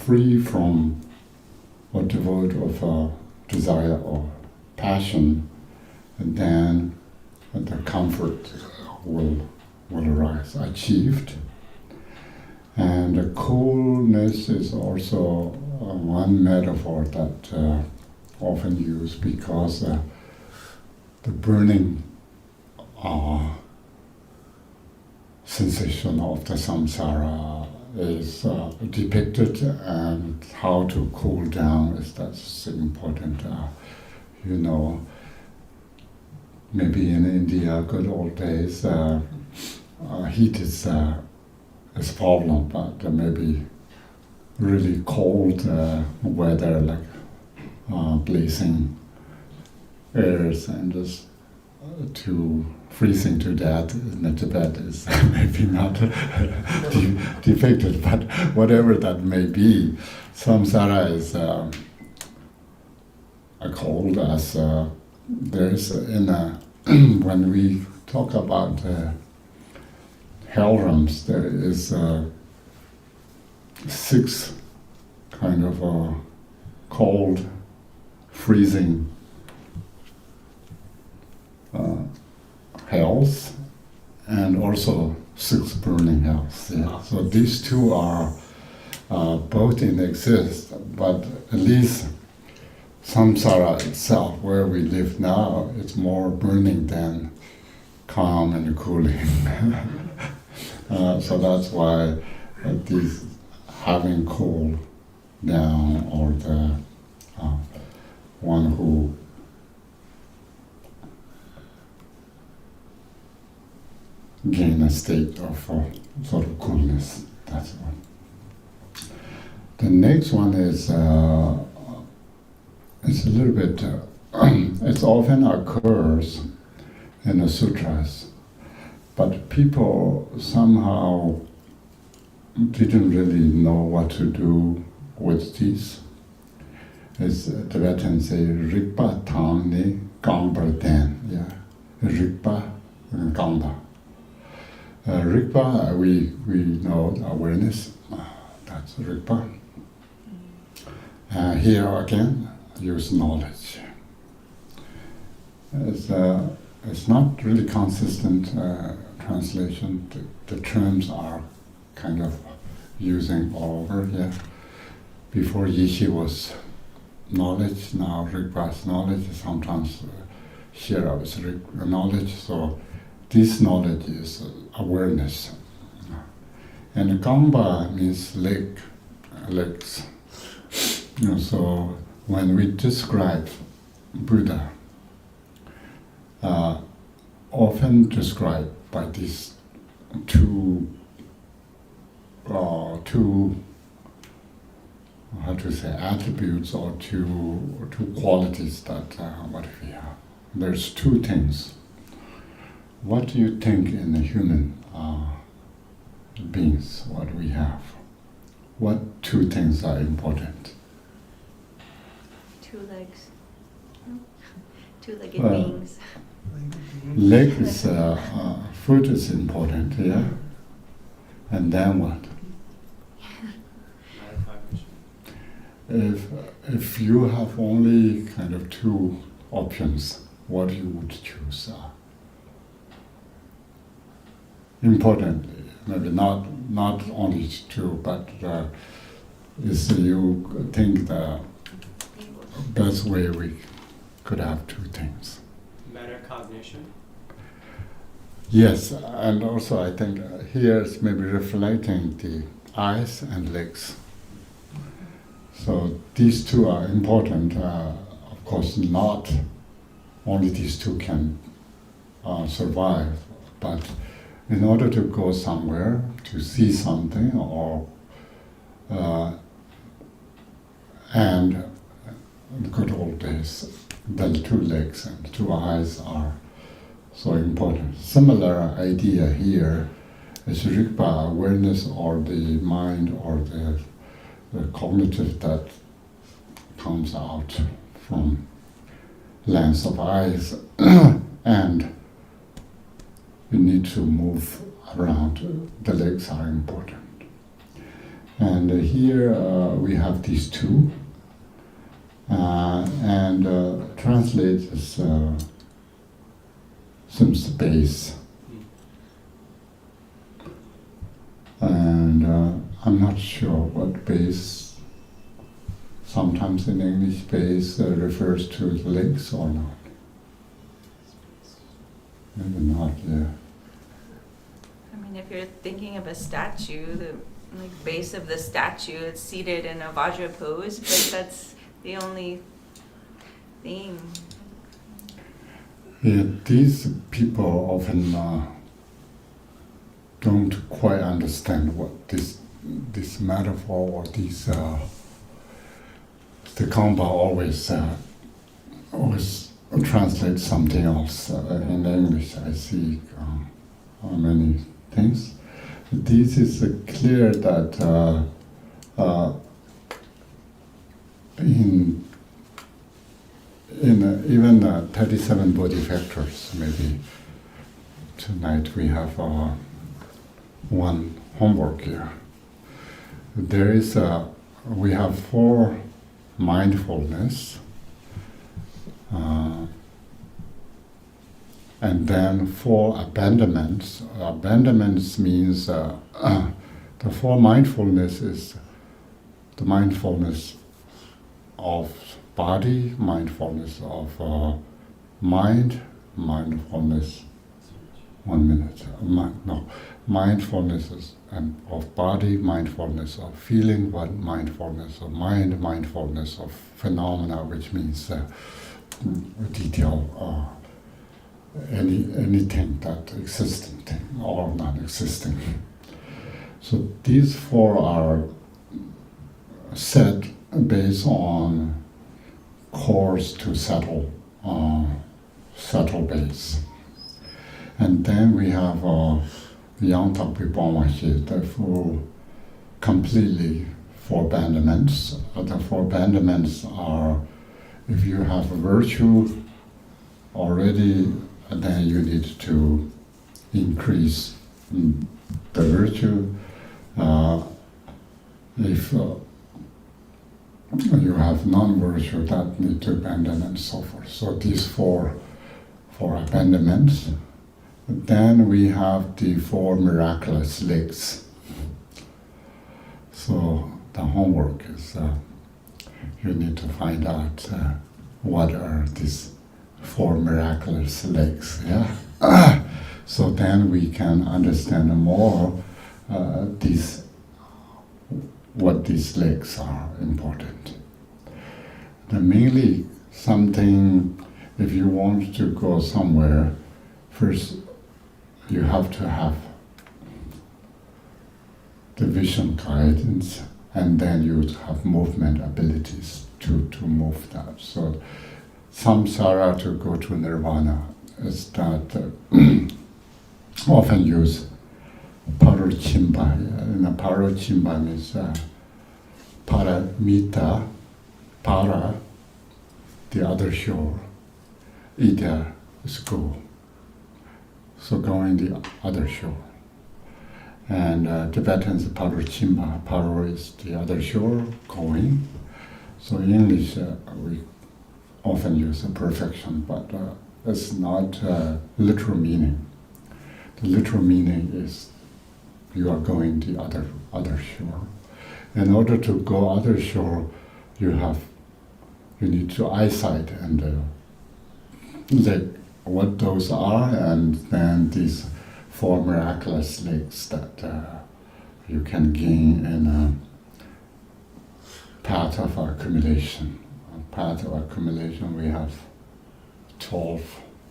free from or devoid of desire or passion, then the comfort will arise, achieved. And the coolness is also one metaphor that often used, because the burning sensation of the samsara is depicted, and how to cool down that's important. Maybe in India, good old days, heat is a problem, but maybe really cold weather, like blazing airs, and just to freezing to death in Tibet is maybe not depicted, but whatever that may be, samsara is cold as there's in a when we talk about hell realms, there is 6 kind of cold, freezing hells, and also 6 burning hells. Yeah. So these 2 are both in exist, but at least samsara itself, where we live now, it's more burning than calm and cooling. So that's why these having cool down, or the one who gain a state of sort of coolness. That's one. The next one is it's a little bit. It often occurs in the sutras, but people somehow didn't really know what to do with these. As Tibetans say, Rikpa Tangni Gamba Den. Yeah, Rikpa and Gamba. Rikpa, we know awareness. That's Rikpa. Here again, use knowledge. It's not really consistent translation. The terms are kind of using all over here. Before Yishi was knowledge, now Rigpa's knowledge. Sometimes Shira was knowledge. So this knowledge is awareness. And Gamba means legs. So when we describe Buddha, often described by these two attributes, or two qualities that what we have. There's 2 things. What do you think in the human beings, what we have? What 2 things are important? 2 legs. 2-legged beings. Leg is foot is important, yeah. And then what? If you have only kind of 2 options, what you would choose? Important, maybe not only 2, but is you think the best way we could have 2 things. Metacognition. Yes, and also I think here it's maybe reflecting the eyes and legs. So these 2 are important. Of course, not only these 2 can survive, but in order to go somewhere, to see something, or and in the good old days, the 2 legs and 2 eyes are so important. Similar idea here is Rigpa, awareness, or the mind, or the cognitive that comes out from lens of eyes, and you need to move around. The legs are important. And here we have these 2, and translate as some space. And I'm not sure what base. Sometimes in English, base refers to legs or not. Maybe not, yeah. I mean, if you're thinking of a statue, the like base of the statue, it's seated in a Vajra pose, but that's the only thing. Yeah, these people often don't quite understand what this metaphor or this the Kamba always translate something else in English. I see many things. This is clear that in even 37 body factors, maybe tonight we have one homework here. There is we have 4 mindfulness, and then 4 abandonments. Abandonments means the 4 mindfulness is the mindfulness of body, mindfulness of mind, mindfulness. 1 minute. Mindfulness of body, mindfulness of feeling, mindfulness of mind, mindfulness of phenomena, which means detail anything that existing or non-existing. So these 4 are set based on course to settle base. And then we have Yang the full completely 4 abandonments. The 4 abandonments are, if you have a virtue already, then you need to increase the virtue. If you have non-virtue, that need to abandon and so forth. So these 4 abandonments. Then we have the 4 miraculous legs. So the homework is you need to find out what are these 4 miraculous legs. Yeah. So then we can understand more what these legs are important. Then mainly something, if you want to go somewhere, first you have to have the vision guidance, and then you have movement abilities to move that. So samsara, to go to nirvana, is that often use parochimba. And parochimba means paramita, para, the other shore, ida is go. So going the other shore. And Tibetans, parochimba, paro is the other shore, going. So in English, we often use perfection, but it's not literal meaning. The literal meaning is you are going the other shore. In order to go other shore, you need to eyesight and what those are, and then these 4 miraculous legs that you can gain in a path of accumulation. A path of accumulation, we have 12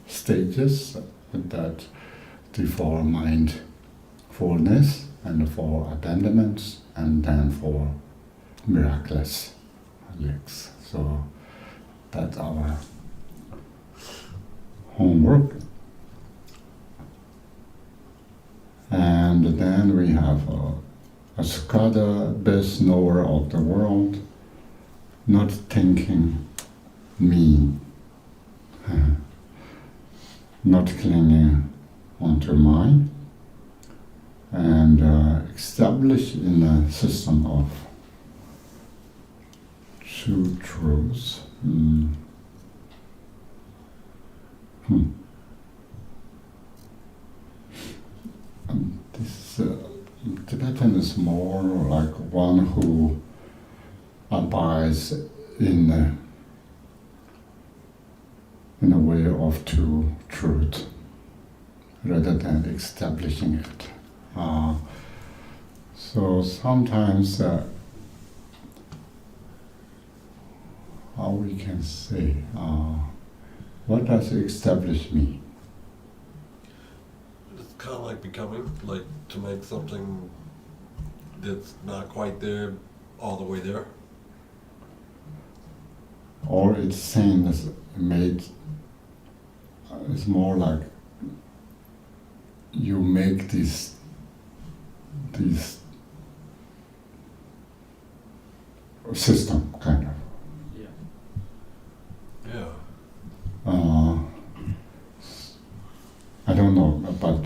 stages that the 4 mindfulness and the 4 abandonments, and then 4 miraculous legs. So that's our homework. And then we have a scholar, best knower of the world, not thinking me, not clinging onto mine, and establish in a system of 2 truths. This Tibetan is more like one who abides in a way of 2 truth, rather than establishing it. So sometimes, how we can say, what does establish me? It's kind of like becoming, like to make something that's not quite there, all the way there. Or it's same as made, it's more like you make these system kind of. Yeah. I don't know, but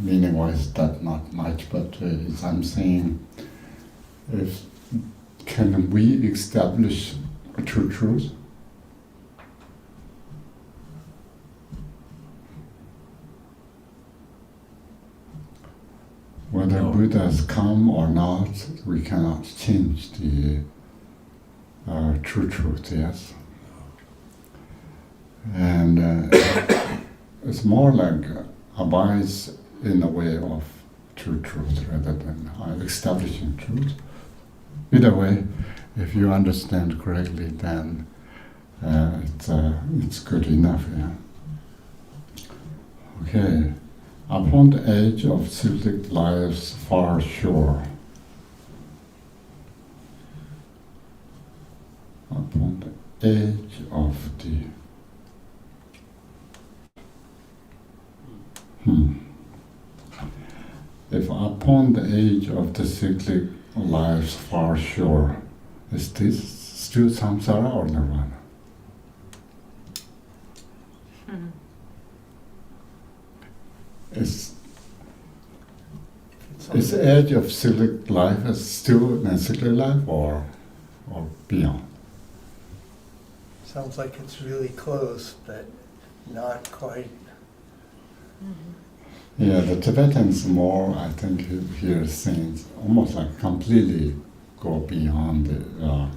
meaning-wise that not much, but I'm saying, can we establish a true truth? Whether No. Buddhas come or not, we cannot change the true truth, yes? And it's more like abides in the way of true truth rather than establishing truth. Either way, if you understand correctly, then it's good enough, yeah. Okay. Upon the edge of civic life's far shore, upon the edge of the If upon the edge of the cyclic life's far shore, is this still samsara or nirvana? Is the edge of cyclic life is still in cyclic life or beyond? Sounds like it's really close, but not quite. Yeah, the Tibetans more, I think, here saying almost like completely go beyond the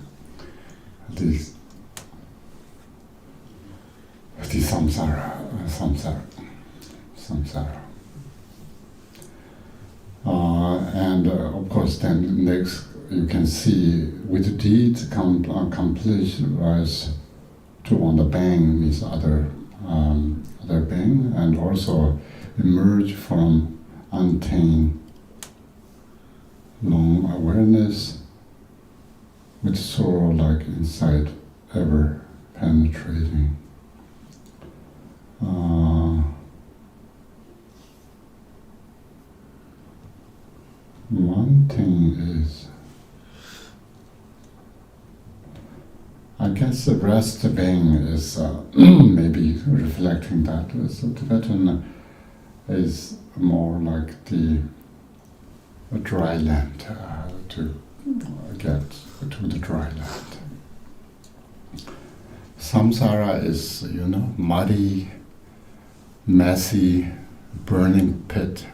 samsara. And of course, then next you can see with deed complete rise to on the bang means other bang, and also emerge from untamed long awareness with sorrow like insight ever penetrating. One thing is, I guess the rest bang is maybe reflecting that. So Tibetan is more like a dry land, to get to the dry land. Samsara is, muddy, messy, burning pit.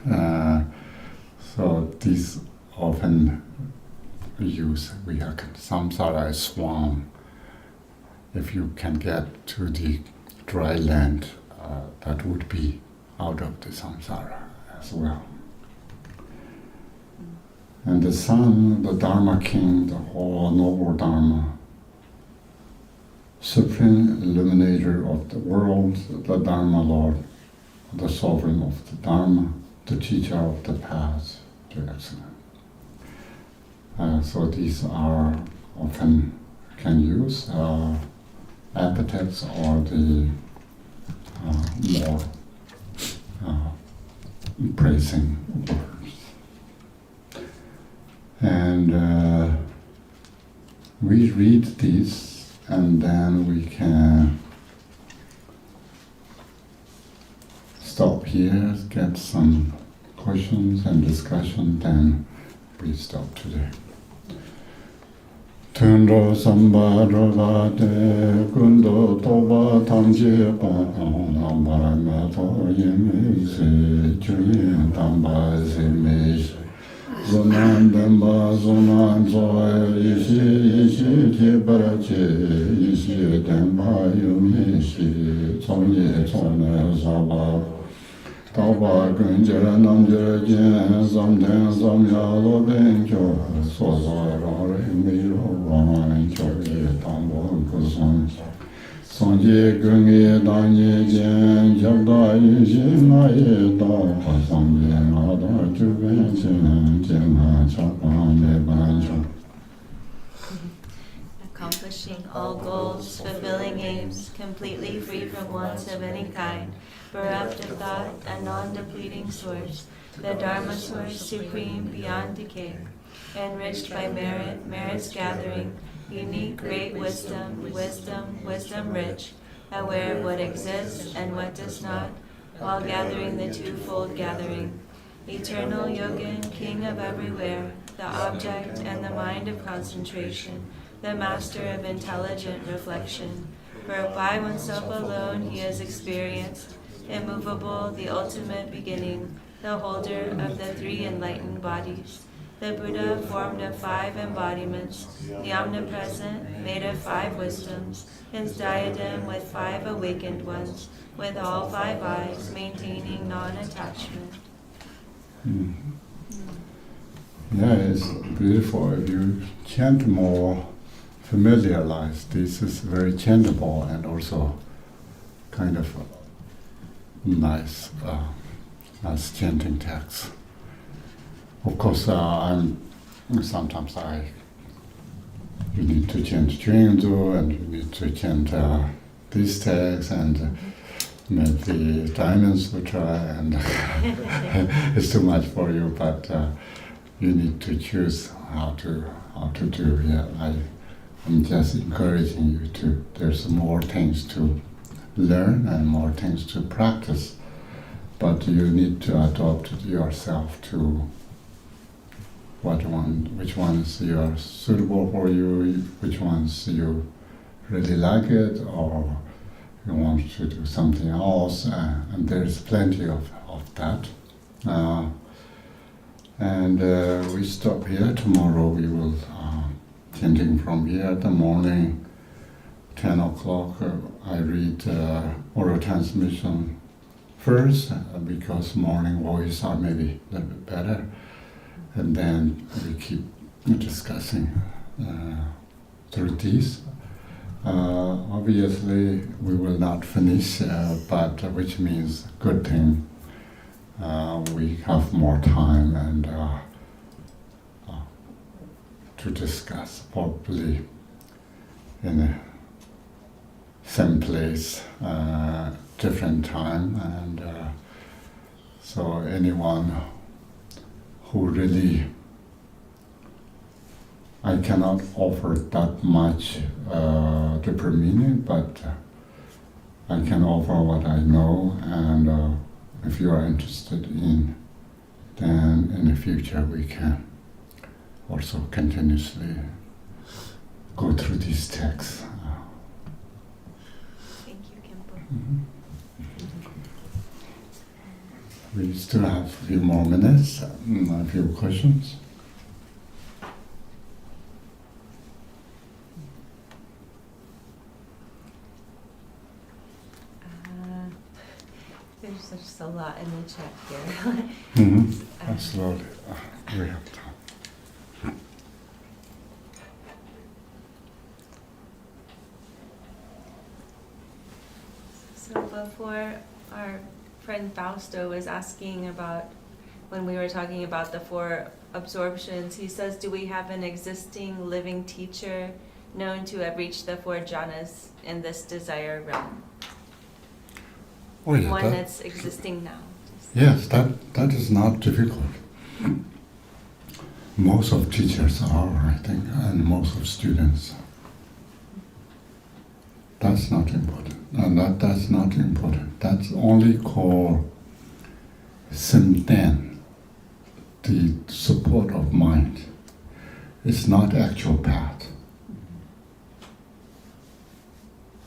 So these often use samsara is swamp. If you can get to the dry land, that would be out of the samsara as well. And the Son, the Dharma King, the whole noble Dharma, supreme illuminator of the world, the Dharma Lord, the sovereign of the Dharma, the teacher of the path to excellence. So these are often can use epithets or the more praising words. And we read these, and then we can stop here, get some questions and discussion, then we stop today. Tundro samba drovate kundo toba tamje pong nambara meto yeme se chuyin tamba se me zonan demba zonan zoe yishi ki barache yishi demba yume shi zonye zone zaba Taba Gunjara Namjara Jen Samden Samya Lo Ben Kyo Sosa Rara Miro Wan Kyo Ye Tambo Kusan Sanje Gungi Danye Jen Jabda Yushin Na Ye Da Samye Nada Juben Jen Jena Chakam Me Banjo. Accomplishing all goals, fulfilling aims, completely free from wants of any kind, bereft of thought, a non-depleting source, the Dharma source supreme beyond decay, enriched by merit, merit's gathering, unique great wisdom, wisdom rich, aware of what exists and what does not, while gathering the twofold gathering, eternal yogin, king of everywhere, the object and the mind of concentration, the master of intelligent reflection, for by oneself alone he has experienced, immovable, the ultimate beginning, the holder of the three enlightened bodies, the Buddha formed of 5 embodiments, the omnipresent made of 5 wisdoms, his diadem with 5 awakened ones, with all 5 eyes, maintaining non-attachment. Yeah, it's beautiful. If you chant more, familiarize, this is very chantable and also kind of nice chanting text. Of course, sometimes you need to chant Juanzu and you need to chant these texts and maybe Diamond Sutra, and it's too much for you. But you need to choose how to do. Yeah, I'm just encouraging you to. There's more things to learn and more things to practice, but you need to adopt yourself to which ones you are suitable for you, which ones you really like it, or you want to do something else, and there's plenty of that. We stop here. Tomorrow we will chanting from here at the morning, 10 o'clock. I read oral transmission first because morning voice are maybe a little bit better. And then we keep discussing through these. Obviously, we will not finish, but which means good thing. We have more time and to discuss, probably in the same place, different time, and so anyone who really, I cannot offer that much deeper meaning, but I can offer what I know, and if you are interested in, then in the future we can also continuously go through these texts. Thank you, Khenpo. Mm-hmm. We still have a few more minutes, a few questions. There's just a lot in the chat here. Mm-hmm. Absolutely. We have time. So before, our friend Fausto was asking about, when we were talking about the 4 absorptions, he says, do we have an existing living teacher known to have reached the 4 jhanas in this desire realm? Oh, yeah, One that's existing now. Yes, that is not difficult. Most of teachers are, I think, and most of students. That's not important. And that's not important. That's only called simten, the support of mind. It's not actual path.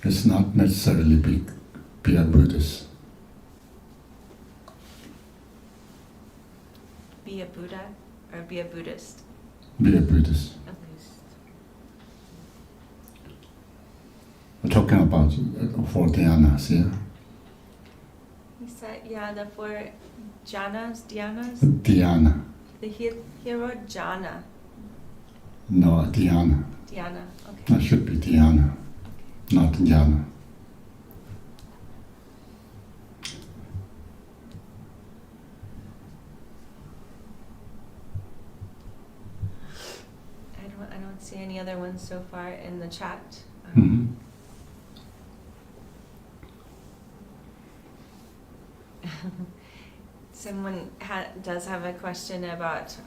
It's not necessarily be a Buddhist. Be a Buddha or be a Buddhist? Be a Buddhist. At least. We're talking about 4 dhyanas here. He said, yeah, the four jhanas, dhyanas. Dhyana. He wrote jhana, No, dhyana. dhyana. Okay. That should be dhyana, not jhana. I don't see any other ones so far in the chat. Mhm. Someone does have a question about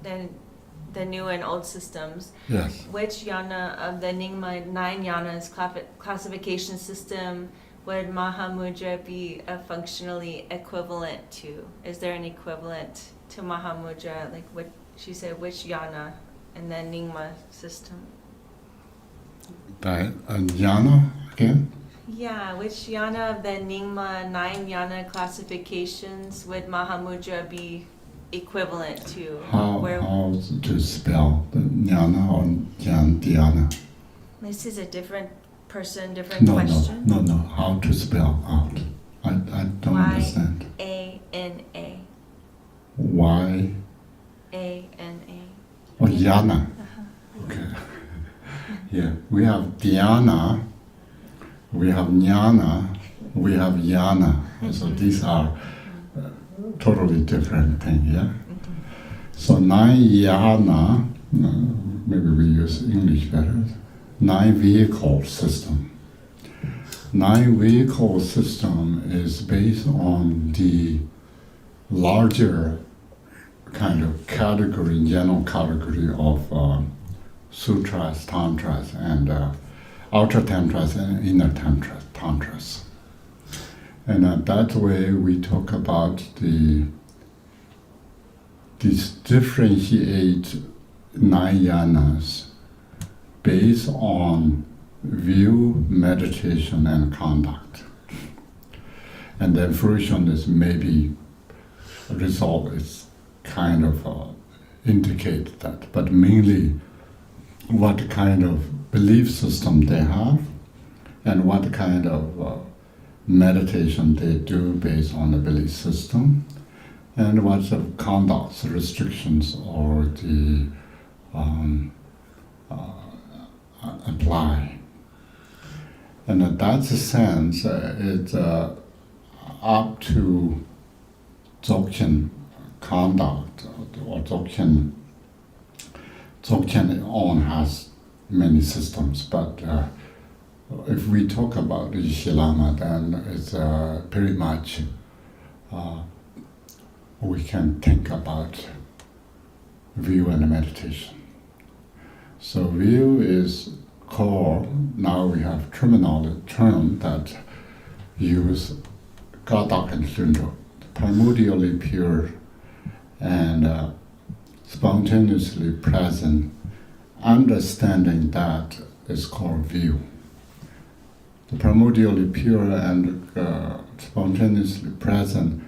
the new and old systems. Yes. Which yana of the Nyingma 9 yanas classification system would Mahamudra be functionally equivalent to? Is there an equivalent to Mahamudra? Like what she said, which yana in the Nyingma system? By jhana again? Yeah, which yana of the Nyingma 9 yana classifications would Mahamudra be equivalent to? How to spell the jnana or dhyana? This is a different person, different question. No. How to spell out? I don't understand. Y-A-N-A. Y. A-N-A. Oh, jnana. Okay. Yeah, we have dhyana, we have jnana, we have yana. So these are totally different things, yeah? So 9 yana, maybe we use English better, 9 vehicle system. 9 vehicle system is based on the larger kind of category, general category of sutras, tantras, and outer tantras and inner tantras. And that way we talk about these differentiate 9 yanas based on view, meditation, and conduct. And then fruition is maybe a result is kind of indicate that, but mainly what kind of belief system they have and what kind of meditation they do based on the belief system and what sort of conduct restrictions or the apply. And in that sense, it's up to Dzogchen conduct or Dzogchen own has many systems, but if we talk about Yeshe Lama, then it's pretty much we can think about view and meditation. So view is core. Now we have term that use Gadak and Shundo, primordially pure and spontaneously present. Understanding that is called view. The primordially pure and spontaneously present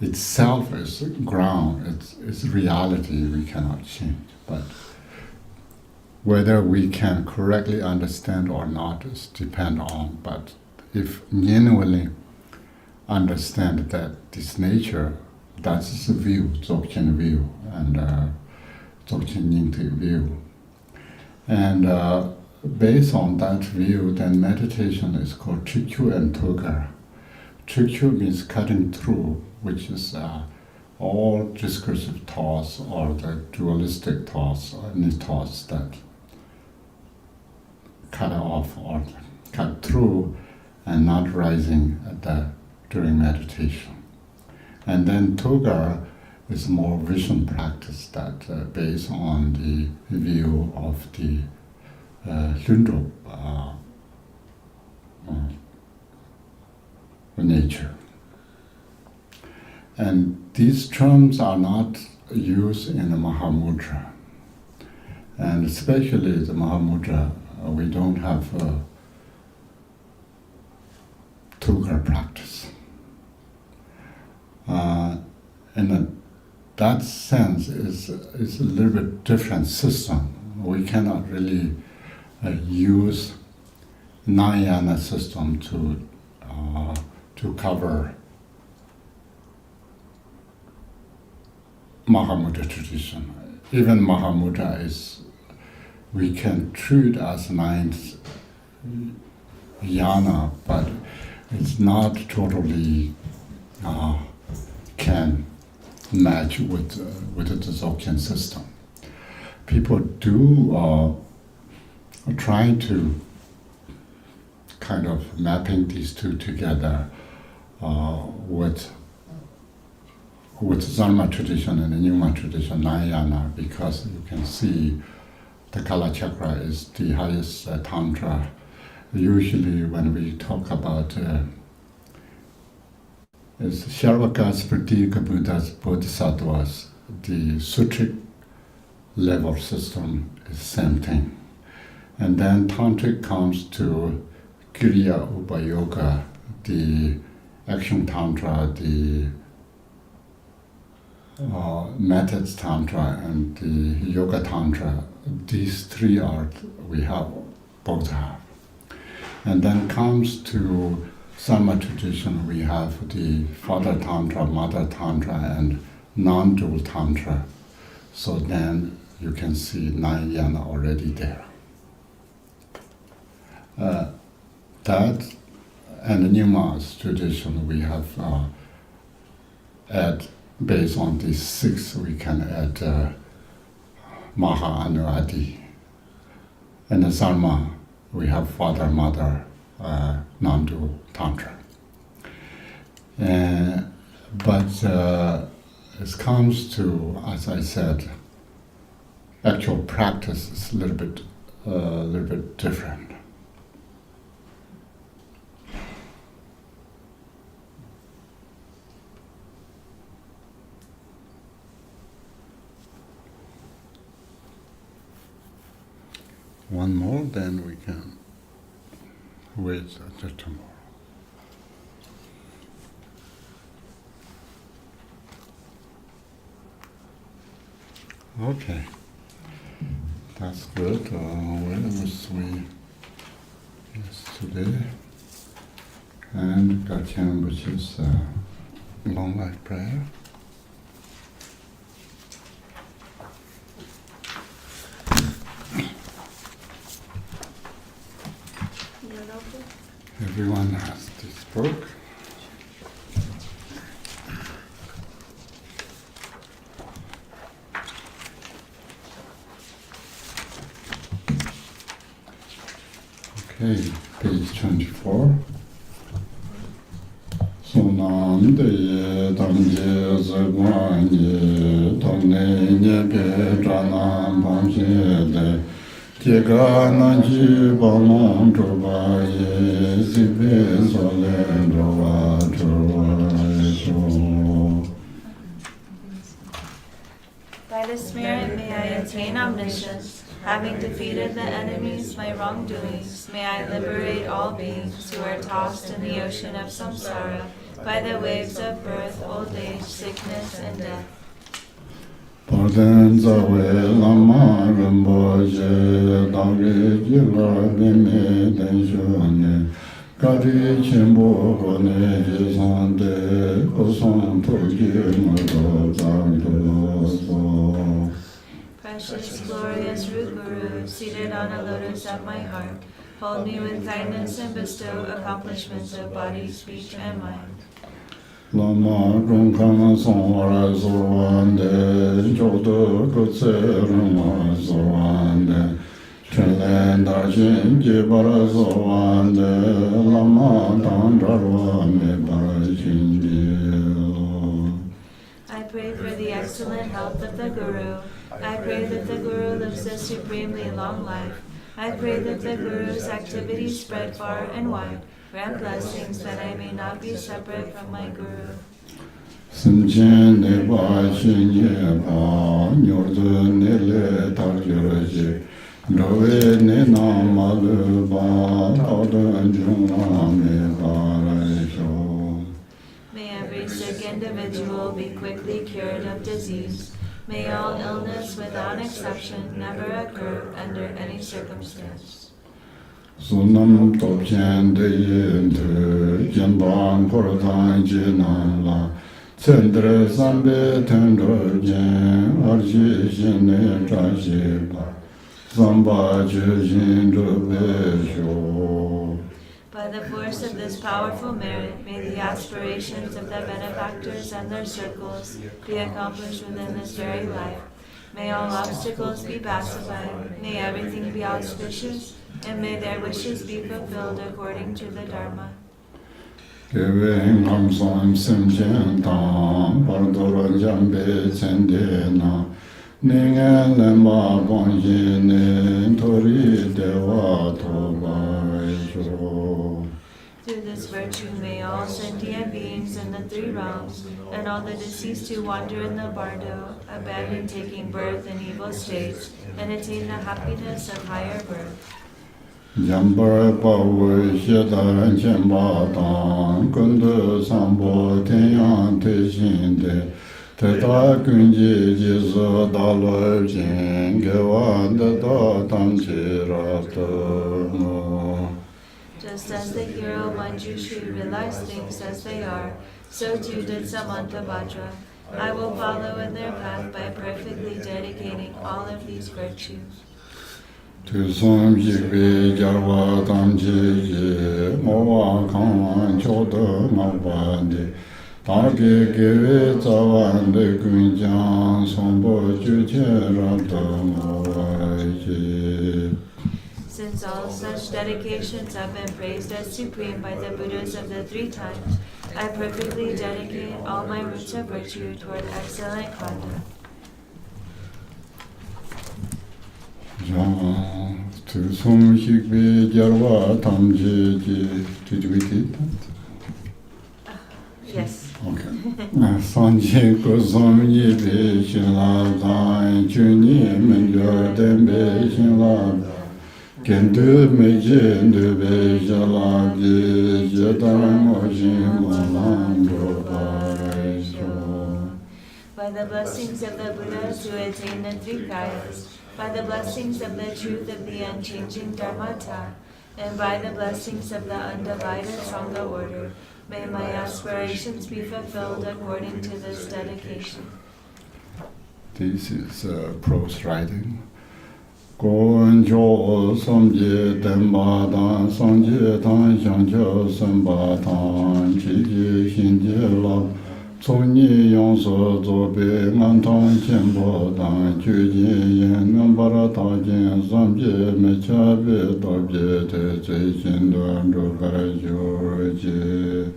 itself is ground, it's reality we cannot change. But whether we can correctly understand or not is depend on. But if genuinely understand that this nature, that's the view, Dzogchen view, and Dzogchen Nyingti view. And based on that view, then meditation is called Chikyu and Togar. Chikyu means cutting through, which is all discursive thoughts or the dualistic thoughts, or any thoughts that cut off or cut through and not rising during meditation. And then Togar is more vision practice that based on the view of the Shundo nature. And these terms are not used in the Mahamudra. And especially the Mahamudra, we don't have Togar practice. In that sense, is a little bit different system. We cannot really use 9 yana system to cover Mahamudra tradition. Even Mahamudra is, we can treat as ninth yana, but it's not totally can match with the Dzogchen system. People do try to kind of mapping these two together with Dharma tradition and the Nyingma tradition, Nayana, because you can see the Kala Chakra is the highest Tantra. Usually when we talk about is Sharvakas, Pratika Buddhas, Bodhisattvas, the Sutric level system is the same thing. And then Tantric comes to Kriya Upayoga, the Action Tantra, the Methods Tantra, and the Yoga Tantra. These three are, we have, both have. And then comes to Sama tradition, we have the Father Tantra, Mother Tantra, and non-dual Tantra. So then you can see nine yana already there. That and the Nyingma's tradition, we have add, based on these six, we can add Maha Anu Adi. And the Dharma, we have Father, Mother, non-dual Tantra. But it comes to, as I said, actual practice is a little bit different. One more, then we can wait until tomorrow. Okay, that's good. Where was we yesterday? And Gachan, which is long life prayer. Everyone has this book. Okay, page 24. Sonam de damje zagwani damne nyebe janam bangje de Jega nanji balon droba ye zibe zole droba droba so. By the Spirit may I attain omniscience. Having defeated the enemies, my wrongdoings, may I liberate all beings who are tossed in the ocean of samsara by the waves of birth, old age, sickness, and death. Pardon Zawe Lama Rinpoche Dangre Jila Bime Denshone Kari Chenpo Hone Jisante Koson Toki Maro Zangdo So. Precious, glorious root Guru, seated on a lotus at my heart, hold me with kindness and bestow accomplishments of body, speech, and mind. Lama Runkana Sonwara Zorwande Jodo Kutse Ruma Zorwande Chenlen Darshin Jibara Zorwande Lama Dandarwa Mebara Jinjil. I pray for the excellent health of the Guru. I pray that the Guru lives a supremely long life. I pray that the Guru's activities spread far and wide. Grant blessings that I may not be separate from my Guru. Simchen ne ba shinye ba nyordu ne le tarjuraji Dove ne namalu ba taudan jungwa me ba. May every sick individual be quickly cured of disease. May all illness without exception never occur under any circumstance. Sunam Topchen de Yin Tu, Jianbang Puratan Jinam La, Cendre Sambe Tendro Jen, Arji Shine Trashi La, Samba Jin Sho. By the force of this powerful merit, may the aspirations of the benefactors and their circles be accomplished within this very life. May all obstacles be pacified, may everything be auspicious, and may their wishes be fulfilled according to the Dharma. Geveng Kamsam Simchen Tam, Pardoran Jambe Chendena, Ningen Lemba Bonjine, Tori Deva Toba. Through this virtue may all sentient beings in the three realms, and all the deceased who wander in the bardo, abandon taking birth in evil states, and attain the happiness of higher birth. Jambar Pawu Shedan Chemba Tang, Kundu Sambo Tenyan Teshinde, Teta Kunji Jizu Dalo Jin, Gewa Dada Tamchirato. Just as the hero Manjushri realized things as they are, so too did Samantabhadra. I will follow in their path by perfectly dedicating all of these virtues. Tu som jikwe jarwa tamji ye, mowa kangwan chodo mabandi, tage gewe zawande kunjang, sombo juche rato mowaji. Since all such dedications have been praised as supreme by the Buddhas of the three times, I perfectly dedicate all my roots of virtue toward excellent conduct. Tu som jikwe jarwa tamji ye, did we read that? Yes. Okay. Sanje kusum yibe shinla dan, chuni menjo dembe shinla dan, kendu meje ndube shinla di, jedan mojin monan gobaisho. By the blessings of the Buddhas who attain the three kayas, by the blessings of the truth of the unchanging Dharmata, and by the blessings of the undivided Sangha order, may my aspirations be fulfilled according to this dedication. This is prose writing. Gonjo samje denpa dan, sanje tan shangjo senpa tan, chiji shinje lab, tsonyi yongso zobe ngan tan chenpo dan, chuji yen nambara tajin samje mechabe dobje te zui shinduan rukai jorji.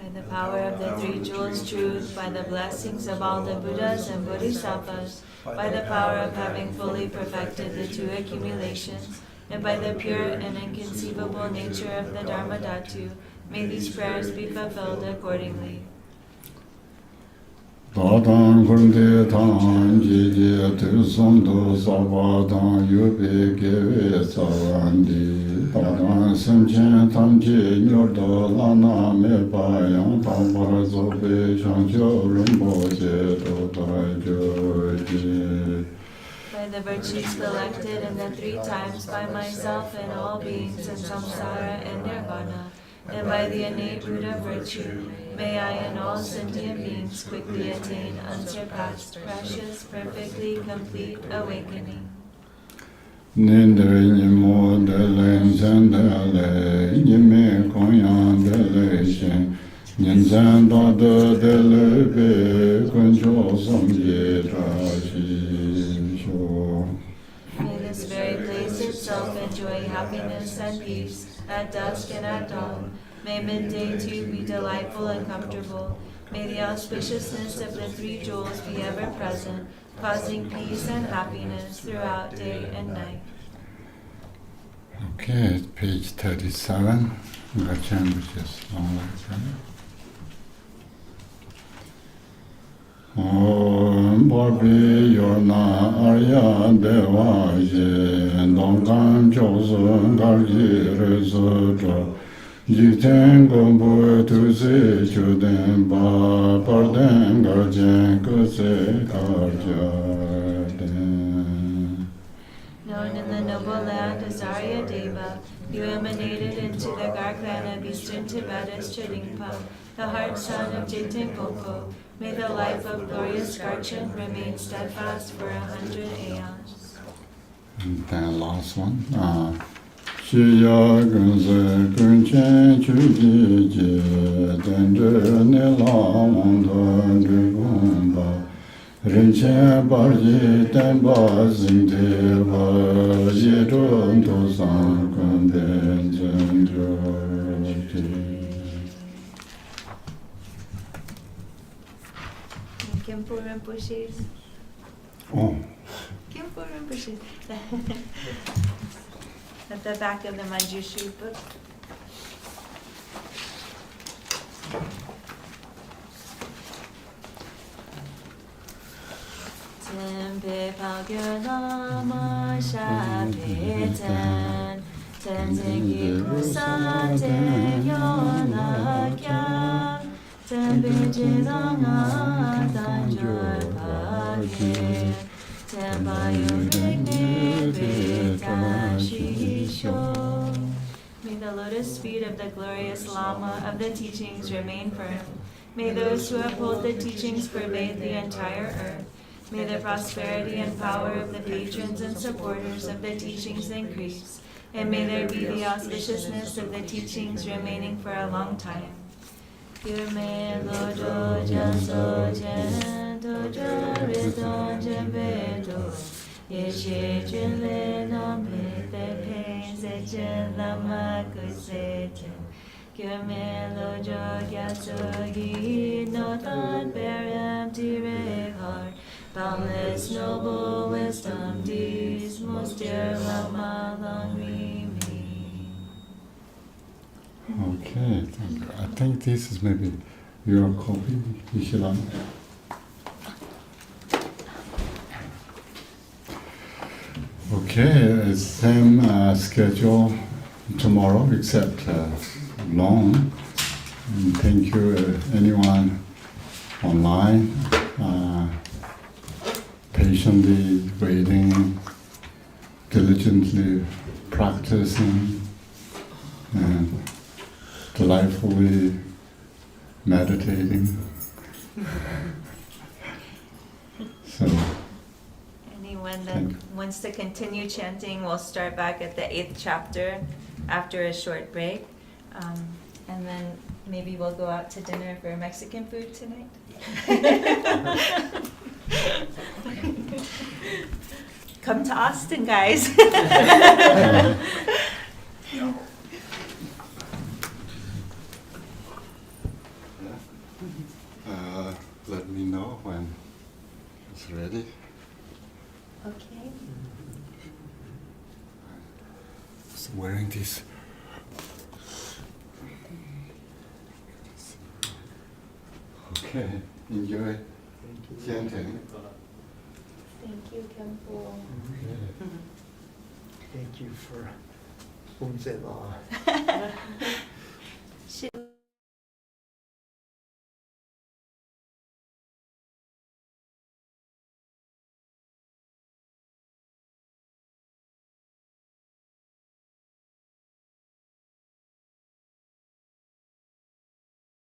By the power of the three jewels truth, by the blessings of all the Buddhas and Bodhisattvas, by the power of having fully perfected the two accumulations, and by the pure and inconceivable nature of the Dharmadhatu, may these prayers be fulfilled accordingly. Dadang kunde tang jiji tu samdo sabwa dang yubi gewe sawandi. Dadang simchen tamji nyordo lana me bayang tambar zobe shangcho rumbo je do joji. By the virtues collected in the three times by myself and all beings in samsara and nirvana, and by the innate root of virtue, may I and all sentient beings quickly attain unsurpassed, precious, perfectly complete awakening. Ninde nimo de len sen de le, nime konyan de le shen, ninsen da de le be, kuncho samye trashi sho. May this very place itself enjoy happiness and peace at dusk and at dawn. May midday too be delightful and comfortable. May the auspiciousness of the three jewels be ever present, causing peace and happiness throughout day and night. Okay, page 37. Gachan, which is long like that. Om Bhavi Yona Arya Deva Ye Dongam Chosun Gargi Rezo Jiten Gombo Tuzi Chuden Ba Parden Garjen Kuse Garjaden. No known in the noble land as Arya Deva. You emanated into the Garkland of Eastern Tibet as Chidingpa, the heart son of Jiten Popo. May the life of glorious Garchen remain steadfast for 100 aeons. And then last one. Shiya gunze gunchen chuji ji dendru nila wanda gumba rinchen barji tenba zingdeva yedun tosan kumben jendru ji. Khenpo Rinpoche's. Oh. Khenpo Rinpoche's. At the back of the Manjushri book. Tempe Pagyo Lama Shape Ten Tenzin Kusa Ten Yona Kya Tempe Jizanga Tanjor Pagye Tempa Yurikne Vita Shisho. May the lotus feet of the glorious Lama of the teachings remain firm. May those who uphold the teachings pervade the entire earth. May the prosperity and power of the patrons and supporters of the teachings increase. And may there be the auspiciousness of the teachings remaining for a long time. Yume lojo janso jen dojo rizon jembedo yeshe junle nombe te pen se jen lama kuse jen Yume lojo janso yi no thought bear empty heart boundless noble wisdom deeds most dear lama long remain. Okay, thank you. I think this is maybe your copy, Ishilam. Okay, it's same schedule tomorrow, except long. And thank you, anyone online, patiently waiting, diligently practicing, and delightfully meditating. So, anyone that wants to continue chanting, we'll start back at the 8th chapter after a short break. And then maybe we'll go out to dinner for Mexican food tonight. Come to Austin, guys. let me know when it's ready. Okay. So wearing this. Okay, enjoy chanting. Thank you, Khenpo. Thank you for Umze La.